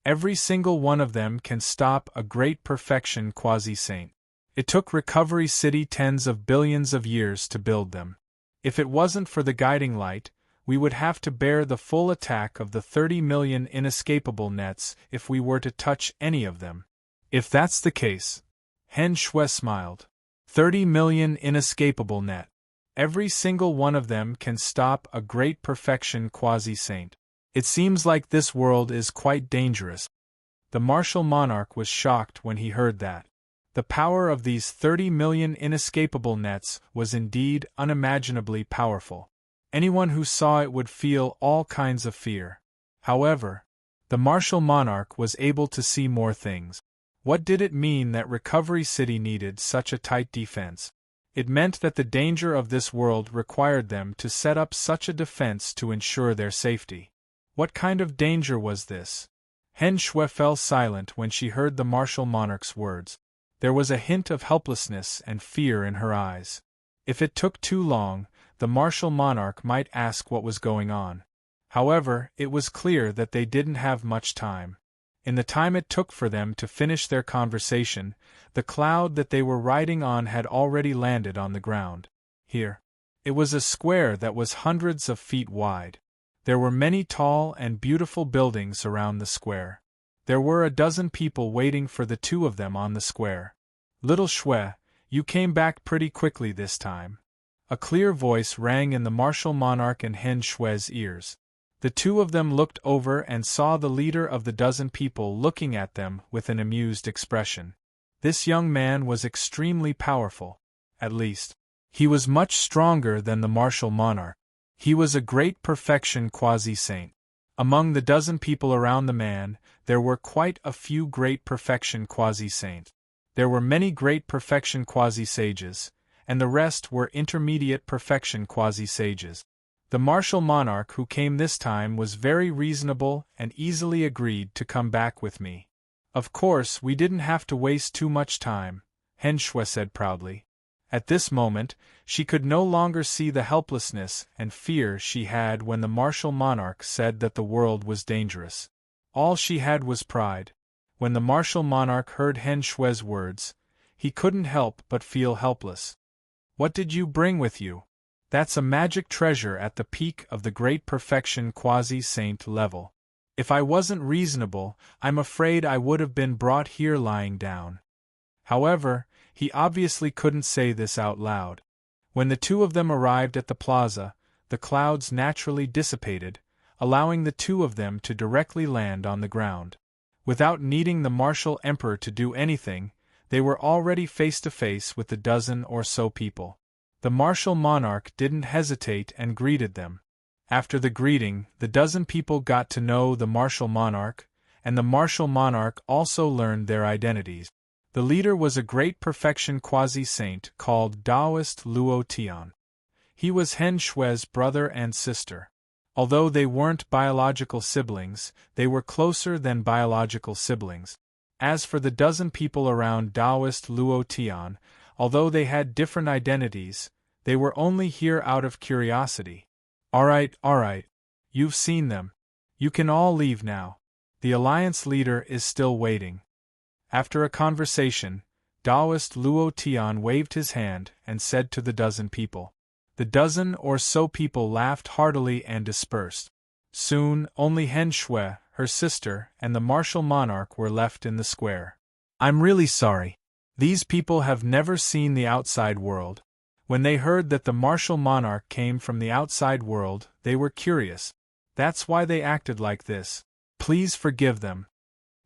Every single one of them can stop a great perfection quasi-saint. It took Recovery City tens of billions of years to build them. If it wasn't for the guiding light, we would have to bear the full attack of the 30 million inescapable nets if we were to touch any of them. If that's the case, Hen Shui smiled. 30 million inescapable net. Every single one of them can stop a great perfection quasi-saint. It seems like this world is quite dangerous. The Martial Monarch was shocked when he heard that. The power of these 30 million inescapable nets was indeed unimaginably powerful. Anyone who saw it would feel all kinds of fear. However, the Martial Monarch was able to see more things. What did it mean that Recovery City needed such a tight defense? It meant that the danger of this world required them to set up such a defense to ensure their safety. What kind of danger was this? Hen Shui fell silent when she heard the Martial Monarch's words. There was a hint of helplessness and fear in her eyes. If it took too long, the martial monarch might ask what was going on. However, it was clear that they didn't have much time. In the time it took for them to finish their conversation, the cloud that they were riding on had already landed on the ground. Here. It was a square that was hundreds of feet wide. There were many tall and beautiful buildings around the square. There were a dozen people waiting for the two of them on the square. "Little Shui, you came back pretty quickly this time." A clear voice rang in the martial monarch and Hen Shui's ears. The two of them looked over and saw the leader of the dozen people looking at them with an amused expression. This young man was extremely powerful. At least, he was much stronger than the martial monarch. He was a great perfection quasi-saint. Among the dozen people around the man, there were quite a few great perfection quasi-saints. There were many great perfection quasi-sages, and the rest were intermediate perfection quasi-sages. The martial monarch who came this time was very reasonable and easily agreed to come back with me. "Of course, we didn't have to waste too much time," Hen Shui said proudly. At this moment, she could no longer see the helplessness and fear she had when the martial monarch said that the world was dangerous. All she had was pride. When the martial monarch heard Hen Shui's words, he couldn't help but feel helpless. "What did you bring with you?" "That's a magic treasure at the peak of the great perfection quasi-saint level. If I wasn't reasonable, I'm afraid I would have been brought here lying down." However, he obviously couldn't say this out loud. When the two of them arrived at the plaza, the clouds naturally dissipated, allowing the two of them to directly land on the ground. Without needing the martial emperor to do anything, they were already face to face with the dozen or so people. The martial monarch didn't hesitate and greeted them. After the greeting, the dozen people got to know the martial monarch, and the martial monarch also learned their identities. The leader was a great perfection quasi-saint called Taoist Luo Tian. He was Hen Shui's brother and sister. Although they weren't biological siblings, they were closer than biological siblings. As for the dozen people around Taoist Luo Tian, although they had different identities, they were only here out of curiosity. All right. You've seen them. You can all leave now. The alliance leader is still waiting." After a conversation, Taoist Luo Tian waved his hand and said to the dozen people. The dozen or so people laughed heartily and dispersed. Soon, only Hen Shui, her sister, and the martial monarch were left in the square. "I'm really sorry. These people have never seen the outside world. When they heard that the martial monarch came from the outside world, they were curious. That's why they acted like this. Please forgive them."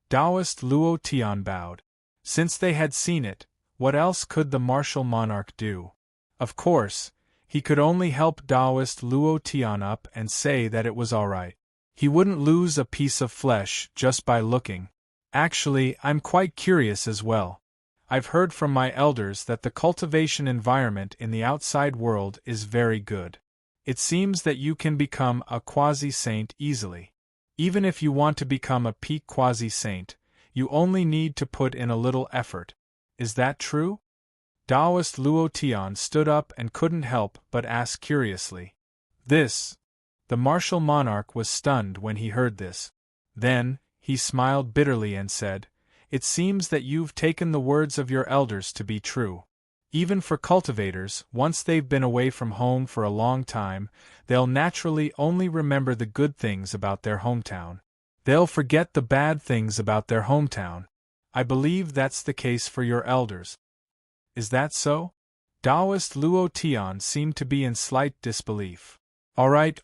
Taoist Luo Tian bowed. Since they had seen it, what else could the martial monarch do? Of course, he could only help Taoist Luo Tian up and say that it was all right. He wouldn't lose a piece of flesh just by looking. "Actually, I'm quite curious as well. I've heard from my elders that the cultivation environment in the outside world is very good. It seems that you can become a quasi-saint easily. Even if you want to become a peak quasi-saint, you only need to put in a little effort. Is that true?" Taoist Luo Tian stood up and couldn't help but ask curiously. The martial monarch was stunned when he heard this. Then, he smiled bitterly and said, "It seems that you've taken the words of your elders to be true. Even for cultivators, once they've been away from home for a long time, they'll naturally only remember the good things about their hometown. They'll forget the bad things about their hometown. I believe that's the case for your elders." "Is that so?" Taoist Luo Tian seemed to be in slight disbelief. All right.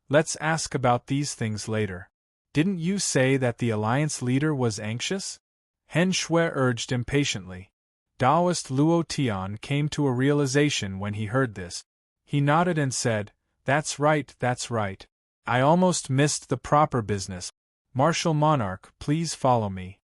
Let's ask about these things later. Didn't you say that the alliance leader was anxious?" Hen Shui urged impatiently. Taoist Luo Tian came to a realization when he heard this. He nodded and said, That's right. I almost missed the proper business. Martial monarch, please follow me."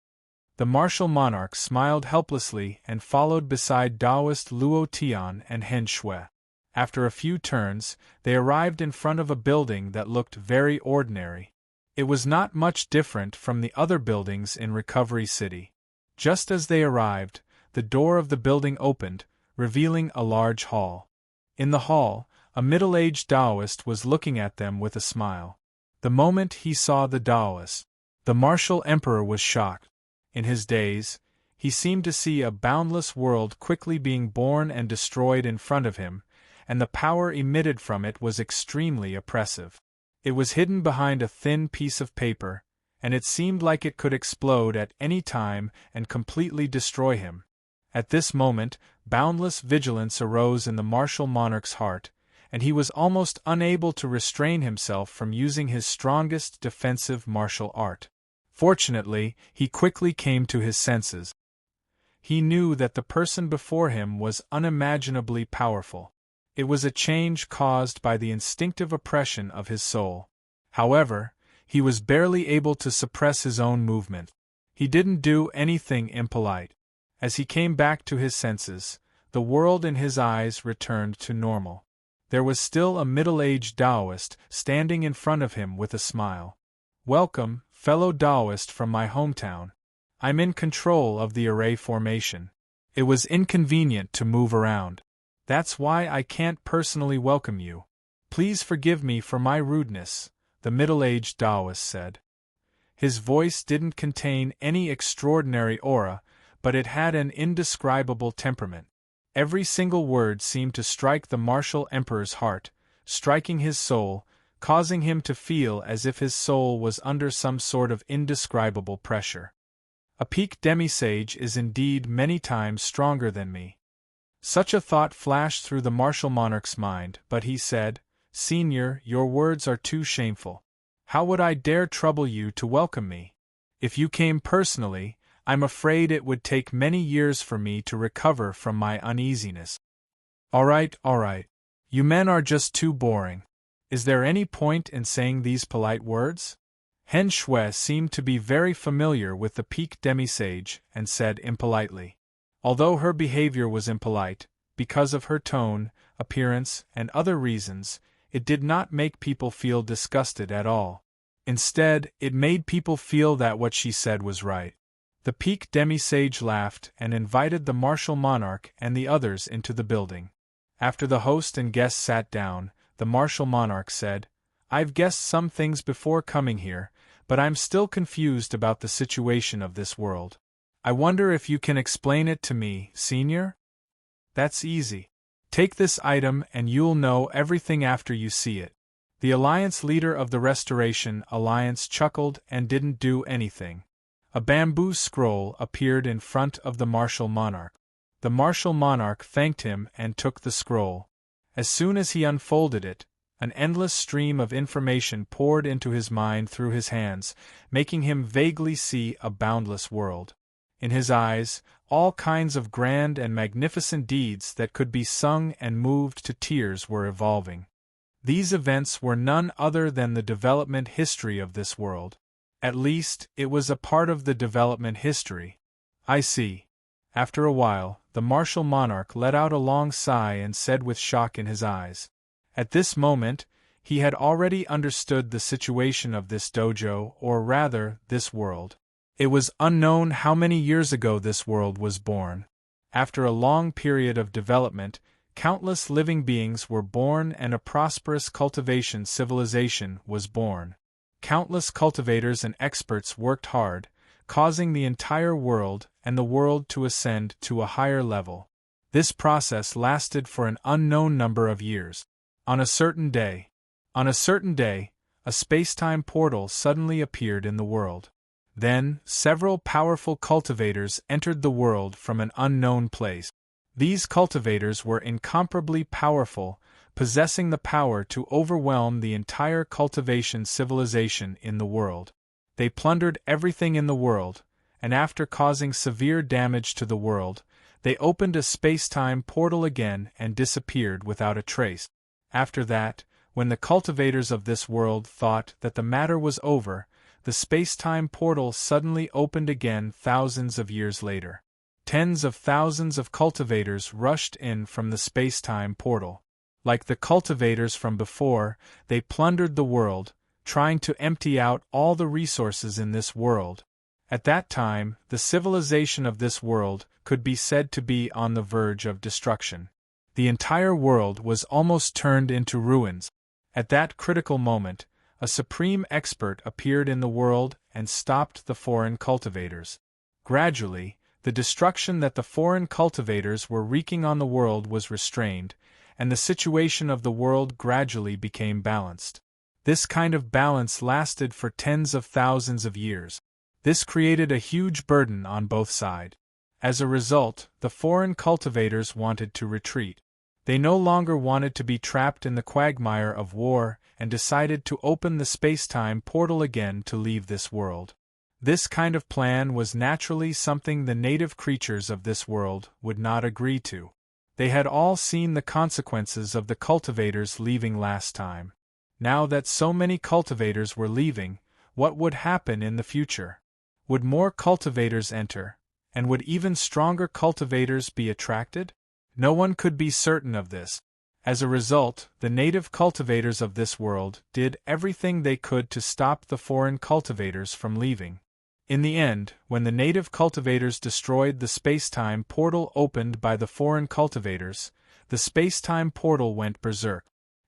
The martial monarch smiled helplessly and followed beside Taoist Luo Tian and Hen Shui. After a few turns, they arrived in front of a building that looked very ordinary. It was not much different from the other buildings in Recovery City. Just as they arrived, the door of the building opened, revealing a large hall. In the hall, a middle-aged Taoist was looking at them with a smile. The moment he saw the Taoist, the martial emperor was shocked. In his daze, he seemed to see a boundless world quickly being born and destroyed in front of him, and the power emitted from it was extremely oppressive. It was hidden behind a thin piece of paper, and it seemed like it could explode at any time and completely destroy him. At this moment, boundless vigilance arose in the martial monarch's heart, and he was almost unable to restrain himself from using his strongest defensive martial art. Fortunately, he quickly came to his senses. He knew that the person before him was unimaginably powerful. It was a change caused by the instinctive oppression of his soul. However, he was barely able to suppress his own movement. He didn't do anything impolite. As he came back to his senses, the world in his eyes returned to normal. There was still a middle-aged Taoist standing in front of him with a smile. "Welcome, fellow Taoist from my hometown. I'm in control of the array formation. It was inconvenient to move around. That's why I can't personally welcome you. Please forgive me for my rudeness," the middle-aged Taoist said. His voice didn't contain any extraordinary aura, but it had an indescribable temperament. Every single word seemed to strike the martial emperor's heart, striking his soul, causing him to feel as if his soul was under some sort of indescribable pressure. A peak demisage is indeed many times stronger than me. Such a thought flashed through the martial monarch's mind, but he said, "Senior, your words are too shameful. How would I dare trouble you to welcome me? If you came personally, I'm afraid it would take many years for me to recover from my uneasiness." All right. You men are just too boring. Is there any point in saying these polite words?" Hen Shui seemed to be very familiar with the peak demisage and said impolitely. Although her behavior was impolite, because of her tone, appearance, and other reasons, it did not make people feel disgusted at all. Instead, it made people feel that what she said was right. The peak demisage laughed and invited the martial monarch and the others into the building. After the host and guests sat down, the martial monarch said, "I've guessed some things before coming here, but I'm still confused about the situation of this world. I wonder if you can explain it to me, Senior?" "That's easy. Take this item and you'll know everything after you see it." The Alliance leader of the Restoration Alliance chuckled and didn't do anything. A bamboo scroll appeared in front of the martial monarch. The martial monarch thanked him and took the scroll. As soon as he unfolded it, an endless stream of information poured into his mind through his hands, making him vaguely see a boundless world. In his eyes, all kinds of grand and magnificent deeds that could be sung and moved to tears were evolving. These events were none other than the development history of this world. At least, it was a part of the development history. "I see." After a while, the martial monarch let out a long sigh and said with shock in his eyes. At this moment, he had already understood the situation of this dojo, or rather, this world. It was unknown how many years ago this world was born. After a long period of development, countless living beings were born and a prosperous cultivation civilization was born. Countless cultivators and experts worked hard, causing the entire world and the world to ascend to a higher level. This process lasted for an unknown number of years. On a certain day, a space-time portal suddenly appeared in the world. Then, several powerful cultivators entered the world from an unknown place. These cultivators were incomparably powerful, possessing the power to overwhelm the entire cultivation civilization in the world. They plundered everything in the world, and after causing severe damage to the world, they opened a space-time portal again and disappeared without a trace. After that, when the cultivators of this world thought that the matter was over, the space-time portal suddenly opened again thousands of years later. Tens of thousands of cultivators rushed in from the space-time portal. Like the cultivators from before, they plundered the world, trying to empty out all the resources in this world. At that time, the civilization of this world could be said to be on the verge of destruction. The entire world was almost turned into ruins. At that critical moment, a supreme expert appeared in the world and stopped the foreign cultivators. Gradually, the destruction that the foreign cultivators were wreaking on the world was restrained, and the situation of the world gradually became balanced. This kind of balance lasted for tens of thousands of years. This created a huge burden on both sides. As a result, the foreign cultivators wanted to retreat. They no longer wanted to be trapped in the quagmire of war and decided to open the space-time portal again to leave this world. This kind of plan was naturally something the native creatures of this world would not agree to. They had all seen the consequences of the cultivators leaving last time. Now that so many cultivators were leaving, what would happen in the future? Would more cultivators enter, and would even stronger cultivators be attracted? No one could be certain of this. As a result, the native cultivators of this world did everything they could to stop the foreign cultivators from leaving. In the end, when the native cultivators destroyed the space-time portal opened by the foreign cultivators, the space-time portal went berserk.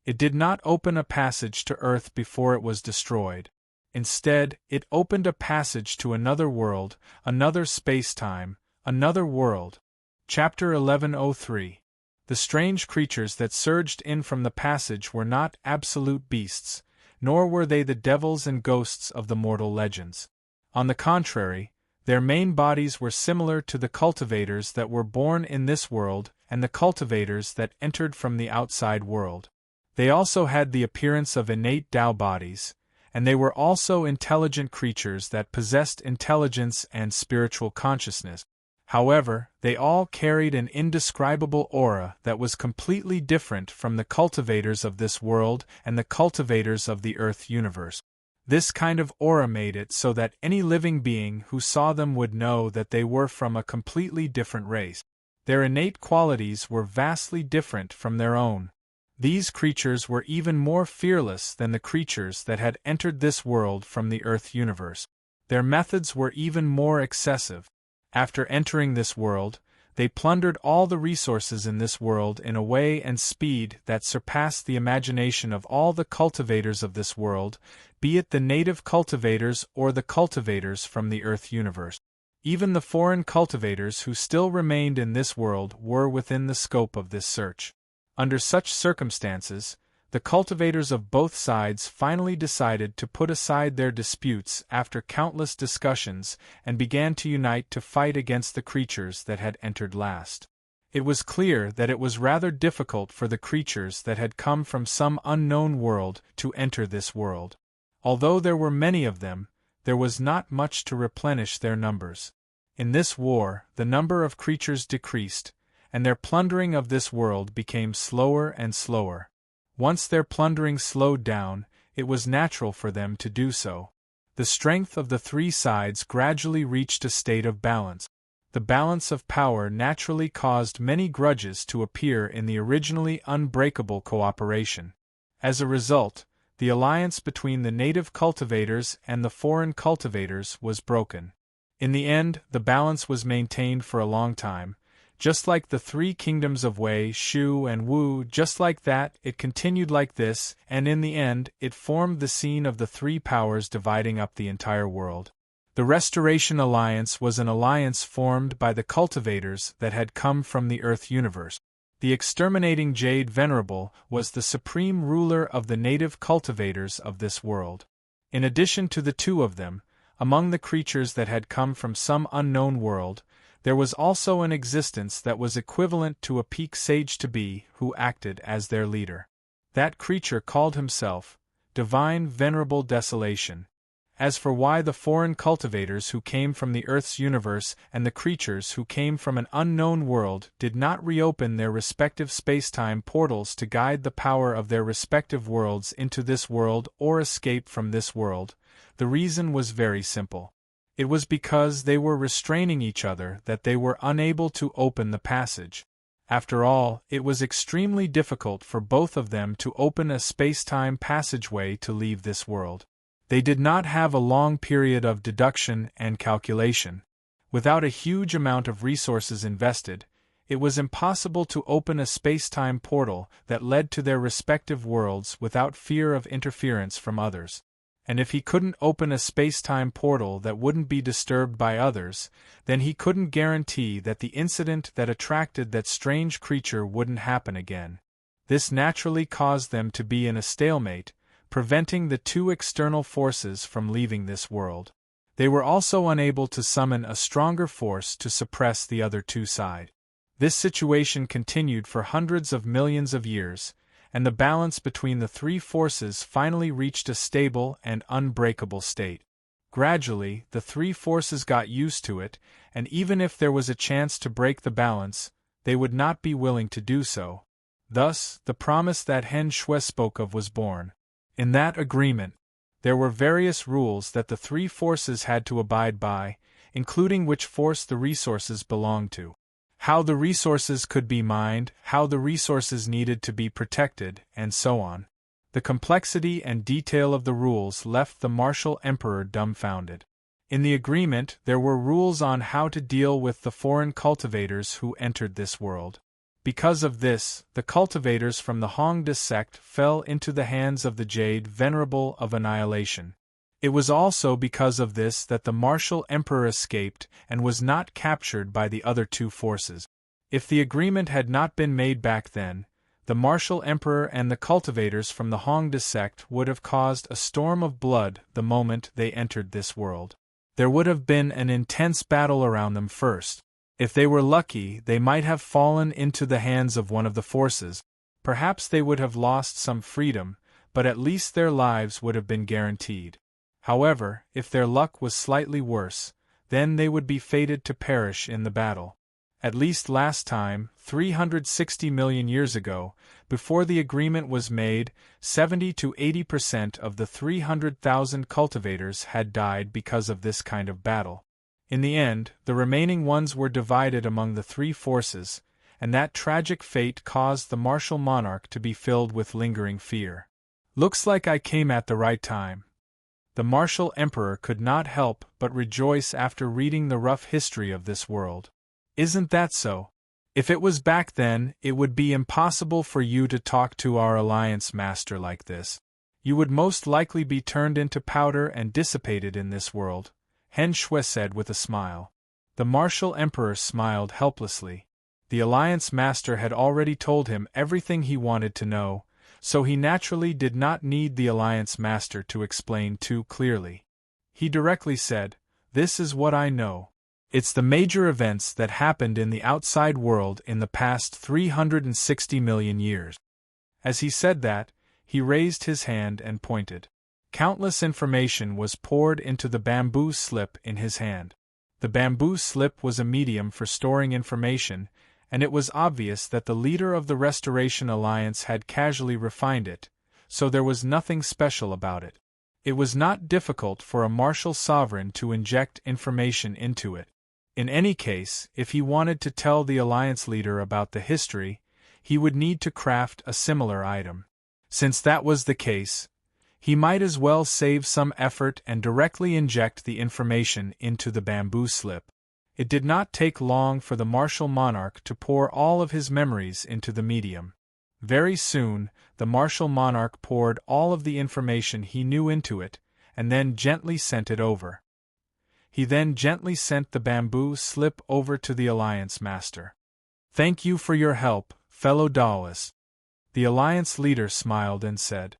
It did not open a passage to Earth before it was destroyed. Instead, it opened a passage to another world, another space-time, another world. Chapter 1103. The strange creatures that surged in from the passage were not absolute beasts, nor were they the devils and ghosts of the mortal legends. On the contrary, their main bodies were similar to the cultivators that were born in this world and the cultivators that entered from the outside world. They also had the appearance of innate Tao bodies, and they were also intelligent creatures that possessed intelligence and spiritual consciousness. However, they all carried an indescribable aura that was completely different from the cultivators of this world and the cultivators of the Earth universe. This kind of aura made it so that any living being who saw them would know that they were from a completely different race. Their innate qualities were vastly different from their own. These creatures were even more fearless than the creatures that had entered this world from the Earth universe. Their methods were even more excessive. After entering this world, they plundered all the resources in this world in a way and speed that surpassed the imagination of all the cultivators of this world, be it the native cultivators or the cultivators from the Earth universe. Even the foreign cultivators who still remained in this world were within the scope of this search. Under such circumstances, the cultivators of both sides finally decided to put aside their disputes after countless discussions and began to unite to fight against the creatures that had entered last. It was clear that it was rather difficult for the creatures that had come from some unknown world to enter this world. Although there were many of them, there was not much to replenish their numbers. In this war, the number of creatures decreased, and their plundering of this world became slower and slower. Once their plundering slowed down, it was natural for them to do so. The strength of the three sides gradually reached a state of balance. The balance of power naturally caused many grudges to appear in the originally unbreakable cooperation. As a result, the alliance between the native cultivators and the foreign cultivators was broken. In the end, the balance was maintained for a long time. Just like the three kingdoms of Wei, Shu, and Wu, just like that, it continued like this, and in the end, it formed the scene of the three powers dividing up the entire world. The Restoration Alliance was an alliance formed by the cultivators that had come from the Earth universe. The exterminating Jade Venerable was the supreme ruler of the native cultivators of this world. In addition to the two of them, among the creatures that had come from some unknown world, there was also an existence that was equivalent to a peak sage-to-be who acted as their leader. That creature called himself Divine Venerable Desolation. As for why the foreign cultivators who came from the Earth's universe and the creatures who came from an unknown world did not reopen their respective space-time portals to guide the power of their respective worlds into this world or escape from this world, the reason was very simple. It was because they were restraining each other that they were unable to open the passage. After all, it was extremely difficult for both of them to open a space-time passageway to leave this world. They did not have a long period of deduction and calculation. Without a huge amount of resources invested, it was impossible to open a space-time portal that led to their respective worlds without fear of interference from others. And if he couldn't open a space-time portal that wouldn't be disturbed by others, then he couldn't guarantee that the incident that attracted that strange creature wouldn't happen again. This naturally caused them to be in a stalemate, preventing the two external forces from leaving this world. They were also unable to summon a stronger force to suppress the other two sides. This situation continued for hundreds of millions of years, and the balance between the three forces finally reached a stable and unbreakable state. Gradually, the three forces got used to it, and even if there was a chance to break the balance, they would not be willing to do so. Thus, the promise that Hen Shui spoke of was born. In that agreement, there were various rules that the three forces had to abide by, including which force the resources belonged to, how the resources could be mined, how the resources needed to be protected, and so on. The complexity and detail of the rules left the martial emperor dumbfounded. In the agreement, there were rules on how to deal with the foreign cultivators who entered this world. Because of this, the cultivators from the Hongda sect fell into the hands of the Jade Venerable of Annihilation. It was also because of this that the martial emperor escaped and was not captured by the other two forces. If the agreement had not been made back then, the martial emperor and the cultivators from the Hongda sect would have caused a storm of blood the moment they entered this world. There would have been an intense battle around them first. If they were lucky, they might have fallen into the hands of one of the forces. Perhaps they would have lost some freedom, but at least their lives would have been guaranteed. However, if their luck was slightly worse, then they would be fated to perish in the battle. At least last time, 360 million years ago, before the agreement was made, 70 to 80% of the 300,000 cultivators had died because of this kind of battle. In the end, the remaining ones were divided among the three forces, and that tragic fate caused the martial monarch to be filled with lingering fear. Looks like I came at the right time. The martial emperor could not help but rejoice after reading the rough history of this world. Isn't that so? If it was back then, it would be impossible for you to talk to our alliance master like this. You would most likely be turned into powder and dissipated in this world, Hen Shui said with a smile. The martial emperor smiled helplessly. The alliance master had already told him everything he wanted to know, so he naturally did not need the alliance master to explain too clearly. He directly said, "This is what I know. It's the major events that happened in the outside world in the past 360 million years." As he said that, he raised his hand and pointed. Countless information was poured into the bamboo slip in his hand. The bamboo slip was a medium for storing information, and it was obvious that the leader of the Restoration Alliance had casually refined it, so there was nothing special about it. It was not difficult for a martial sovereign to inject information into it. In any case, if he wanted to tell the alliance leader about the history, he would need to craft a similar item. Since that was the case, he might as well save some effort and directly inject the information into the bamboo slip. It did not take long for the martial monarch to pour all of his memories into the medium. Very soon, the martial monarch poured all of the information he knew into it, and then gently sent it over. He then gently sent the bamboo slip over to the alliance master. "Thank you for your help, fellow Daoist." The alliance leader smiled and said.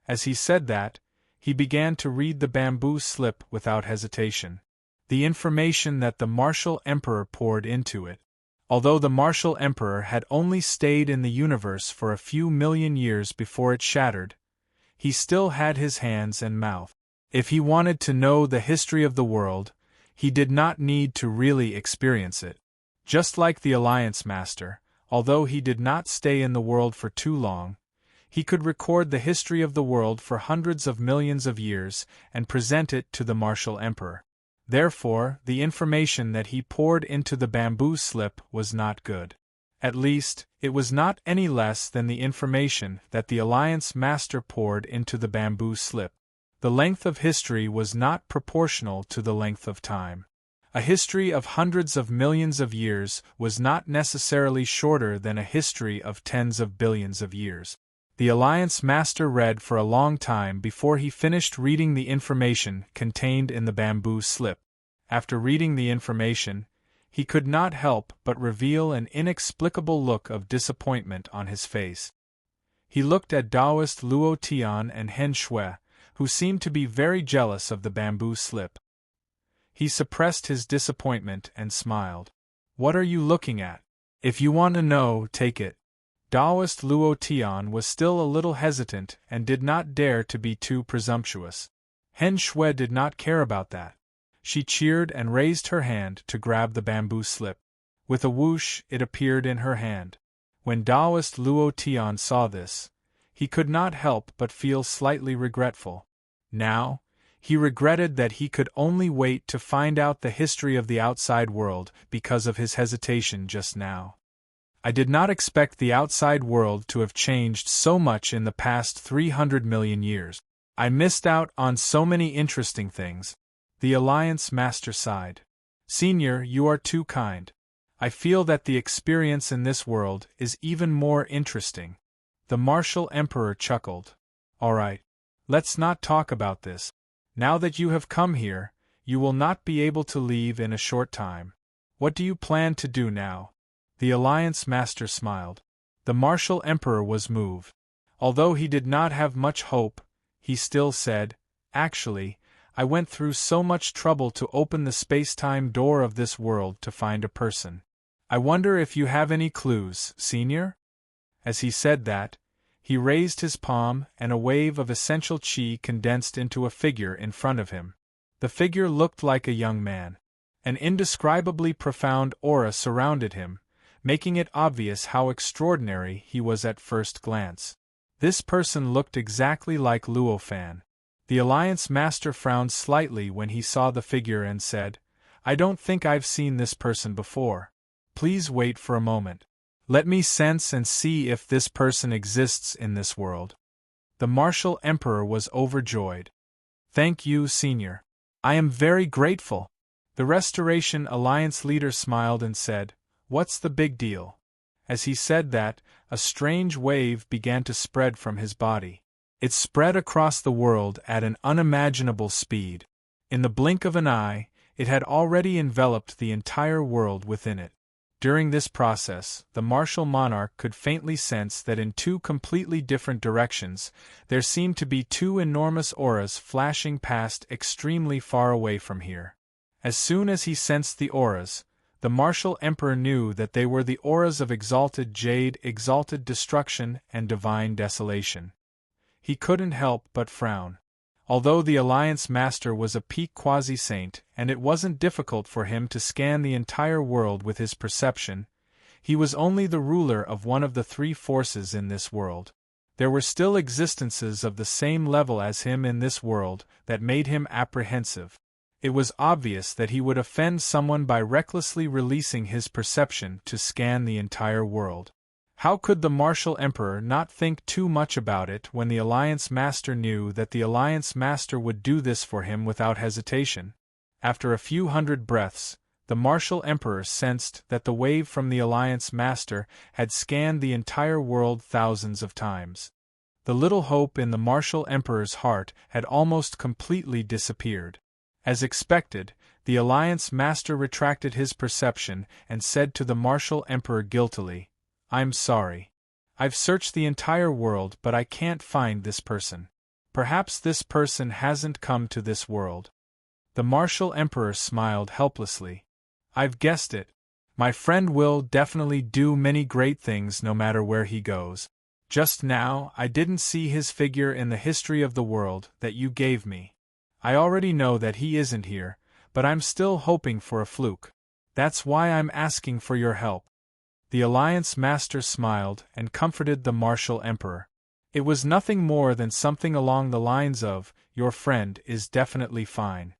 As he said that, he began to read the bamboo slip without hesitation. The information that the martial emperor poured into it. Although the martial emperor had only stayed in the universe for a few million years before it shattered, he still had his hands and mouth. If he wanted to know the history of the world, he did not need to really experience it. Just like the alliance master, although he did not stay in the world for too long, he could record the history of the world for hundreds of millions of years and present it to the martial emperor. Therefore, the information that he poured into the bamboo slip was not good. At least, it was not any less than the information that the alliance master poured into the bamboo slip. The length of history was not proportional to the length of time. A history of hundreds of millions of years was not necessarily shorter than a history of tens of billions of years. The Alliance Master read for a long time before he finished reading the information contained in the bamboo slip. After reading the information, he could not help but reveal an inexplicable look of disappointment on his face. He looked at Taoist Luo Tian and Hen Shui, who seemed to be very jealous of the bamboo slip. He suppressed his disappointment and smiled. "What are you looking at? If you want to know, take it." Taoist Luo Tian was still a little hesitant and did not dare to be too presumptuous. Hen Shui did not care about that. She cheered and raised her hand to grab the bamboo slip. With a whoosh, it appeared in her hand. When Taoist Luo Tian saw this, he could not help but feel slightly regretful. Now, he regretted that he could only wait to find out the history of the outside world because of his hesitation just now. "I did not expect the outside world to have changed so much in the past 300 million years. I missed out on so many interesting things." The Alliance Master sighed. "Senior, you are too kind. I feel that the experience in this world is even more interesting." The Martial Emperor chuckled. "All right. Let's not talk about this. Now that you have come here, you will not be able to leave in a short time. What do you plan to do now?" The Alliance Master smiled. The Martial Emperor was moved. Although he did not have much hope, he still said, "Actually, I went through so much trouble to open the space-time door of this world to find a person. I wonder if you have any clues, Senior?" As he said that, he raised his palm and a wave of essential chi condensed into a figure in front of him. The figure looked like a young man. An indescribably profound aura surrounded him, making it obvious how extraordinary he was at first glance. This person looked exactly like Luo Fan. The Alliance Master frowned slightly when he saw the figure and said, "I don't think I've seen this person before. Please wait for a moment. Let me sense and see if this person exists in this world." The Martial Emperor was overjoyed. "Thank you, Senior. I am very grateful." The Restoration Alliance leader smiled and said, "What's the big deal?" As he said that, a strange wave began to spread from his body. It spread across the world at an unimaginable speed. In the blink of an eye, it had already enveloped the entire world within it. During this process, the martial monarch could faintly sense that in two completely different directions, there seemed to be two enormous auras flashing past extremely far away from here. As soon as he sensed the auras, the Martial Emperor knew that they were the auras of exalted jade, exalted destruction, and divine desolation. He couldn't help but frown. Although the Alliance Master was a peak quasi-saint, and it wasn't difficult for him to scan the entire world with his perception, he was only the ruler of one of the three forces in this world. There were still existences of the same level as him in this world that made him apprehensive. It was obvious that he would offend someone by recklessly releasing his perception to scan the entire world. How could the Martial Emperor not think too much about it when the Alliance Master knew that the Alliance Master would do this for him without hesitation? After a few hundred breaths, the Martial Emperor sensed that the wave from the Alliance Master had scanned the entire world thousands of times. The little hope in the Martial Emperor's heart had almost completely disappeared. As expected, the Alliance Master retracted his perception and said to the Martial Emperor guiltily, "I'm sorry. I've searched the entire world but I can't find this person. Perhaps this person hasn't come to this world." The Martial Emperor smiled helplessly. "I've guessed it. My friend will definitely do many great things no matter where he goes. Just now, I didn't see his figure in the history of the world that you gave me. I already know that he isn't here, but I'm still hoping for a fluke. That's why I'm asking for your help." The Alliance Master smiled and comforted the Martial Emperor. It was nothing more than something along the lines of, "Your friend is definitely fine.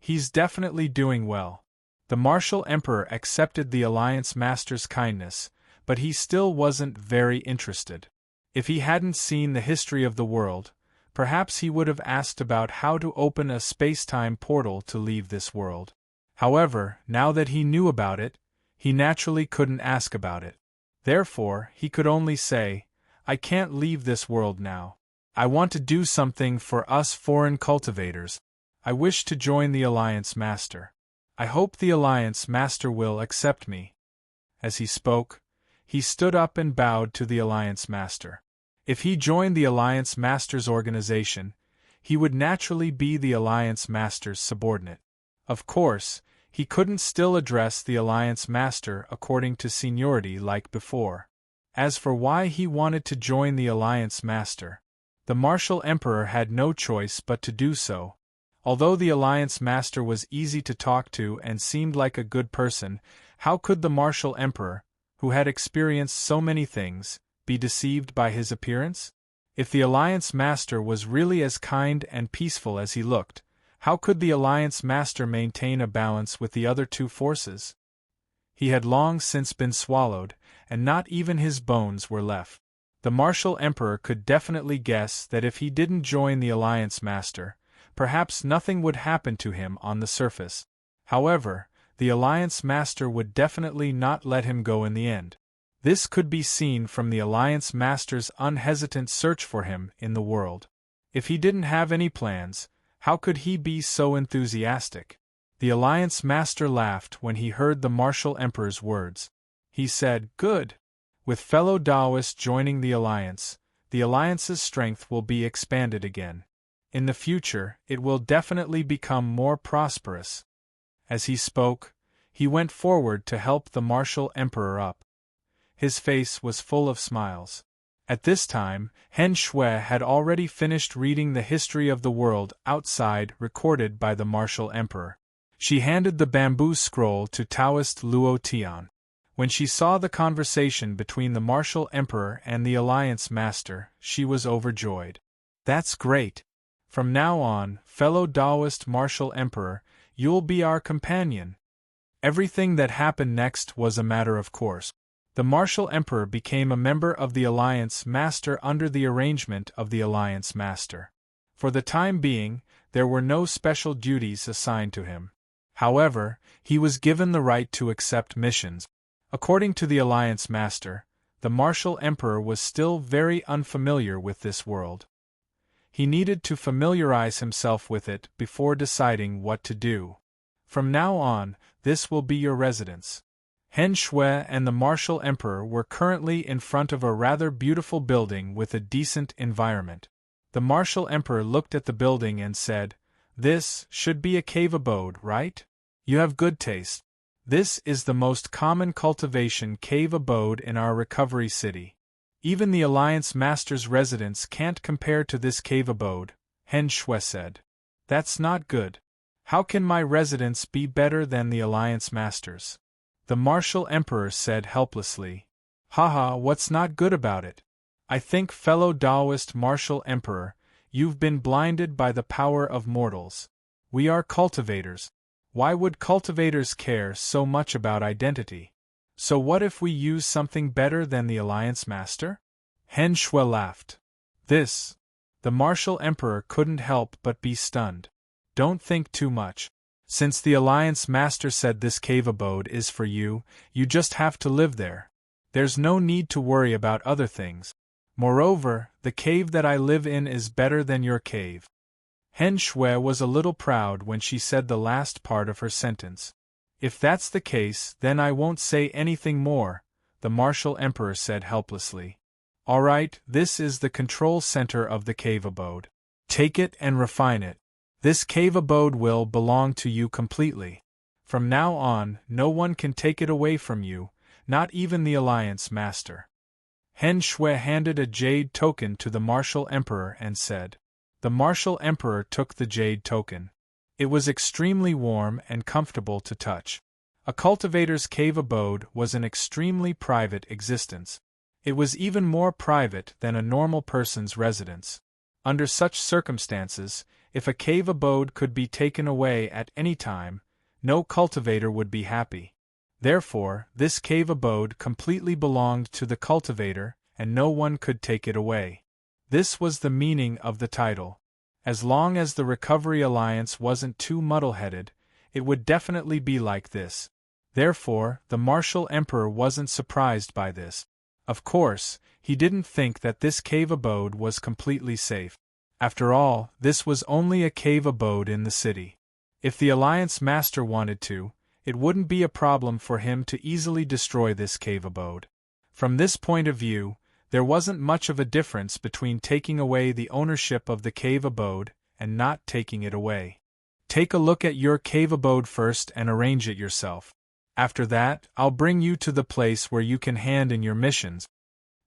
He's definitely doing well." The Martial Emperor accepted the Alliance Master's kindness, but he still wasn't very interested. If he hadn't seen the history of the world, perhaps he would have asked about how to open a space-time portal to leave this world. However, now that he knew about it, he naturally couldn't ask about it. Therefore, he could only say, I can't leave this world now. I want to do something for us foreign cultivators. I wish to join the Alliance Master. I hope the Alliance Master will accept me. As he spoke, he stood up and bowed to the Alliance Master. If he joined the Alliance Master's organization, he would naturally be the Alliance Master's subordinate. Of course, he couldn't still address the Alliance Master according to seniority like before. As for why he wanted to join the Alliance Master, the Martial Emperor had no choice but to do so. Although the Alliance Master was easy to talk to and seemed like a good person, how could the Martial Emperor, who had experienced so many things, be deceived by his appearance? If the Alliance Master was really as kind and peaceful as he looked, how could the Alliance Master maintain a balance with the other two forces? He had long since been swallowed, and not even his bones were left. The Martial Emperor could definitely guess that if he didn't join the Alliance Master, perhaps nothing would happen to him on the surface. However, the Alliance Master would definitely not let him go in the end. This could be seen from the Alliance Master's unhesitant search for him in the world. If he didn't have any plans, how could he be so enthusiastic? The Alliance Master laughed when he heard the Martial Emperor's words. He said, Good. With fellow Taoists joining the Alliance's strength will be expanded again. In the future, it will definitely become more prosperous. As he spoke, he went forward to help the Martial Emperor up. His face was full of smiles. At this time, Hen Shui had already finished reading the history of the world outside recorded by the Martial Emperor. She handed the bamboo scroll to Taoist Luo Tian. When she saw the conversation between the Martial Emperor and the Alliance Master, she was overjoyed. That's great. From now on, fellow Taoist Martial Emperor, you'll be our companion. Everything that happened next was a matter of course. The Martial Emperor became a member of the Alliance Master under the arrangement of the Alliance Master. For the time being, there were no special duties assigned to him. However, he was given the right to accept missions. According to the Alliance Master, the Martial Emperor was still very unfamiliar with this world. He needed to familiarize himself with it before deciding what to do. From now on, this will be your residence. Hen Shui and the Martial Emperor were currently in front of a rather beautiful building with a decent environment. The Martial Emperor looked at the building and said, This should be a cave abode, right? You have good taste. This is the most common cultivation cave abode in our recovery city. Even the Alliance Master's residence can't compare to this cave abode, Hen Shui said. That's not good. How can my residence be better than the Alliance Master's? The Martial Emperor said helplessly. Haha, what's not good about it? I think, fellow Taoist Martial Emperor, you've been blinded by the power of mortals. We are cultivators. Why would cultivators care so much about identity? So what if we use something better than the Alliance Master? Hen Shui laughed. The Martial Emperor couldn't help but be stunned. Don't think too much. Since the Alliance Master said this cave abode is for you, you just have to live there. There's no need to worry about other things. Moreover, the cave that I live in is better than your cave. Hen Shui was a little proud when she said the last part of her sentence. If that's the case, then I won't say anything more, the Martial Emperor said helplessly. All right, this is the control center of the cave abode. Take it and refine it. This cave abode will belong to you completely. From now on, no one can take it away from you, not even the Alliance Master. Hen Shui handed a jade token to the Martial Emperor and said. The Martial Emperor took the jade token. It was extremely warm and comfortable to touch. A cultivator's cave abode was an extremely private existence. It was even more private than a normal person's residence. Under such circumstances, if a cave abode could be taken away at any time, no cultivator would be happy. Therefore, this cave abode completely belonged to the cultivator, and no one could take it away. This was the meaning of the title. As long as the Recovery Alliance wasn't too muddle-headed, it would definitely be like this. Therefore, the martial emperor wasn't surprised by this. Of course, he didn't think that this cave abode was completely safe. After all, this was only a cave abode in the city. If the Alliance Master wanted to, it wouldn't be a problem for him to easily destroy this cave abode. From this point of view, there wasn't much of a difference between taking away the ownership of the cave abode and not taking it away. Take a look at your cave abode first and arrange it yourself. After that, I'll bring you to the place where you can hand in your missions.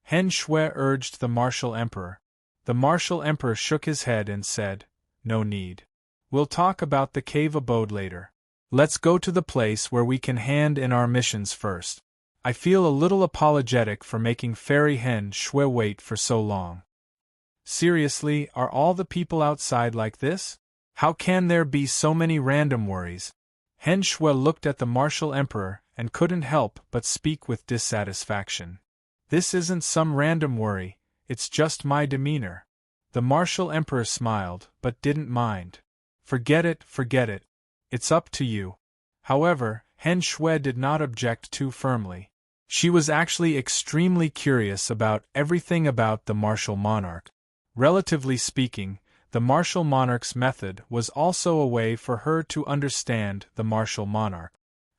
Hen Shui urged the martial emperor. The martial emperor shook his head and said, "No need. We'll talk about the cave abode later. Let's go to the place where we can hand in our missions first. I feel a little apologetic for making Fairy Hen Shui wait for so long." Seriously, are all the people outside like this? How can there be so many random worries? Hen Shui looked at the martial emperor and couldn't help but speak with dissatisfaction. "This isn't some random worry, it's just my demeanor." The martial emperor smiled, but didn't mind. Forget it. It's up to you." However, Hen Shui did not object too firmly. She was actually extremely curious about everything about the martial monarch. Relatively speaking, the martial monarch's method was also a way for her to understand the martial monarch.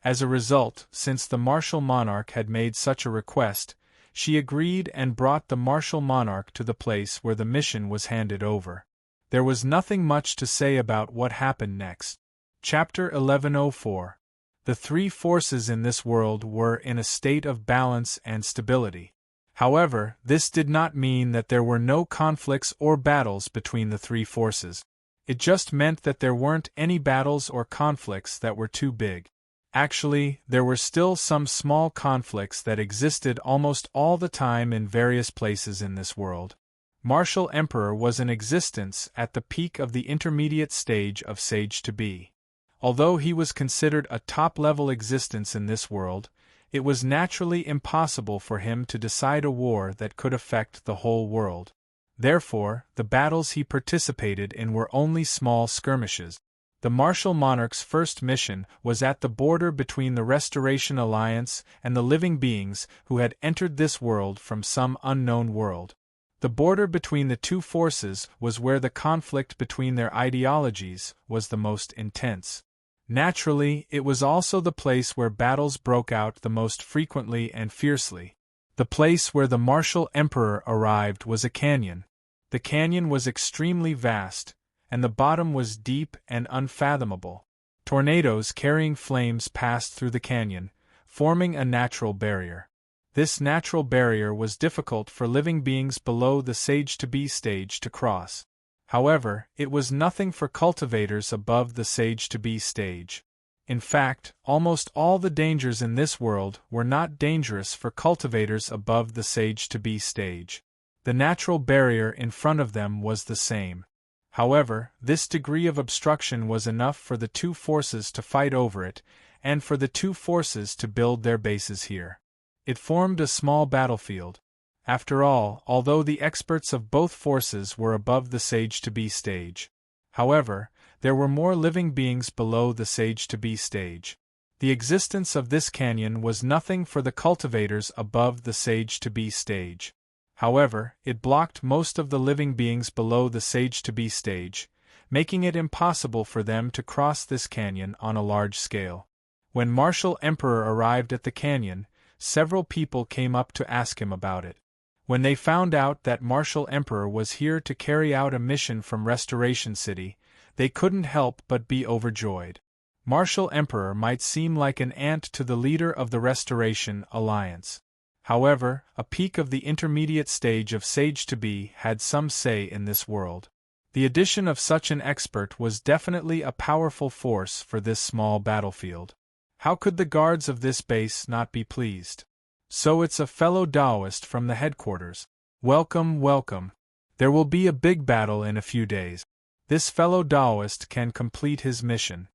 As a result, since the martial monarch had made such a request, she agreed and brought the martial monarch to the place where the mission was handed over. There was nothing much to say about what happened next. Chapter 1104. The three forces in this world were in a state of balance and stability. However, this did not mean that there were no conflicts or battles between the three forces. It just meant that there weren't any battles or conflicts that were too big. Actually, there were still some small conflicts that existed almost all the time in various places in this world. Martial Emperor was in existence at the peak of the intermediate stage of Sage to Be. Although he was considered a top-level existence in this world, it was naturally impossible for him to decide a war that could affect the whole world. Therefore, the battles he participated in were only small skirmishes. The martial monarch's first mission was at the border between the Restoration Alliance and the living beings who had entered this world from some unknown world. The border between the two forces was where the conflict between their ideologies was the most intense. Naturally, it was also the place where battles broke out the most frequently and fiercely. The place where the martial emperor arrived was a canyon. The canyon was extremely vast, and the bottom was deep and unfathomable. Tornadoes carrying flames passed through the canyon, forming a natural barrier. This natural barrier was difficult for living beings below the Sage to Be stage to cross. However, it was nothing for cultivators above the Sage to Be stage. In fact, almost all the dangers in this world were not dangerous for cultivators above the Sage to Be stage. The natural barrier in front of them was the same. However, this degree of obstruction was enough for the two forces to fight over it, and for the two forces to build their bases here. It formed a small battlefield. After all, although the experts of both forces were above the Sage to Be stage. However, there were more living beings below the Sage to Be stage. The existence of this canyon was nothing for the cultivators above the Sage to Be stage. However, it blocked most of the living beings below the Sage to Be stage, making it impossible for them to cross this canyon on a large scale. When Martial Emperor arrived at the canyon, several people came up to ask him about it. When they found out that Martial Emperor was here to carry out a mission from Restoration City, they couldn't help but be overjoyed. Martial Emperor might seem like an ant to the leader of the Restoration Alliance. However, a peak of the intermediate stage of Sage to Be had some say in this world. The addition of such an expert was definitely a powerful force for this small battlefield. How could the guards of this base not be pleased? So it's a fellow Taoist from the headquarters. Welcome. There will be a big battle in a few days. This fellow Taoist can complete his mission.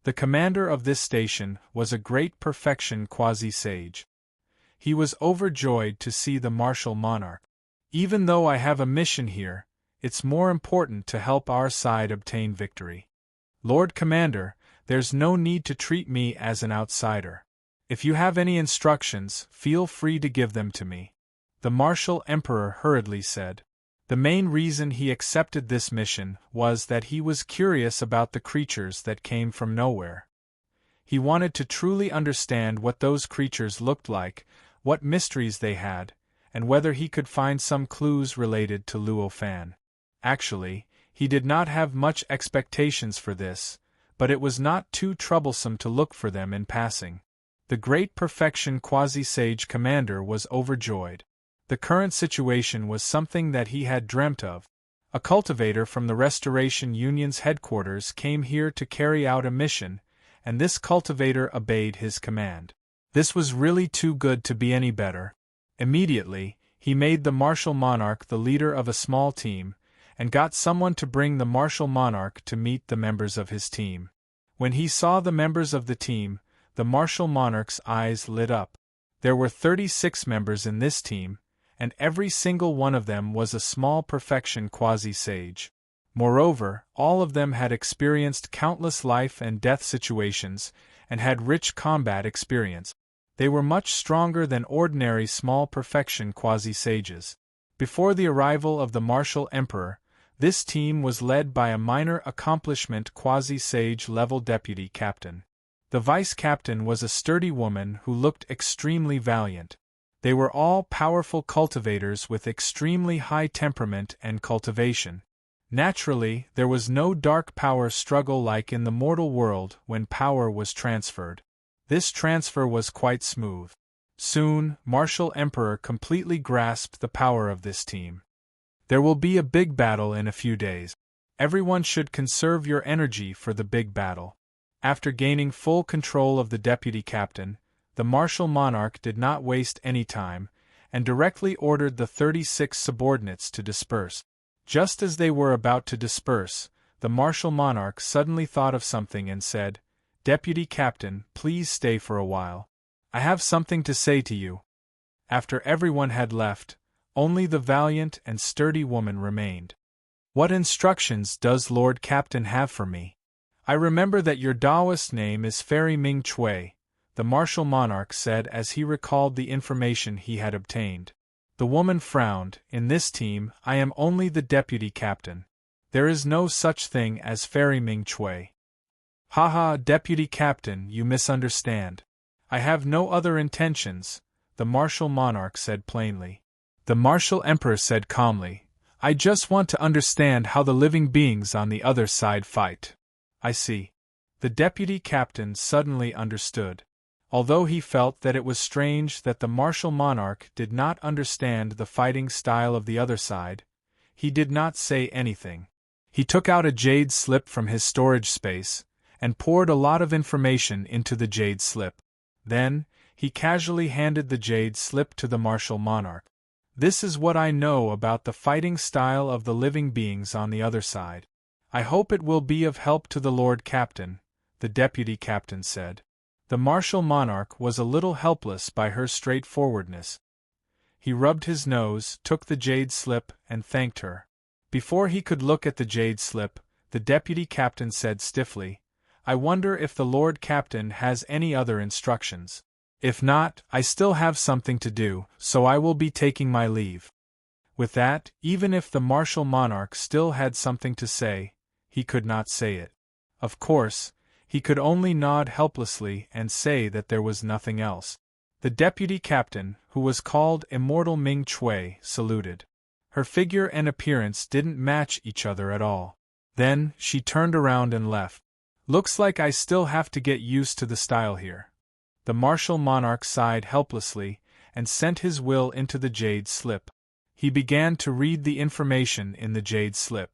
The commander of this station was a great perfection quasi-sage. He was overjoyed to see the martial monarch. Even though I have a mission here, it's more important to help our side obtain victory. Lord Commander, There's no need to treat me as an outsider. If you have any instructions, feel free to give them to me," the martial emperor hurriedly said. The main reason he accepted this mission was that he was curious about the creatures that came from nowhere. He wanted to truly understand what those creatures looked like, what mysteries they had, and whether he could find some clues related to Luo Fan. Actually, he did not have much expectations for this, but it was not too troublesome to look for them in passing. The great perfection quasi-sage commander was overjoyed. The current situation was something that he had dreamt of. A cultivator from the Restoration Union's headquarters came here to carry out a mission, and this cultivator obeyed his command. This was really too good to be any better. Immediately, he made the martial monarch the leader of a small team, and got someone to bring the martial monarch to meet the members of his team. When he saw the members of the team, the martial monarch's eyes lit up. There were 36 members in this team, and every single one of them was a small perfection quasi-sage. Moreover, all of them had experienced countless life and death situations, and had rich combat experience. They were much stronger than ordinary small perfection quasi-sages. Before the arrival of the martial emperor, this team was led by a minor accomplishment quasi-sage level deputy captain. The vice-captain was a sturdy woman who looked extremely valiant. They were all powerful cultivators with extremely high temperament and cultivation. Naturally, there was no dark power struggle like in the mortal world when power was transferred. This transfer was quite smooth. Soon, Martial Emperor completely grasped the power of this team. There will be a big battle in a few days. Everyone should conserve your energy for the big battle. After gaining full control of the deputy captain, the martial monarch did not waste any time, and directly ordered the 36 subordinates to disperse. Just as they were about to disperse, the martial monarch suddenly thought of something and said, "Deputy Captain, please stay for a while. I have something to say to you." After everyone had left, only the valiant and sturdy woman remained. "What instructions does Lord Captain have for me? I remember that your Taoist name is Fairy Ming Chui," the martial monarch said as he recalled the information he had obtained. The woman frowned. "In this team, I am only the deputy captain. There is no such thing as Fairy Ming Chui." "Haha, deputy captain, you misunderstand. I have no other intentions," the martial monarch said plainly. The martial emperor said calmly, "I just want to understand how the living beings on the other side fight." "I see." The deputy captain suddenly understood. Although he felt that it was strange that the martial monarch did not understand the fighting style of the other side, he did not say anything. He took out a jade slip from his storage space, and poured a lot of information into the jade slip. Then, he casually handed the jade slip to the martial monarch. "This is what I know about the fighting style of the living beings on the other side. I hope it will be of help to the Lord Captain," the deputy captain said. The martial monarch was a little helpless by her straightforwardness. He rubbed his nose, took the jade slip, and thanked her. Before he could look at the jade slip, the deputy captain said stiffly, "I wonder if the Lord Captain has any other instructions. If not, I still have something to do, so I will be taking my leave." With that, even if the martial monarch still had something to say, he could not say it. Of course, he could only nod helplessly and say that there was nothing else. The deputy captain, who was called Immortal Ming Chui, saluted. Her figure and appearance didn't match each other at all. Then, she turned around and left. "Looks like I still have to get used to the style here." The martial monarch sighed helplessly, and sent his will into the jade slip. He began to read the information in the jade slip.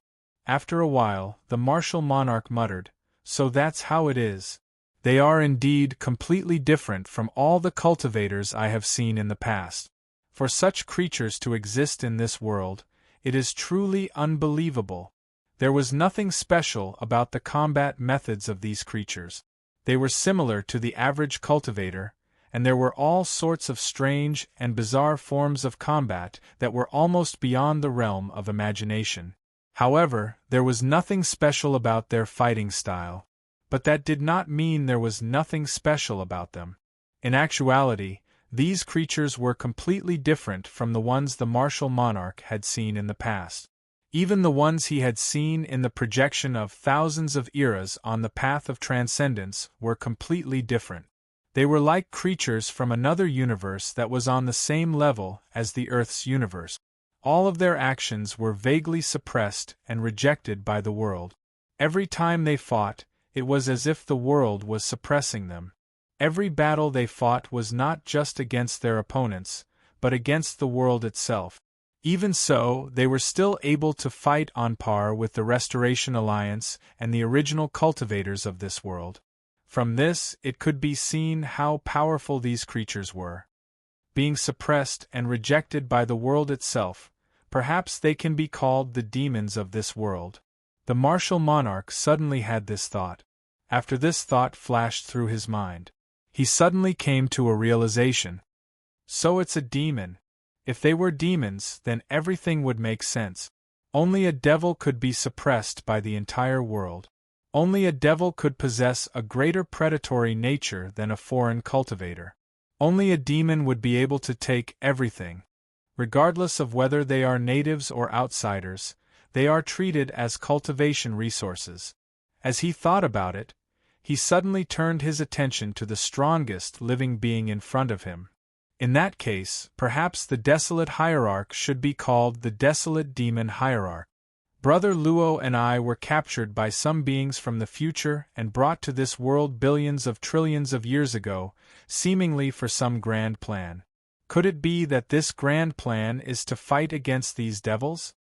After a while, the martial monarch muttered, "So that's how it is. They are indeed completely different from all the cultivators I have seen in the past. For such creatures to exist in this world, it is truly unbelievable. There was nothing special about the combat methods of these creatures. They were similar to the average cultivator, and there were all sorts of strange and bizarre forms of combat that were almost beyond the realm of imagination. However, there was nothing special about their fighting style. But that did not mean there was nothing special about them. In actuality, these creatures were completely different from the ones the martial monarch had seen in the past. Even the ones he had seen in the projection of thousands of eras on the path of transcendence were completely different. They were like creatures from another universe that was on the same level as the Earth's universe. All of their actions were vaguely suppressed and rejected by the world. Every time they fought, it was as if the world was suppressing them. Every battle they fought was not just against their opponents, but against the world itself. Even so, they were still able to fight on par with the Restoration Alliance and the original cultivators of this world. From this, it could be seen how powerful these creatures were. Being suppressed and rejected by the world itself, perhaps they can be called the demons of this world. The martial monarch suddenly had this thought. After this thought flashed through his mind, he suddenly came to a realization. So it's a demon. If they were demons, then everything would make sense. Only a devil could be suppressed by the entire world. Only a devil could possess a greater predatory nature than a foreign cultivator. Only a demon would be able to take everything. Regardless of whether they are natives or outsiders, they are treated as cultivation resources. As he thought about it, he suddenly turned his attention to the strongest living being in front of him. In that case, perhaps the desolate hierarch should be called the desolate demon hierarch. Brother Luo and I were captured by some beings from the future and brought to this world billions of trillions of years ago, seemingly for some grand plan. Could it be that this grand plan is to fight against these devils?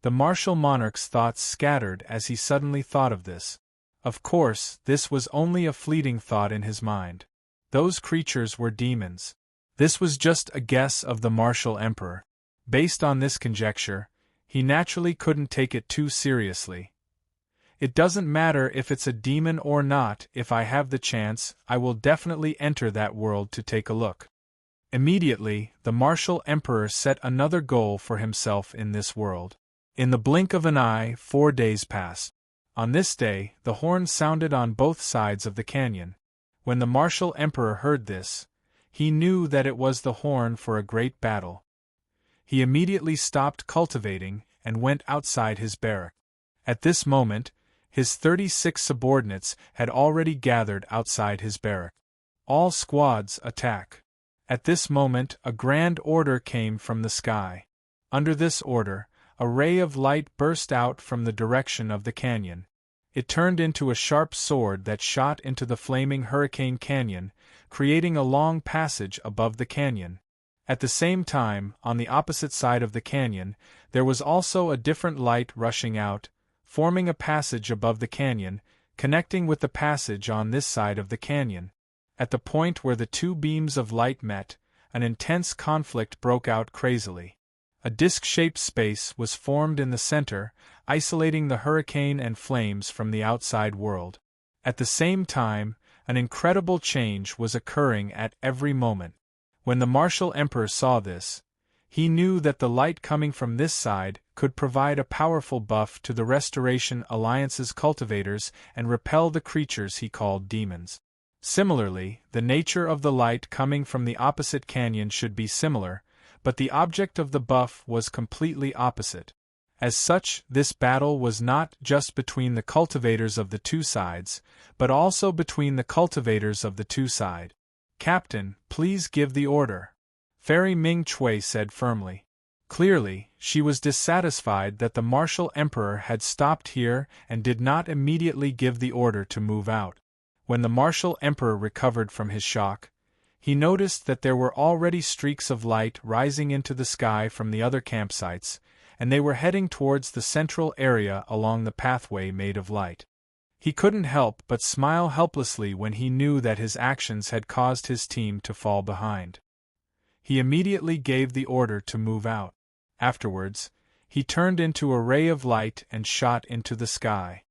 The martial monarch's thoughts scattered as he suddenly thought of this. Of course, this was only a fleeting thought in his mind. Those creatures were demons. This was just a guess of the martial emperor. Based on this conjecture, he naturally couldn't take it too seriously. It doesn't matter if it's a demon or not. If I have the chance, I will definitely enter that world to take a look. Immediately, the martial emperor set another goal for himself in this world. In the blink of an eye, 4 days passed. On this day, the horn sounded on both sides of the canyon. When the martial emperor heard this, he knew that it was the horn for a great battle. He immediately stopped cultivating and went outside his barrack. At this moment, his 36 subordinates had already gathered outside his barrack. All squads attack. At this moment, a grand order came from the sky. Under this order, a ray of light burst out from the direction of the canyon. It turned into a sharp sword that shot into the flaming hurricane canyon, creating a long passage above the canyon. At the same time, on the opposite side of the canyon, there was also a different light rushing out, forming a passage above the canyon, connecting with the passage on this side of the canyon. At the point where the two beams of light met, an intense conflict broke out crazily. A disc-shaped space was formed in the center, isolating the hurricane and flames from the outside world. At the same time, an incredible change was occurring at every moment. When the martial emperor saw this, he knew that the light coming from this side could provide a powerful buff to the Restoration Alliance's cultivators and repel the creatures he called demons. Similarly, the nature of the light coming from the opposite canyon should be similar, but the object of the buff was completely opposite. As such, this battle was not just between the cultivators of the two sides, but also between the cultivators of the two sides. "Captain, please give the order," Fairy Ming Chui said firmly. Clearly, she was dissatisfied that the martial emperor had stopped here and did not immediately give the order to move out. When the martial emperor recovered from his shock, he noticed that there were already streaks of light rising into the sky from the other campsites, and they were heading towards the central area along the pathway made of light. He couldn't help but smile helplessly when he knew that his actions had caused his team to fall behind. He immediately gave the order to move out. Afterwards, he turned into a ray of light and shot into the sky.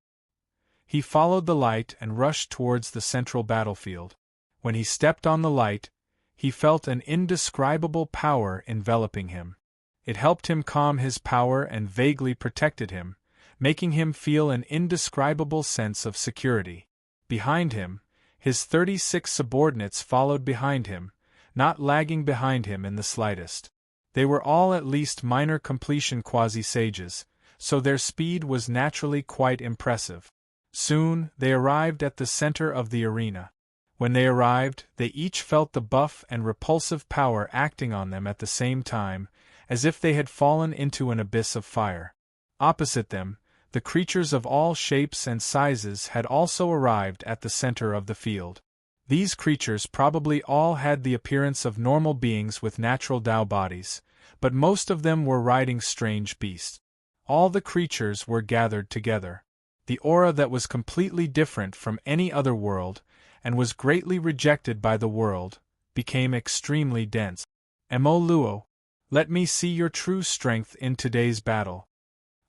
He followed the light and rushed towards the central battlefield. When he stepped on the light, he felt an indescribable power enveloping him. It helped him calm his power and vaguely protected him, making him feel an indescribable sense of security. behind him, his 36 subordinates followed behind him, not lagging behind him in the slightest. They were all at least minor completion quasi-sages, so their speed was naturally quite impressive. Soon, they arrived at the center of the arena. When they arrived, they each felt the buff and repulsive power acting on them at the same time, as if they had fallen into an abyss of fire. Opposite them, the creatures of all shapes and sizes had also arrived at the center of the field. These creatures probably all had the appearance of normal beings with natural Tao bodies, but most of them were riding strange beasts. All the creatures were gathered together. The aura that was completely different from any other world, and was greatly rejected by the world, became extremely dense. Mo Luo, let me see your true strength in today's battle.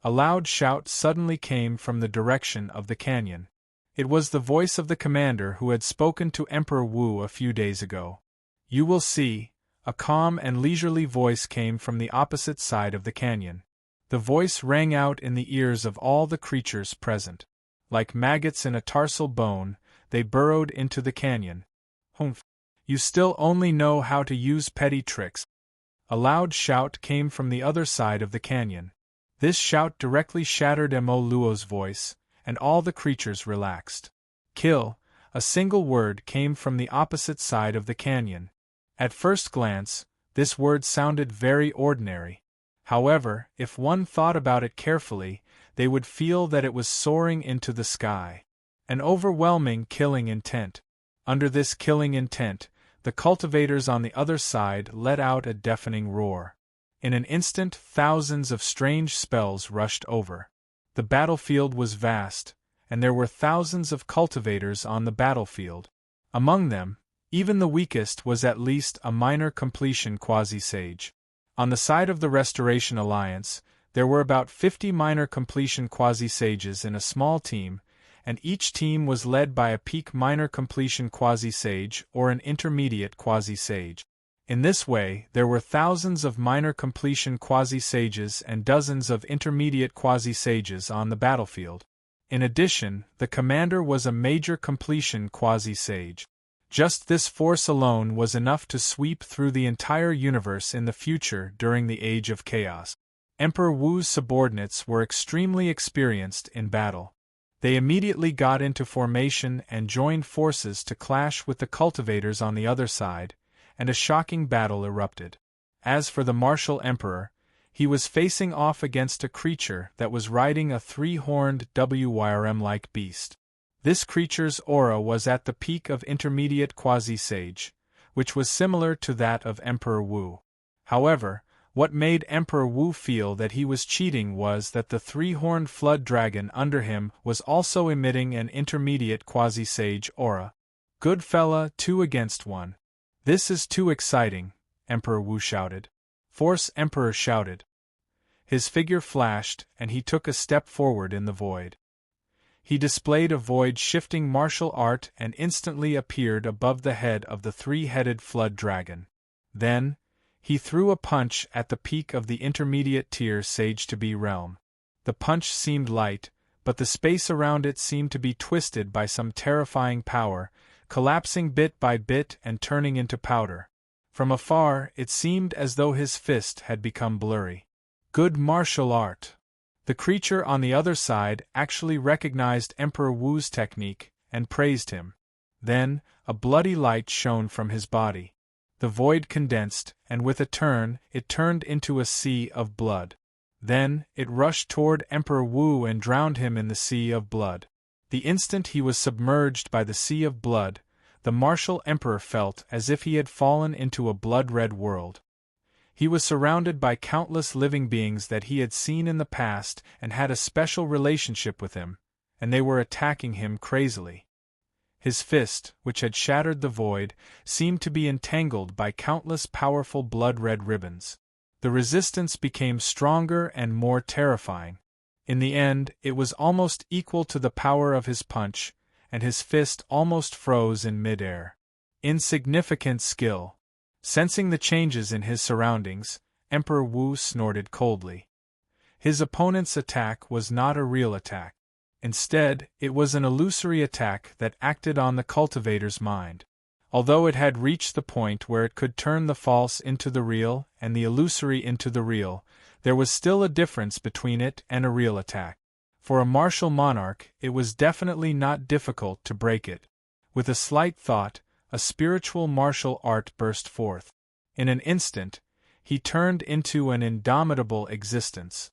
A loud shout suddenly came from the direction of the canyon. It was the voice of the commander who had spoken to Emperor Wu a few days ago. You will see, a calm and leisurely voice came from the opposite side of the canyon. The voice rang out in the ears of all the creatures present. Like maggots in a tarsal bone, they burrowed into the canyon. Humph! You still only know how to use petty tricks. A loud shout came from the other side of the canyon. This shout directly shattered Mo Luo's voice, and all the creatures relaxed. Kill! A single word came from the opposite side of the canyon. At first glance, this word sounded very ordinary. However, if one thought about it carefully, they would feel that it was soaring into the sky. An overwhelming killing intent. Under this killing intent, the cultivators on the other side let out a deafening roar. In an instant, thousands of strange spells rushed over. The battlefield was vast, and there were thousands of cultivators on the battlefield. Among them, even the weakest was at least a minor completion quasi-sage. On the side of the Restoration Alliance, there were about 50 minor completion quasi-sages in a small team, and each team was led by a peak minor completion quasi-sage or an intermediate quasi-sage. In this way, there were thousands of minor completion quasi-sages and dozens of intermediate quasi-sages on the battlefield. In addition, the commander was a major completion quasi-sage. Just this force alone was enough to sweep through the entire universe in the future during the Age of Chaos. Emperor Wu's subordinates were extremely experienced in battle. They immediately got into formation and joined forces to clash with the cultivators on the other side, and a shocking battle erupted. As for the martial emperor, he was facing off against a creature that was riding a three-horned WYRM-like beast. This creature's aura was at the peak of intermediate quasi-sage, which was similar to that of Emperor Wu. However, what made Emperor Wu feel that he was cheating was that the three-horned flood dragon under him was also emitting an intermediate quasi-sage aura. Good fella, 2 against 1. This is too exciting, Emperor Wu shouted. Force Emperor shouted. His figure flashed, and he took a step forward in the void. He displayed a void-shifting martial art and instantly appeared above the head of the three-headed flood dragon. Then, he threw a punch at the peak of the intermediate tier sage-to-be realm. The punch seemed light, but the space around it seemed to be twisted by some terrifying power, collapsing bit by bit and turning into powder. From afar, it seemed as though his fist had become blurry. Good martial art. The creature on the other side actually recognized Emperor Wu's technique and praised him. Then, a bloody light shone from his body. The void condensed, and with a turn, it turned into a sea of blood. Then, it rushed toward Emperor Wu and drowned him in the sea of blood. The instant he was submerged by the sea of blood, the martial emperor felt as if he had fallen into a blood-red world. He was surrounded by countless living beings that he had seen in the past and had a special relationship with him, and they were attacking him crazily. His fist, which had shattered the void, seemed to be entangled by countless powerful blood-red ribbons. The resistance became stronger and more terrifying. In the end, it was almost equal to the power of his punch, and his fist almost froze in mid-air. Insignificant skill. Sensing the changes in his surroundings, Emperor Wu snorted coldly. His opponent's attack was not a real attack. Instead, it was an illusory attack that acted on the cultivator's mind. Although it had reached the point where it could turn the false into the real and the illusory into the real, there was still a difference between it and a real attack. For a martial monarch, it was definitely not difficult to break it. With a slight thought, a spiritual martial art burst forth. In an instant, he turned into an indomitable existence.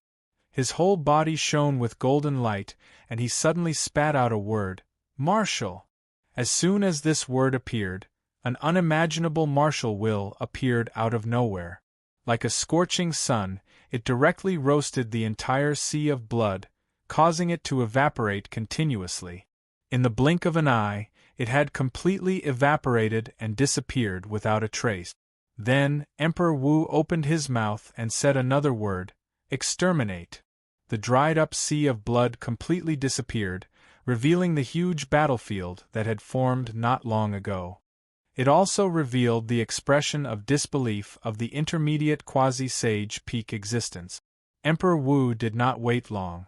His whole body shone with golden light, and he suddenly spat out a word, "Martial!" As soon as this word appeared, an unimaginable martial will appeared out of nowhere. Like a scorching sun, it directly roasted the entire sea of blood, causing it to evaporate continuously. In the blink of an eye, it had completely evaporated and disappeared without a trace. Then, Emperor Wu opened his mouth and said another word, "Exterminate." The dried-up sea of blood completely disappeared, revealing the huge battlefield that had formed not long ago. It also revealed the expression of disbelief of the intermediate quasi-sage peak existence. Emperor Wu did not wait long.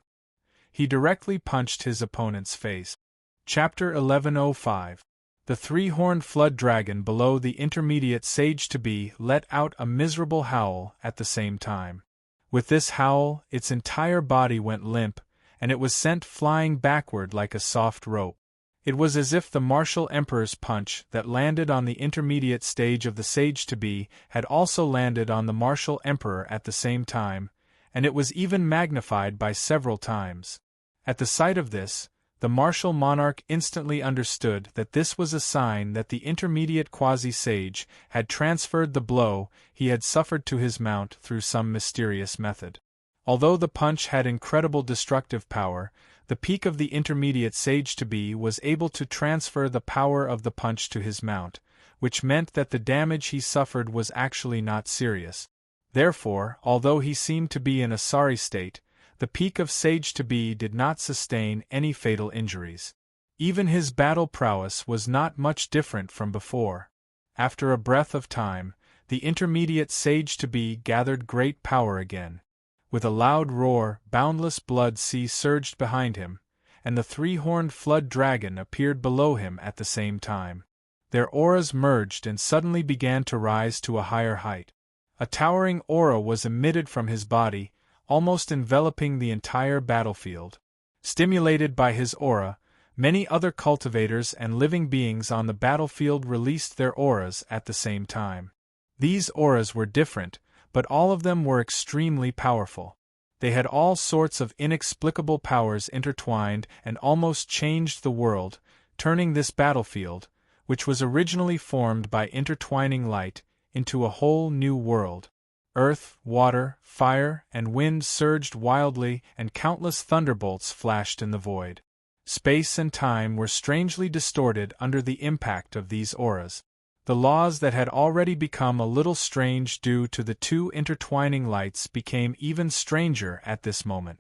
He directly punched his opponent's face. Chapter 1105. The three-horned flood dragon below the intermediate sage-to-be let out a miserable howl at the same time. With this howl, its entire body went limp, and it was sent flying backward like a soft rope. It was as if the martial emperor's punch that landed on the intermediate stage of the sage-to-be had also landed on the martial emperor at the same time, and it was even magnified by several times. At the sight of this, the martial monarch instantly understood that this was a sign that the intermediate quasi-sage had transferred the blow he had suffered to his mount through some mysterious method. Although the punch had incredible destructive power, the peak of the intermediate sage-to-be was able to transfer the power of the punch to his mount, which meant that the damage he suffered was actually not serious. Therefore, although he seemed to be in a sorry state, the peak of sage-to-be did not sustain any fatal injuries. Even his battle prowess was not much different from before. After a breath of time, the intermediate sage-to-be gathered great power again. With a loud roar, boundless blood sea surged behind him, and the three-horned flood dragon appeared below him at the same time. Their auras merged and suddenly began to rise to a higher height. A towering aura was emitted from his body, almost enveloping the entire battlefield. Stimulated by his aura, many other cultivators and living beings on the battlefield released their auras at the same time. These auras were different, but all of them were extremely powerful. They had all sorts of inexplicable powers intertwined and almost changed the world, turning this battlefield, which was originally formed by intertwining light, into a whole new world. Earth, water, fire, and wind surged wildly, and countless thunderbolts flashed in the void. Space and time were strangely distorted under the impact of these auras. The laws that had already become a little strange due to the two intertwining lights became even stranger at this moment.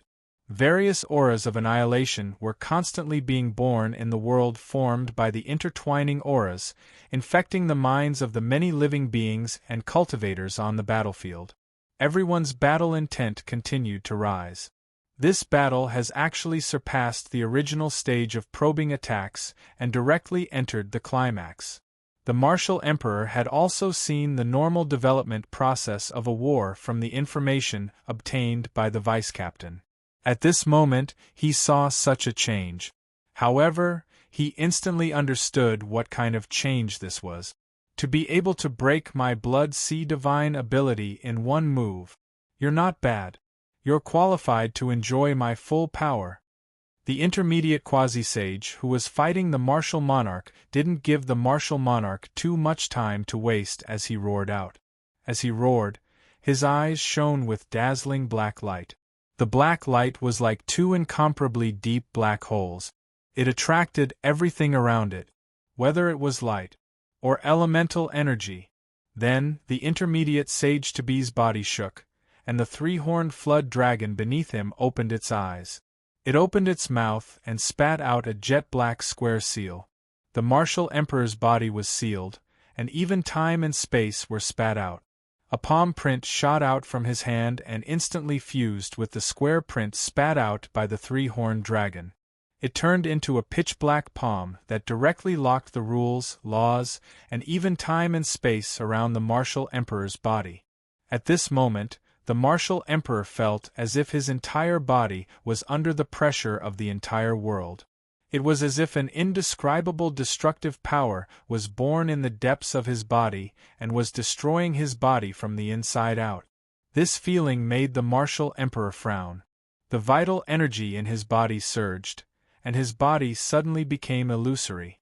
Various auras of annihilation were constantly being born in the world formed by the intertwining auras, infecting the minds of the many living beings and cultivators on the battlefield. Everyone's battle intent continued to rise. This battle has actually surpassed the original stage of probing attacks and directly entered the climax. The martial emperor had also seen the normal development process of a war from the information obtained by the vice-captain. At this moment, he saw such a change. However, he instantly understood what kind of change this was. To be able to break my blood sea divine ability in one move. You're not bad. You're qualified to enjoy my full power. The intermediate quasi-sage who was fighting the martial monarch didn't give the martial monarch too much time to waste as he roared out. As he roared, his eyes shone with dazzling black light. The black light was like two incomparably deep black holes. It attracted everything around it, whether it was light or elemental energy. Then, the intermediate sage-to-be's body shook, and the three-horned flood dragon beneath him opened its eyes. It opened its mouth and spat out a jet-black square seal. The martial emperor's body was sealed, and even time and space were spat out. A palm print shot out from his hand and instantly fused with the square print spat out by the three-horned dragon. It turned into a pitch-black palm that directly locked the rules, laws, and even time and space around the martial emperor's body. At this moment, the martial emperor felt as if his entire body was under the pressure of the entire world. It was as if an indescribable destructive power was born in the depths of his body and was destroying his body from the inside out. This feeling made the martial emperor frown. The vital energy in his body surged, and his body suddenly became illusory.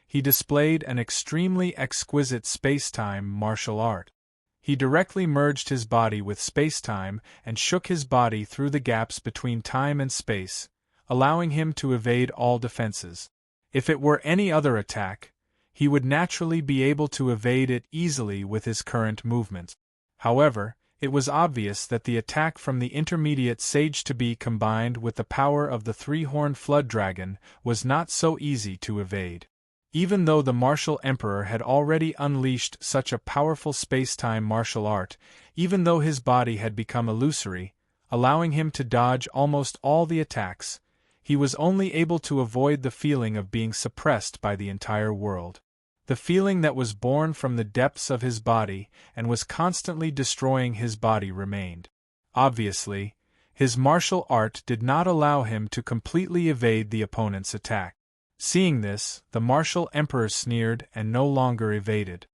He displayed an extremely exquisite space-time martial art. He directly merged his body with space-time and shook his body through the gaps between time and space, allowing him to evade all defenses. If it were any other attack, he would naturally be able to evade it easily with his current movements. However, it was obvious that the attack from the intermediate sage-to-be combined with the power of the three-horned flood dragon was not so easy to evade. Even though the martial emperor had already unleashed such a powerful space-time martial art, even though his body had become illusory, allowing him to dodge almost all the attacks, he was only able to avoid the feeling of being suppressed by the entire world. The feeling that was born from the depths of his body and was constantly destroying his body remained. Obviously, his martial art did not allow him to completely evade the opponent's attack. Seeing this, the martial emperor sneered and no longer evaded.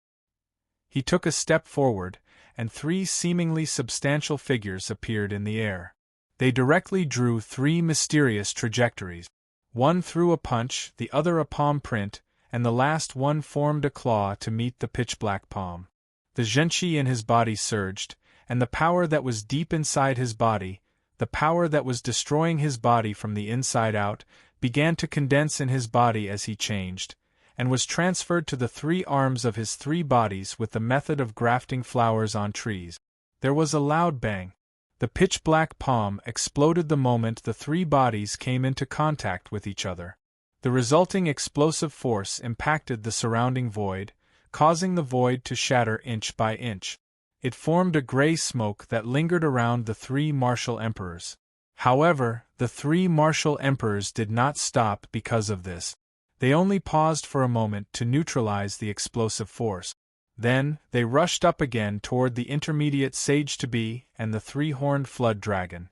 He took a step forward, and three seemingly substantial figures appeared in the air. They directly drew three mysterious trajectories. One threw a punch, the other a palm print, and the last one formed a claw to meet the pitch-black palm. The zhenqi in his body surged, and the power that was deep inside his body, the power that was destroying his body from the inside out, began to condense in his body as he changed, and was transferred to the three arms of his three bodies with the method of grafting flowers on trees. There was a loud bang. The pitch-black palm exploded the moment the three bodies came into contact with each other. The resulting explosive force impacted the surrounding void, causing the void to shatter inch by inch. It formed a gray smoke that lingered around the three martial emperors. However, the three martial emperors did not stop because of this. They only paused for a moment to neutralize the explosive force. Then, they rushed up again toward the intermediate sage-to-be and the three-horned flood dragon.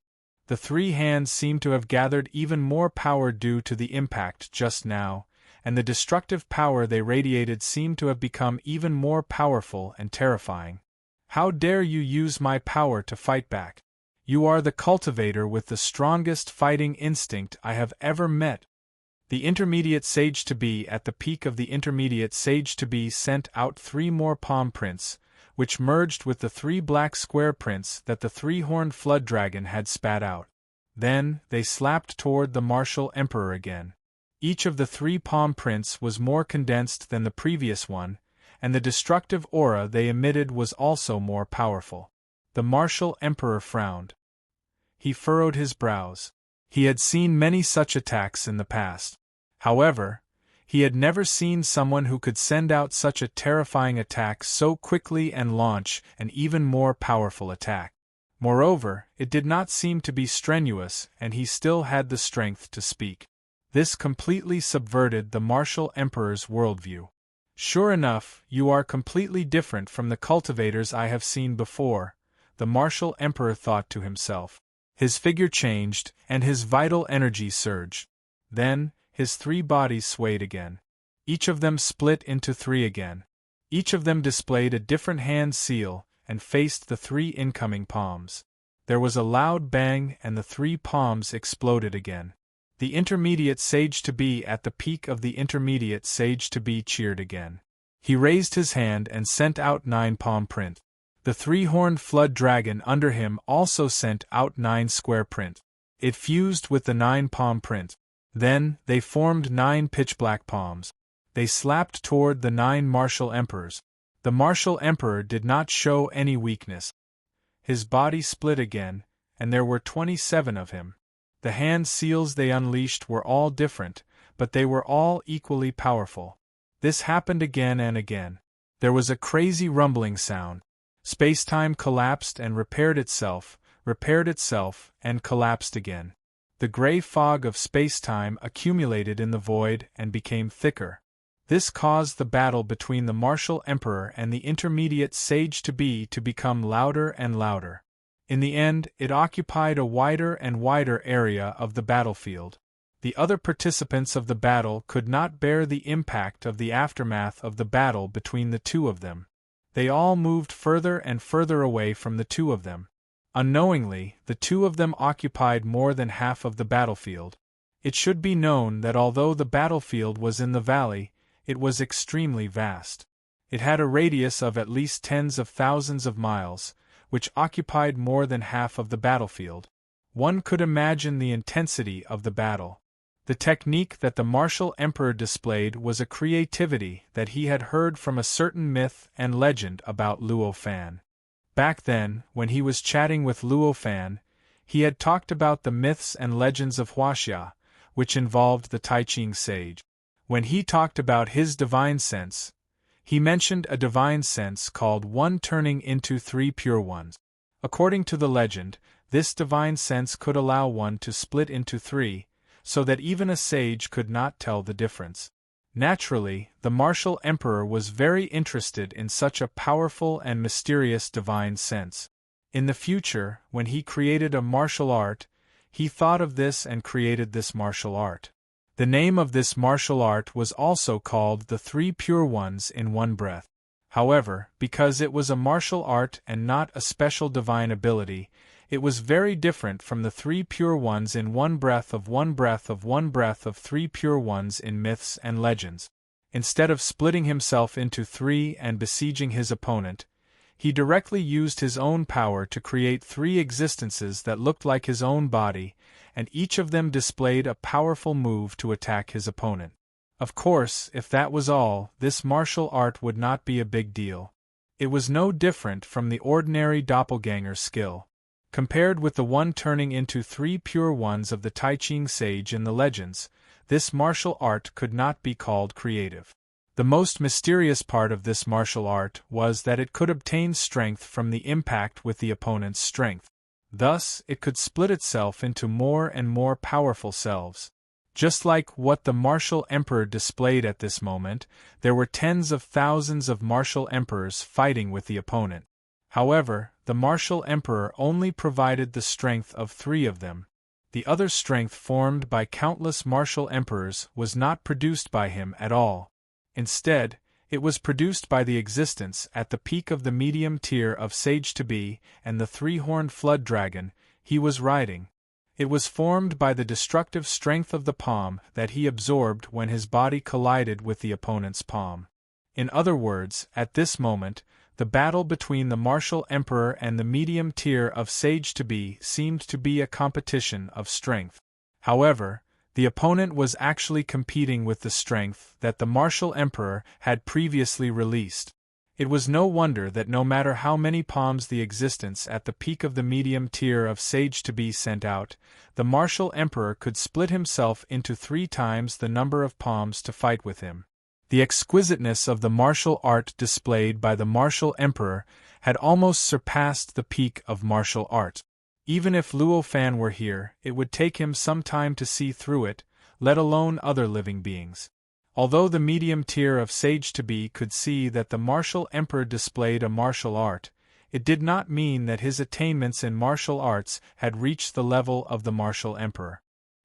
The three hands seemed to have gathered even more power due to the impact just now, and the destructive power they radiated seemed to have become even more powerful and terrifying. How dare you use my power to fight back? You are the cultivator with the strongest fighting instinct I have ever met. The intermediate sage-to-be at the peak of the intermediate sage-to-be sent out three more palm prints, which merged with the three black square prints that the three-horned flood dragon had spat out. Then, they slapped toward the martial emperor again. Each of the three palm prints was more condensed than the previous one, and the destructive aura they emitted was also more powerful. The martial emperor frowned. He furrowed his brows. He had seen many such attacks in the past. However, he had never seen someone who could send out such a terrifying attack so quickly and launch an even more powerful attack. Moreover, it did not seem to be strenuous, and he still had the strength to speak. This completely subverted the martial emperor's worldview. Sure enough, you are completely different from the cultivators I have seen before, the martial emperor thought to himself. His figure changed, and his vital energy surged. Then, his three bodies swayed again. Each of them split into three again. Each of them displayed a different hand seal and faced the three incoming palms. There was a loud bang and the three palms exploded again. The intermediate sage-to-be at the peak of the intermediate sage-to-be cheered again. He raised his hand and sent out 9 palm print. The three-horned flood dragon under him also sent out 9 square print. It fused with the 9 palm print. Then, they formed 9 pitch-black palms. They slapped toward the 9 martial emperors. The martial emperor did not show any weakness. His body split again, and there were 27 of him. The hand seals they unleashed were all different, but they were all equally powerful. This happened again and again. There was a crazy rumbling sound. Space-time collapsed and repaired itself, and collapsed again. The gray fog of space-time accumulated in the void and became thicker. This caused the battle between the martial emperor and the intermediate sage-to-be to become louder and louder. In the end, it occupied a wider and wider area of the battlefield. The other participants of the battle could not bear the impact of the aftermath of the battle between the two of them. They all moved further and further away from the two of them. Unknowingly, the two of them occupied more than half of the battlefield. It should be known that although the battlefield was in the valley, it was extremely vast. It had a radius of at least tens of thousands of miles, which occupied more than half of the battlefield. One could imagine the intensity of the battle. The technique that the martial emperor displayed was a creativity that he had heard from a certain myth and legend about Luo Fan. Back then, when he was chatting with Luo Fan, he had talked about the myths and legends of Huaxia, which involved the Taiqing sage. When he talked about his divine sense, he mentioned a divine sense called one turning into three pure ones. According to the legend, this divine sense could allow one to split into three, so that even a sage could not tell the difference. Naturally, the martial emperor was very interested in such a powerful and mysterious divine sense. In the future, when he created a martial art, he thought of this and created this martial art. The name of this martial art was also called the Three Pure Ones in One Breath. However, because it was a martial art and not a special divine ability, it was very different from the Three Pure Ones in One Breath of One Breath of One Breath of Three Pure Ones in myths and legends. Instead of splitting himself into three and besieging his opponent, he directly used his own power to create three existences that looked like his own body, and each of them displayed a powerful move to attack his opponent. Of course, if that was all, this martial art would not be a big deal. It was no different from the ordinary doppelganger skill. Compared with the one turning into three pure ones of the Taiqing sage in the legends, this martial art could not be called creative. The most mysterious part of this martial art was that it could obtain strength from the impact with the opponent's strength. Thus, it could split itself into more and more powerful selves. Just like what the martial emperor displayed at this moment, there were tens of thousands of martial emperors fighting with the opponent. However, the martial emperor only provided the strength of three of them. The other strength formed by countless martial emperors was not produced by him at all. Instead, it was produced by the existence at the peak of the medium tier of Sage-to-be and the three-horned flood dragon he was riding. It was formed by the destructive strength of the palm that he absorbed when his body collided with the opponent's palm. In other words, at this moment, the battle between the martial emperor and the medium tier of Sage-to-be seemed to be a competition of strength. However, the opponent was actually competing with the strength that the martial emperor had previously released. It was no wonder that no matter how many palms the existence at the peak of the medium tier of Sage-to-be sent out, the martial emperor could split himself into 3 times the number of palms to fight with him. The exquisiteness of the martial art displayed by the martial emperor had almost surpassed the peak of martial art. Even if Luo Fan were here, it would take him some time to see through it, let alone other living beings. Although the medium tier of Sage-to-be could see that the martial emperor displayed a martial art, it did not mean that his attainments in martial arts had reached the level of the martial emperor.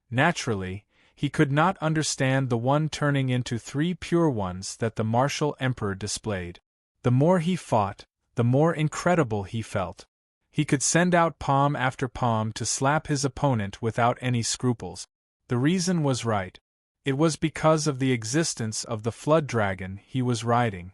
Naturally, he could not understand the one turning into 3 pure ones that the martial emperor displayed. The more he fought, the more incredible he felt. He could send out palm after palm to slap his opponent without any scruples. The reason was right. It was because of the existence of the flood dragon he was riding.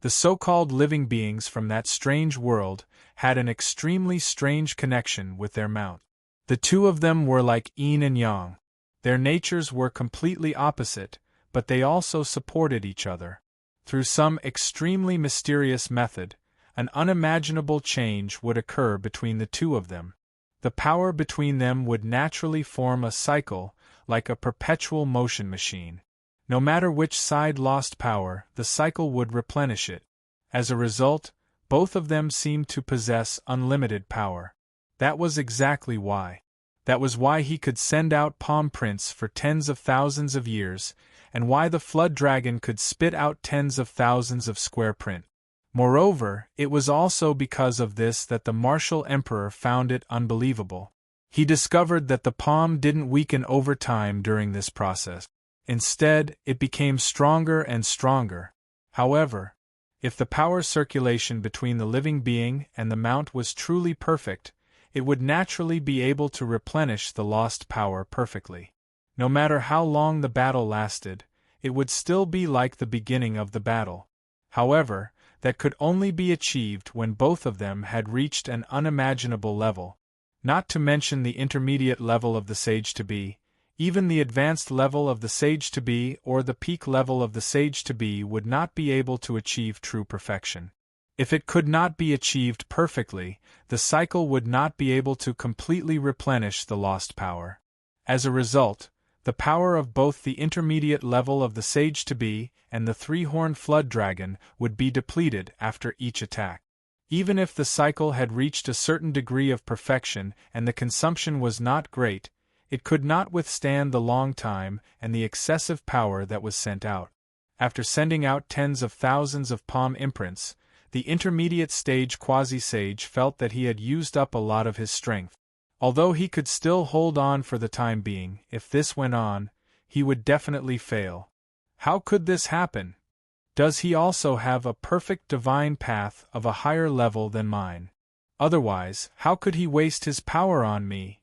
The so-called living beings from that strange world had an extremely strange connection with their mount. The two of them were like yin and yang. Their natures were completely opposite, but they also supported each other. Through some extremely mysterious method, an unimaginable change would occur between the two of them. The power between them would naturally form a cycle, like a perpetual motion machine. No matter which side lost power, the cycle would replenish it. As a result, both of them seemed to possess unlimited power. That was exactly why. That was why he could send out palm prints for tens of thousands of years, and why the flood dragon could spit out tens of thousands of square print. Moreover, it was also because of this that the martial emperor found it unbelievable. He discovered that the palm didn't weaken over time during this process. Instead, it became stronger and stronger. However, if the power circulation between the living being and the mount was truly perfect, it would naturally be able to replenish the lost power perfectly. No matter how long the battle lasted, it would still be like the beginning of the battle. However, that could only be achieved when both of them had reached an unimaginable level. Not to mention the intermediate level of the sage-to-be, even the advanced level of the sage-to-be or the peak level of the sage-to-be would not be able to achieve true perfection. If it could not be achieved perfectly, the cycle would not be able to completely replenish the lost power. As a result, the power of both the intermediate level of the sage-to-be and the three-horned flood dragon would be depleted after each attack. Even if the cycle had reached a certain degree of perfection and the consumption was not great, it could not withstand the long time and the excessive power that was sent out. After sending out tens of thousands of palm imprints, the intermediate stage quasi-sage felt that he had used up a lot of his strength. Although he could still hold on for the time being, if this went on, he would definitely fail. How could this happen? Does he also have a perfect divine path of a higher level than mine? Otherwise, how could he waste his power on me?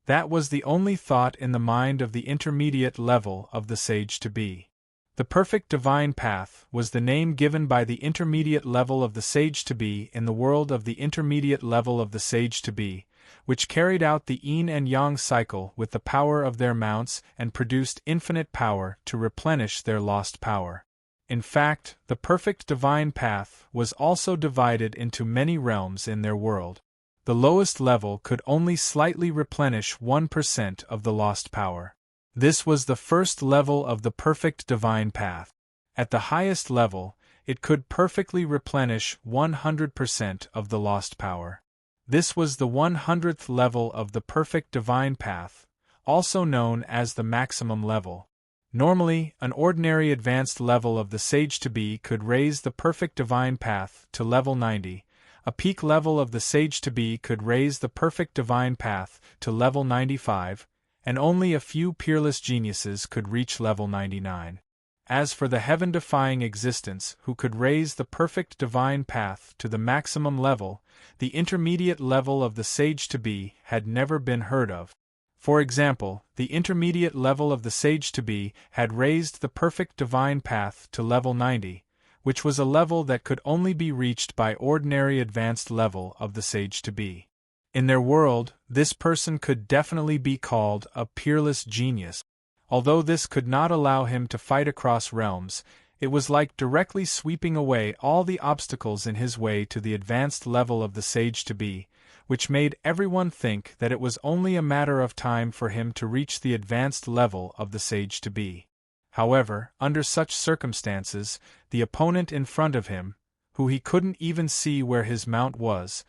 That was the only thought in the mind of the intermediate level of the sage-to-be. The perfect divine path was the name given by the intermediate level of the sage-to-be in the world of the intermediate level of the sage-to-be, which carried out the yin and yang cycle with the power of their mounts and produced infinite power to replenish their lost power. In fact, the perfect divine path was also divided into many realms in their world. The lowest level could only slightly replenish 1% of the lost power. This was the first level of the perfect divine path. At the highest level, it could perfectly replenish 100% of the lost power. This was the 100th level of the perfect divine path, also known as the maximum level. Normally, an ordinary advanced level of the sage-to-be could raise the perfect divine path to level 90, a peak level of the sage-to-be could raise the perfect divine path to level 95, and only a few peerless geniuses could reach level 99. As for the heaven-defying existence who could raise the perfect divine path to the maximum level, the intermediate level of the sage-to-be had never been heard of. For example, the intermediate level of the sage-to-be had raised the perfect divine path to level 90, which was a level that could only be reached by ordinary advanced level of the sage-to-be. In their world, this person could definitely be called a peerless genius. Although this could not allow him to fight across realms, it was like directly sweeping away all the obstacles in his way to the advanced level of the sage-to-be, which made everyone think that it was only a matter of time for him to reach the advanced level of the sage-to-be. However, under such circumstances, the opponent in front of him, who he couldn't even see where his mount was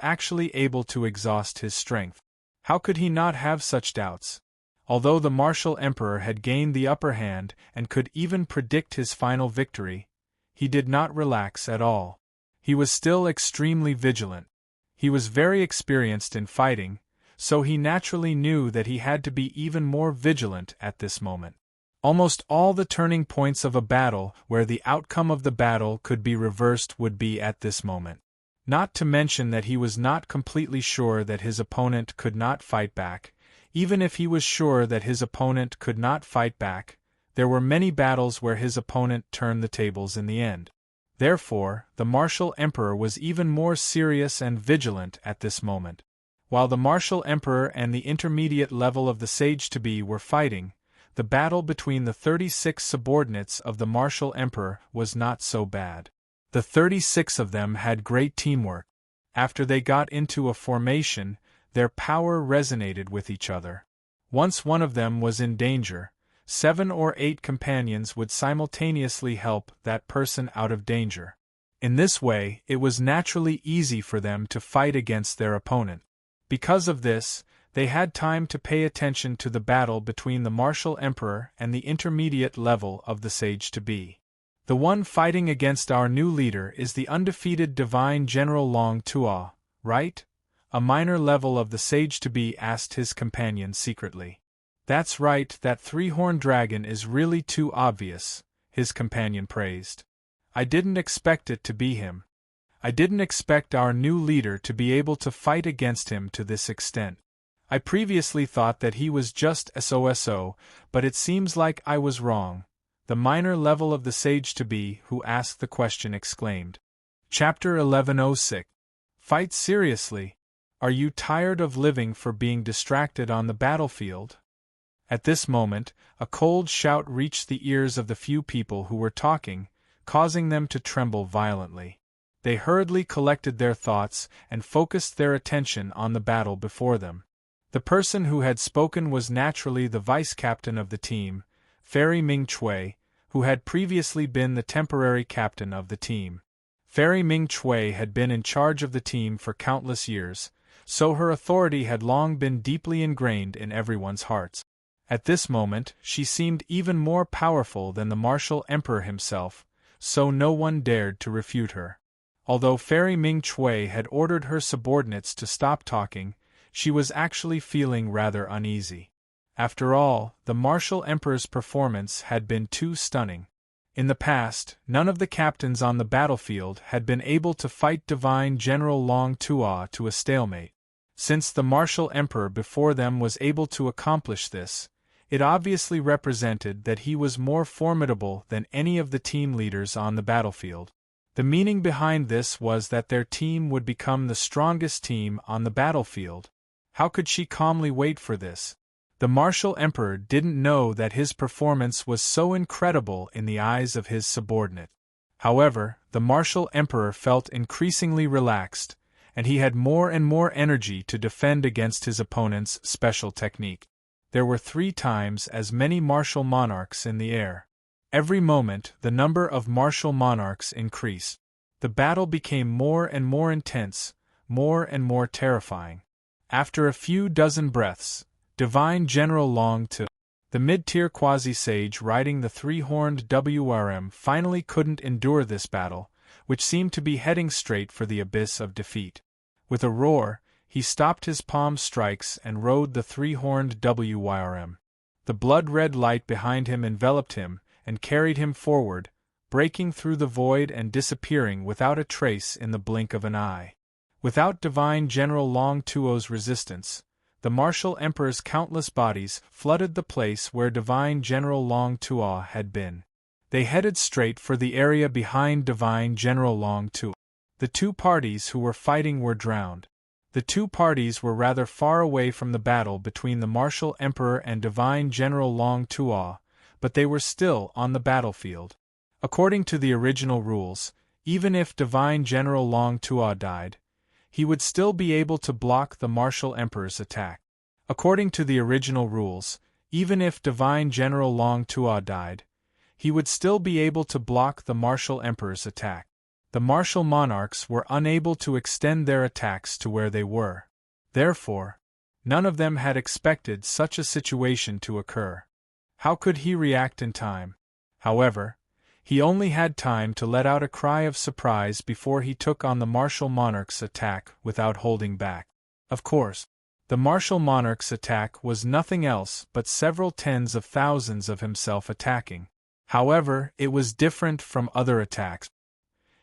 actually able to exhaust his strength. How could he not have such doubts? Although the martial emperor had gained the upper hand and could even predict his final victory, he did not relax at all. He was still extremely vigilant. He was very experienced in fighting, so he naturally knew that he had to be even more vigilant at this moment. Almost all the turning points of a battle where the outcome of the battle could be reversed would be at this moment. Not to mention that he was not completely sure that his opponent could not fight back. Even if he was sure that his opponent could not fight back, there were many battles where his opponent turned the tables in the end. Therefore, the martial emperor was even more serious and vigilant at this moment. While the martial emperor and the intermediate level of the sage-to-be were fighting, the battle between the 36 subordinates of the martial emperor was not so bad. The 36 of them had great teamwork. After they got into a formation, their power resonated with each other. Once one of them was in danger, 7 or 8 companions would simultaneously help that person out of danger. In this way, it was naturally easy for them to fight against their opponent. Because of this, They had time to pay attention to the battle between the martial emperor and the intermediate level of the sage-to-be. The one fighting against our new leader is the undefeated divine General Long Tuo, right? A minor level of the sage-to-be asked his companion secretly. That's right, that three-horned dragon is really too obvious, his companion praised. I didn't expect it to be him. I didn't expect our new leader to be able to fight against him to this extent. I previously thought that he was just SOSO, but it seems like I was wrong. The minor level of the sage-to-be who asked the question exclaimed. Chapter 1106. Fight seriously. Are you tired of living for being distracted on the battlefield? At this moment, a cold shout reached the ears of the few people who were talking, causing them to tremble violently. They hurriedly collected their thoughts and focused their attention on the battle before them. The person who had spoken was naturally the vice-captain of the team, Fairy Ming Chui, who had previously been the temporary captain of the team. Fairy Ming Chui had been in charge of the team for countless years, so her authority had long been deeply ingrained in everyone's hearts. At this moment, she seemed even more powerful than the martial emperor himself, so no one dared to refute her. Although Fairy Ming Chui had ordered her subordinates to stop talking, she was actually feeling rather uneasy. After all, the martial emperor's performance had been too stunning. In the past, none of the captains on the battlefield had been able to fight divine General Long Tuo to a stalemate. Since the martial emperor before them was able to accomplish this, it obviously represented that he was more formidable than any of the team leaders on the battlefield. The meaning behind this was that their team would become the strongest team on the battlefield. How could she calmly wait for this? The martial emperor didn't know that his performance was so incredible in the eyes of his subordinate. However, the martial emperor felt increasingly relaxed, and he had more and more energy to defend against his opponent's special technique. There were 3 times as many martial monarchs in the air. Every moment, the number of martial monarchs increased. The battle became more and more intense, more and more terrifying. After a few dozen breaths, Divine General Long Tuo, the mid-tier quasi-sage riding the 3-horned WRM, finally couldn't endure this battle, which seemed to be heading straight for the abyss of defeat. With a roar, he stopped his palm strikes and rode the 3-horned WRM. The blood-red light behind him enveloped him and carried him forward, breaking through the void and disappearing without a trace in the blink of an eye. Without Divine General Long Tuo's resistance, the martial emperor's countless bodies flooded the place where Divine General Long Tuo had been. They headed straight for the area behind Divine General Long Tuo. The 2 parties who were fighting were drowned. The 2 parties were rather far away from the battle between the martial emperor and Divine General Long Tuo, but they were still on the battlefield. According to the original rules, even if Divine General Long Tuo died, he would still be able to block the martial emperor's attack. According to the original rules, even if Divine General Long Tuo died, he would still be able to block the martial emperor's attack. The martial monarchs were unable to extend their attacks to where they were. Therefore, none of them had expected such a situation to occur. How could he react in time? However, he only had time to let out a cry of surprise before he took on the martial monarch's attack without holding back. Of course, the martial monarch's attack was nothing else but several tens of thousands of himself attacking. However, it was different from other attacks.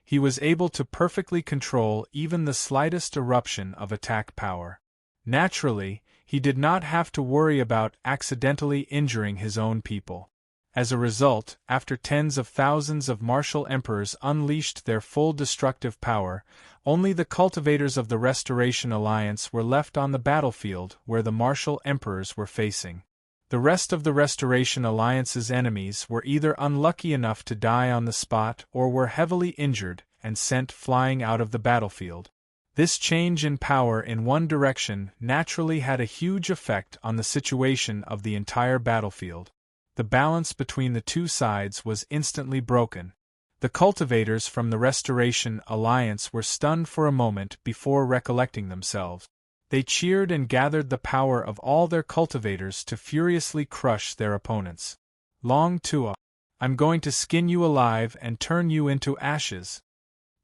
He was able to perfectly control even the slightest eruption of attack power. Naturally, he did not have to worry about accidentally injuring his own people. As a result, after tens of thousands of martial emperors unleashed their full destructive power, only the cultivators of the Restoration Alliance were left on the battlefield where the martial emperors were facing. The rest of the Restoration Alliance's enemies were either unlucky enough to die on the spot or were heavily injured and sent flying out of the battlefield. This change in power in one direction naturally had a huge effect on the situation of the entire battlefield. The balance between the 2 sides was instantly broken. The cultivators from the Restoration Alliance were stunned for a moment before recollecting themselves. They cheered and gathered the power of all their cultivators to furiously crush their opponents. Long Tua, I'm going to skin you alive and turn you into ashes.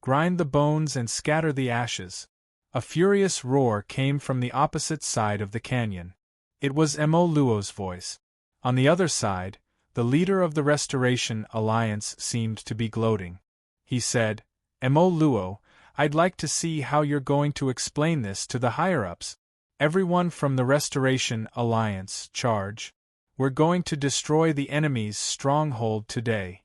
Grind the bones and scatter the ashes. A furious roar came from the opposite side of the canyon. It was Emo Luo's voice. On the other side, the leader of the Restoration Alliance seemed to be gloating. He said, Emo Luo, I'd like to see how you're going to explain this to the higher-ups. Everyone from the Restoration Alliance, charge. We're going to destroy the enemy's stronghold today.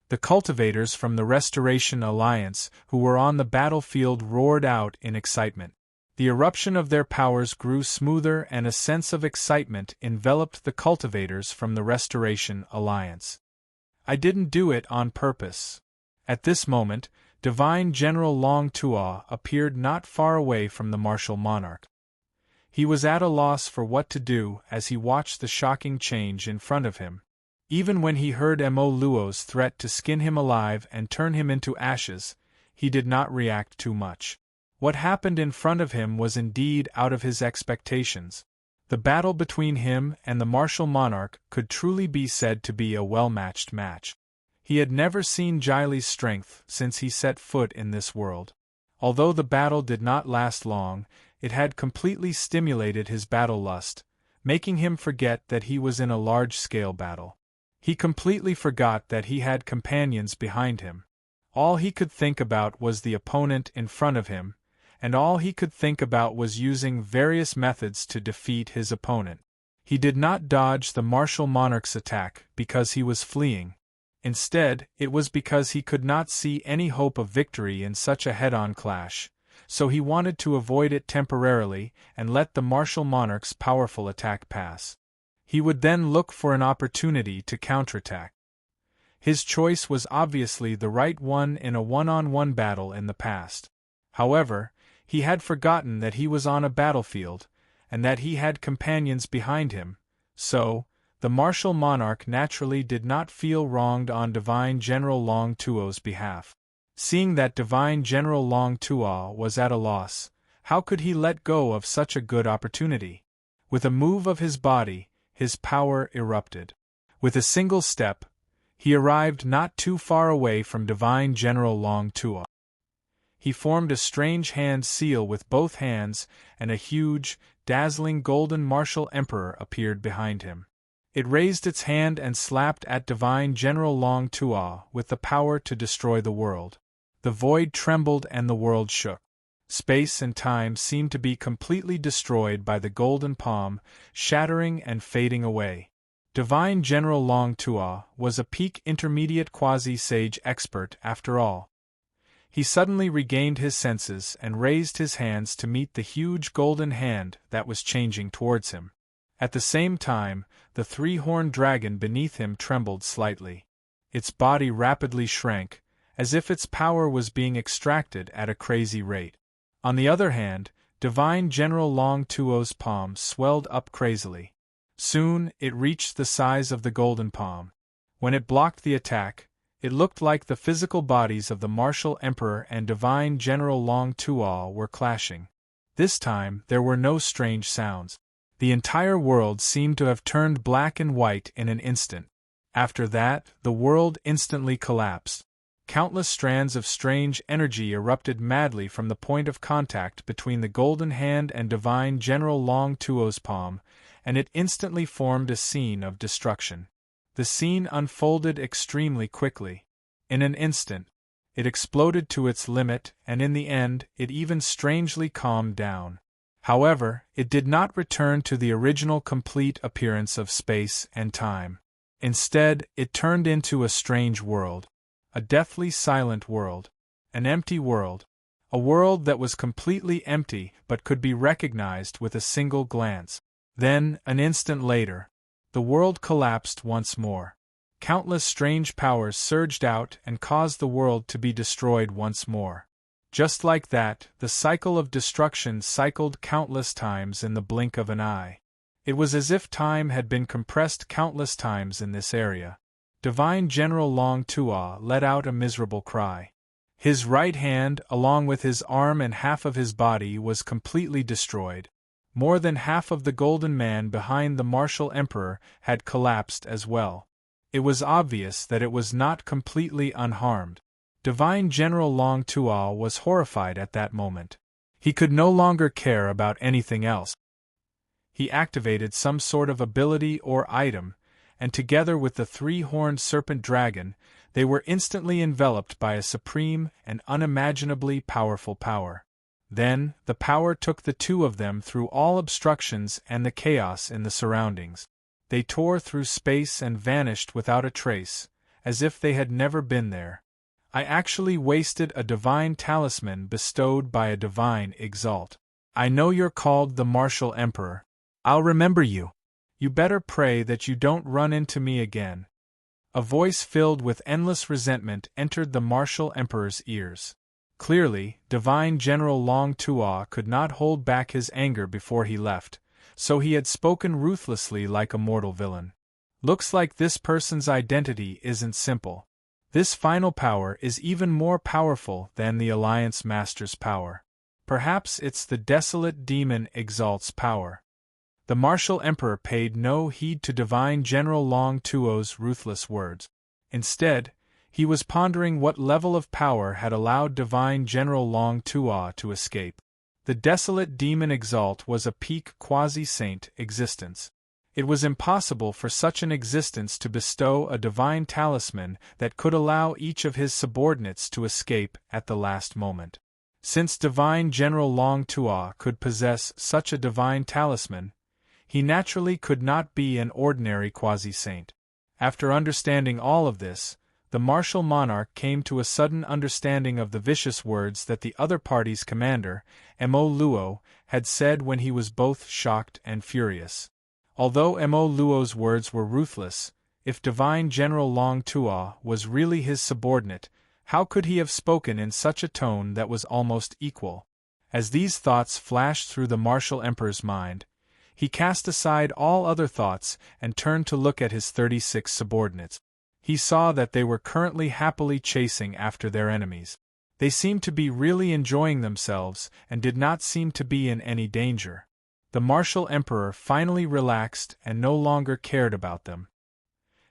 The cultivators from the Restoration Alliance who were on the battlefield roared out in excitement. The eruption of their powers grew smoother and a sense of excitement enveloped the cultivators from the Restoration Alliance. I didn't do it on purpose. At this moment, Divine General Long Tua appeared not far away from the martial monarch. He was at a loss for what to do as he watched the shocking change in front of him. Even when he heard Emo Luo's threat to skin him alive and turn him into ashes, he did not react too much. What happened in front of him was indeed out of his expectations. The battle between him and the martial monarch could truly be said to be a well-matched match. He had never seen Jili's strength since he set foot in this world. Although the battle did not last long, it had completely stimulated his battle lust, making him forget that he was in a large-scale battle. He completely forgot that he had companions behind him. All he could think about was the opponent in front of him, and all he could think about was using various methods to defeat his opponent. He did not dodge the martial monarch's attack because he was fleeing. Instead, it was because he could not see any hope of victory in such a head-on clash, so he wanted to avoid it temporarily and let the martial monarch's powerful attack pass. He would then look for an opportunity to counterattack. His choice was obviously the right one in a one-on-one battle in the past. However, he had forgotten that he was on a battlefield, and that he had companions behind him, so, the martial monarch naturally did not feel wronged on Divine General Long Tuo's behalf. Seeing that Divine General Long Tuo was at a loss, how could he let go of such a good opportunity? With a move of his body, his power erupted. With a single step, he arrived not too far away from Divine General Long Tuo. He formed a strange hand seal with both hands, and a huge, dazzling golden martial emperor appeared behind him. It raised its hand and slapped at Divine General Long Tuo with the power to destroy the world. The void trembled and the world shook. Space and time seemed to be completely destroyed by the golden palm, shattering and fading away. Divine General Long Tuo was a peak intermediate quasi-sage expert after all. He suddenly regained his senses and raised his hands to meet the huge golden hand that was changing towards him. At the same time, the three-horned dragon beneath him trembled slightly. Its body rapidly shrank, as if its power was being extracted at a crazy rate. On the other hand, Divine General Long Tuo's palm swelled up crazily. Soon, it reached the size of the golden palm. When it blocked the attack, it looked like the physical bodies of the martial emperor and Divine General Long Tuo were clashing. This time, there were no strange sounds. The entire world seemed to have turned black and white in an instant. After that, the world instantly collapsed. Countless strands of strange energy erupted madly from the point of contact between the golden hand and Divine General Long Tuo's palm, and it instantly formed a scene of destruction. The scene unfolded extremely quickly. In an instant, it exploded to its limit, and in the end, it even strangely calmed down. However, it did not return to the original complete appearance of space and time. Instead, it turned into a strange world. A deathly silent world. An empty world. A world that was completely empty but could be recognized with a single glance. Then, an instant later, the world collapsed once more. Countless strange powers surged out and caused the world to be destroyed once more. Just like that, the cycle of destruction cycled countless times in the blink of an eye. It was as if time had been compressed countless times in this area. Divine General Long Tuo let out a miserable cry. His right hand, along with his arm and half of his body, was completely destroyed. More than half of the Golden Man behind the martial emperor had collapsed as well. It was obvious that it was not completely unharmed. Divine General Long Tuo was horrified at that moment. He could no longer care about anything else. He activated some sort of ability or item, and together with the three-horned serpent dragon, they were instantly enveloped by a supreme and unimaginably powerful power. Then, the power took the two of them through all obstructions and the chaos in the surroundings. They tore through space and vanished without a trace, as if they had never been there. I actually wasted a divine talisman bestowed by a divine exalt. I know you're called the Martial Emperor. I'll remember you. You better pray that you don't run into me again. A voice filled with endless resentment entered the Martial Emperor's ears. Clearly, Divine General Long Tuo could not hold back his anger before he left, so he had spoken ruthlessly like a mortal villain. Looks like this person's identity isn't simple. This final power is even more powerful than the Alliance Master's power. Perhaps it's the Desolate Demon Exalt's power. The Martial Emperor paid no heed to Divine General Long Tuo's ruthless words. Instead, he was pondering what level of power had allowed Divine General Long Tuo to escape. The Desolate Demon Exalt was a peak quasi-saint existence. It was impossible for such an existence to bestow a divine talisman that could allow each of his subordinates to escape at the last moment. Since Divine General Long Tuo could possess such a divine talisman, he naturally could not be an ordinary quasi-saint. After understanding all of this, the martial monarch came to a sudden understanding of the vicious words that the other party's commander, Mo Luo, had said when he was both shocked and furious. Although Mo Luo's words were ruthless, if Divine General Long Tuo was really his subordinate, how could he have spoken in such a tone that was almost equal? As these thoughts flashed through the martial emperor's mind, he cast aside all other thoughts and turned to look at his 36 subordinates. He saw that they were currently happily chasing after their enemies. They seemed to be really enjoying themselves and did not seem to be in any danger. The martial emperor finally relaxed and no longer cared about them.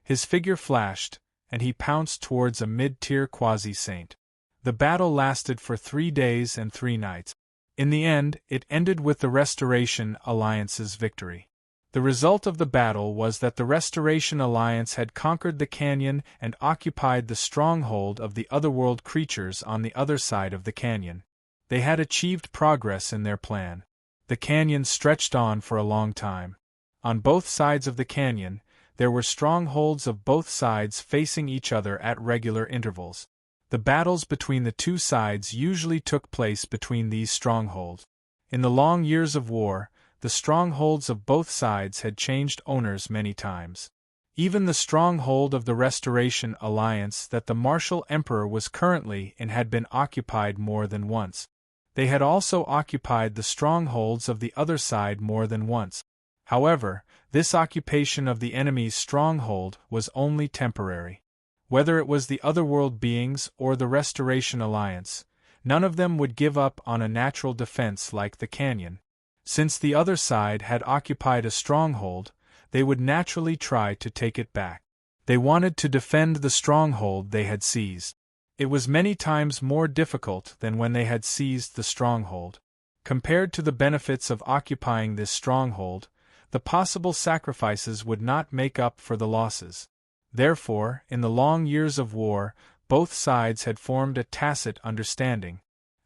His figure flashed, and he pounced towards a mid-tier quasi-saint. The battle lasted for 3 days and 3 nights. In the end, it ended with the Restoration Alliance's victory. The result of the battle was that the Restoration Alliance had conquered the canyon and occupied the stronghold of the otherworld creatures on the other side of the canyon. They had achieved progress in their plan. The canyon stretched on for a long time. On both sides of the canyon, there were strongholds of both sides facing each other at regular intervals. The battles between the two sides usually took place between these strongholds. In the long years of war, the strongholds of both sides had changed owners many times. Even the stronghold of the Restoration Alliance that the Martial Emperor was currently in had been occupied more than once. They had also occupied the strongholds of the other side more than once. However, this occupation of the enemy's stronghold was only temporary. Whether it was the otherworld beings or the Restoration Alliance, none of them would give up on a natural defense like the canyon. Since the other side had occupied a stronghold, they would naturally try to take it back. They wanted to defend the stronghold they had seized. It was many times more difficult than when they had seized the stronghold. Compared to the benefits of occupying this stronghold, the possible sacrifices would not make up for the losses. Therefore, in the long years of war, both sides had formed a tacit understanding.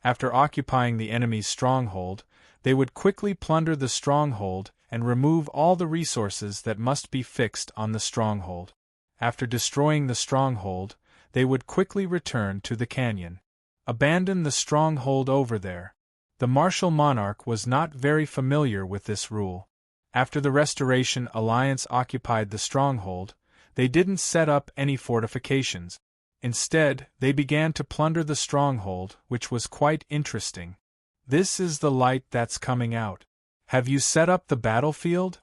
After occupying the enemy's stronghold, they would quickly plunder the stronghold and remove all the resources that must be fixed on the stronghold. After destroying the stronghold, they would quickly return to the canyon. Abandon the stronghold over there. The martial monarch was not very familiar with this rule. After the Restoration Alliance occupied the stronghold, they didn't set up any fortifications. Instead, they began to plunder the stronghold, which was quite interesting. This is the light that's coming out. Have you set up the battlefield?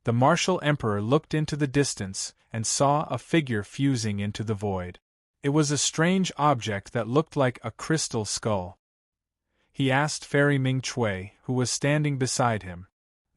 The martial emperor looked into the distance and saw a figure fusing into the void. It was a strange object that looked like a crystal skull. He asked Fairy Ming Chui, who was standing beside him.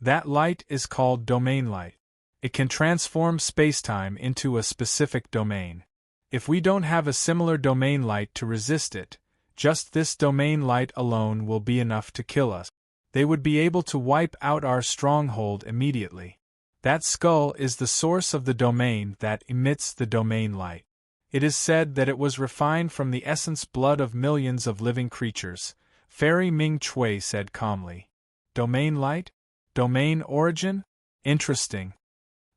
That light is called domain light. It can transform spacetime into a specific domain. If we don't have a similar domain light to resist it, just this domain light alone will be enough to kill us. They would be able to wipe out our stronghold immediately. That skull is the source of the domain that emits the domain light. It is said that it was refined from the essence blood of millions of living creatures, Fairy Ming Chui said calmly. Domain light? Domain origin? Interesting.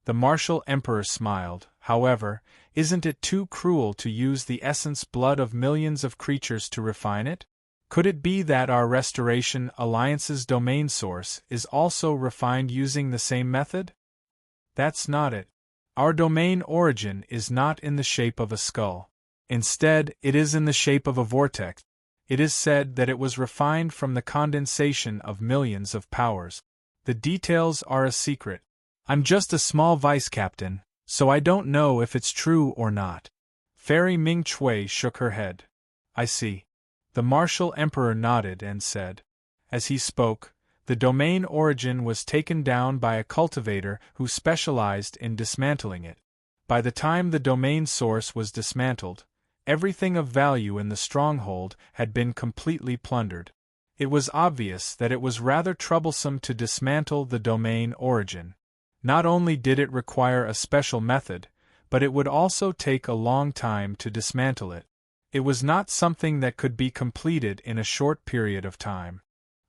The martial emperor smiled. However, isn't it too cruel to use the essence blood of millions of creatures to refine it? Could it be that our Restoration Alliance's domain source is also refined using the same method? That's not it. Our domain origin is not in the shape of a skull. Instead, it is in the shape of a vortex. It is said that it was refined from the condensation of millions of powers. The details are a secret. I'm just a small vice captain, so I don't know if it's true or not. Fairy Ming Chui shook her head. I see. The martial emperor nodded and said. As he spoke, the domain origin was taken down by a cultivator who specialized in dismantling it. By the time the domain source was dismantled, everything of value in the stronghold had been completely plundered. It was obvious that it was rather troublesome to dismantle the domain origin. Not only did it require a special method, but it would also take a long time to dismantle it. It was not something that could be completed in a short period of time.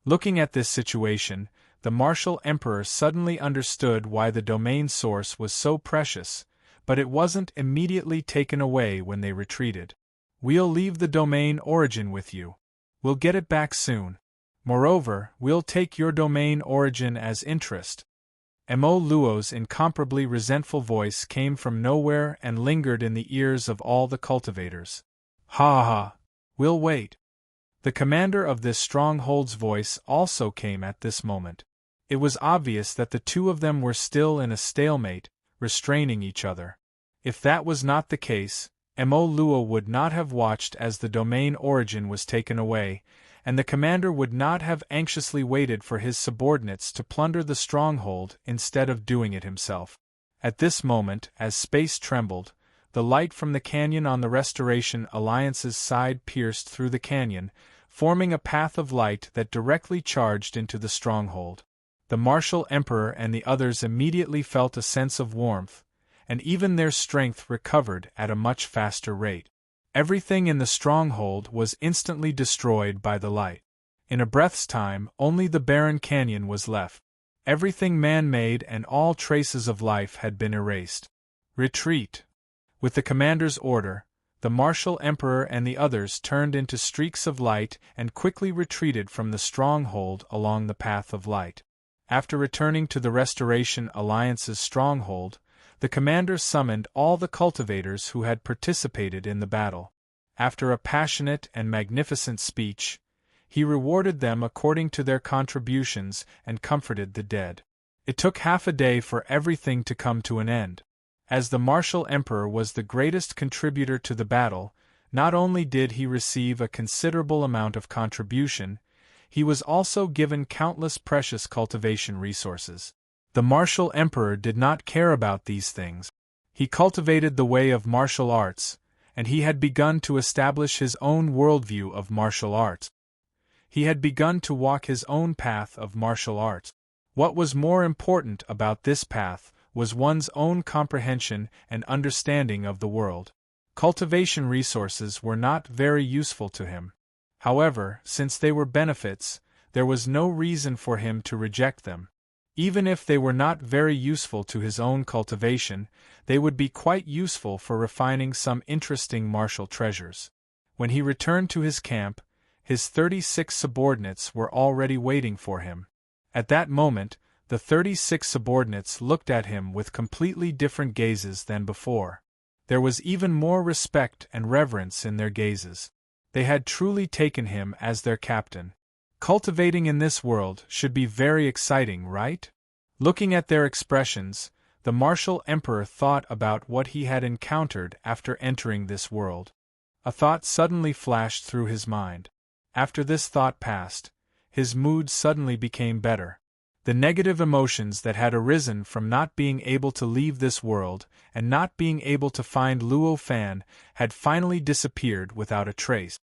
Looking at this situation, the martial emperor suddenly understood why the domain source was so precious, but it wasn't immediately taken away when they retreated. We'll leave the domain origin with you. We'll get it back soon. Moreover, we'll take your domain origin as interest. Mo Luo's incomparably resentful voice came from nowhere and lingered in the ears of all the cultivators. Ha ha! We'll wait. The commander of this stronghold's voice also came at this moment. It was obvious that the two of them were still in a stalemate, restraining each other. If that was not the case, Mo Luo would not have watched as the domain origin was taken away, and the commander would not have anxiously waited for his subordinates to plunder the stronghold instead of doing it himself. At this moment, as space trembled, the light from the canyon on the Restoration Alliance's side pierced through the canyon, forming a path of light that directly charged into the stronghold. The martial emperor and the others immediately felt a sense of warmth, and even their strength recovered at a much faster rate. Everything in the stronghold was instantly destroyed by the light. In a breath's time, only the barren canyon was left. Everything man-made and all traces of life had been erased. Retreat. With the commander's order, the martial emperor and the others turned into streaks of light and quickly retreated from the stronghold along the path of light. After returning to the Restoration Alliance's stronghold, the commander summoned all the cultivators who had participated in the battle. After a passionate and magnificent speech, he rewarded them according to their contributions and comforted the dead. It took half a day for everything to come to an end. As the martial emperor was the greatest contributor to the battle, not only did he receive a considerable amount of contribution, he was also given countless precious cultivation resources. The martial emperor did not care about these things. He cultivated the way of martial arts, and he had begun to establish his own worldview of martial arts. He had begun to walk his own path of martial arts. What was more important about this path was one's own comprehension and understanding of the world. Cultivation resources were not very useful to him. However, since they were benefits, there was no reason for him to reject them. Even if they were not very useful to his own cultivation, they would be quite useful for refining some interesting martial treasures. When he returned to his camp, his 36 subordinates were already waiting for him. At that moment, the 36 subordinates looked at him with completely different gazes than before. There was even more respect and reverence in their gazes. They had truly taken him as their captain. Cultivating in this world should be very exciting, right? Looking at their expressions, the martial emperor thought about what he had encountered after entering this world. A thought suddenly flashed through his mind. After this thought passed, his mood suddenly became better. The negative emotions that had arisen from not being able to leave this world and not being able to find Luo Fan had finally disappeared without a trace.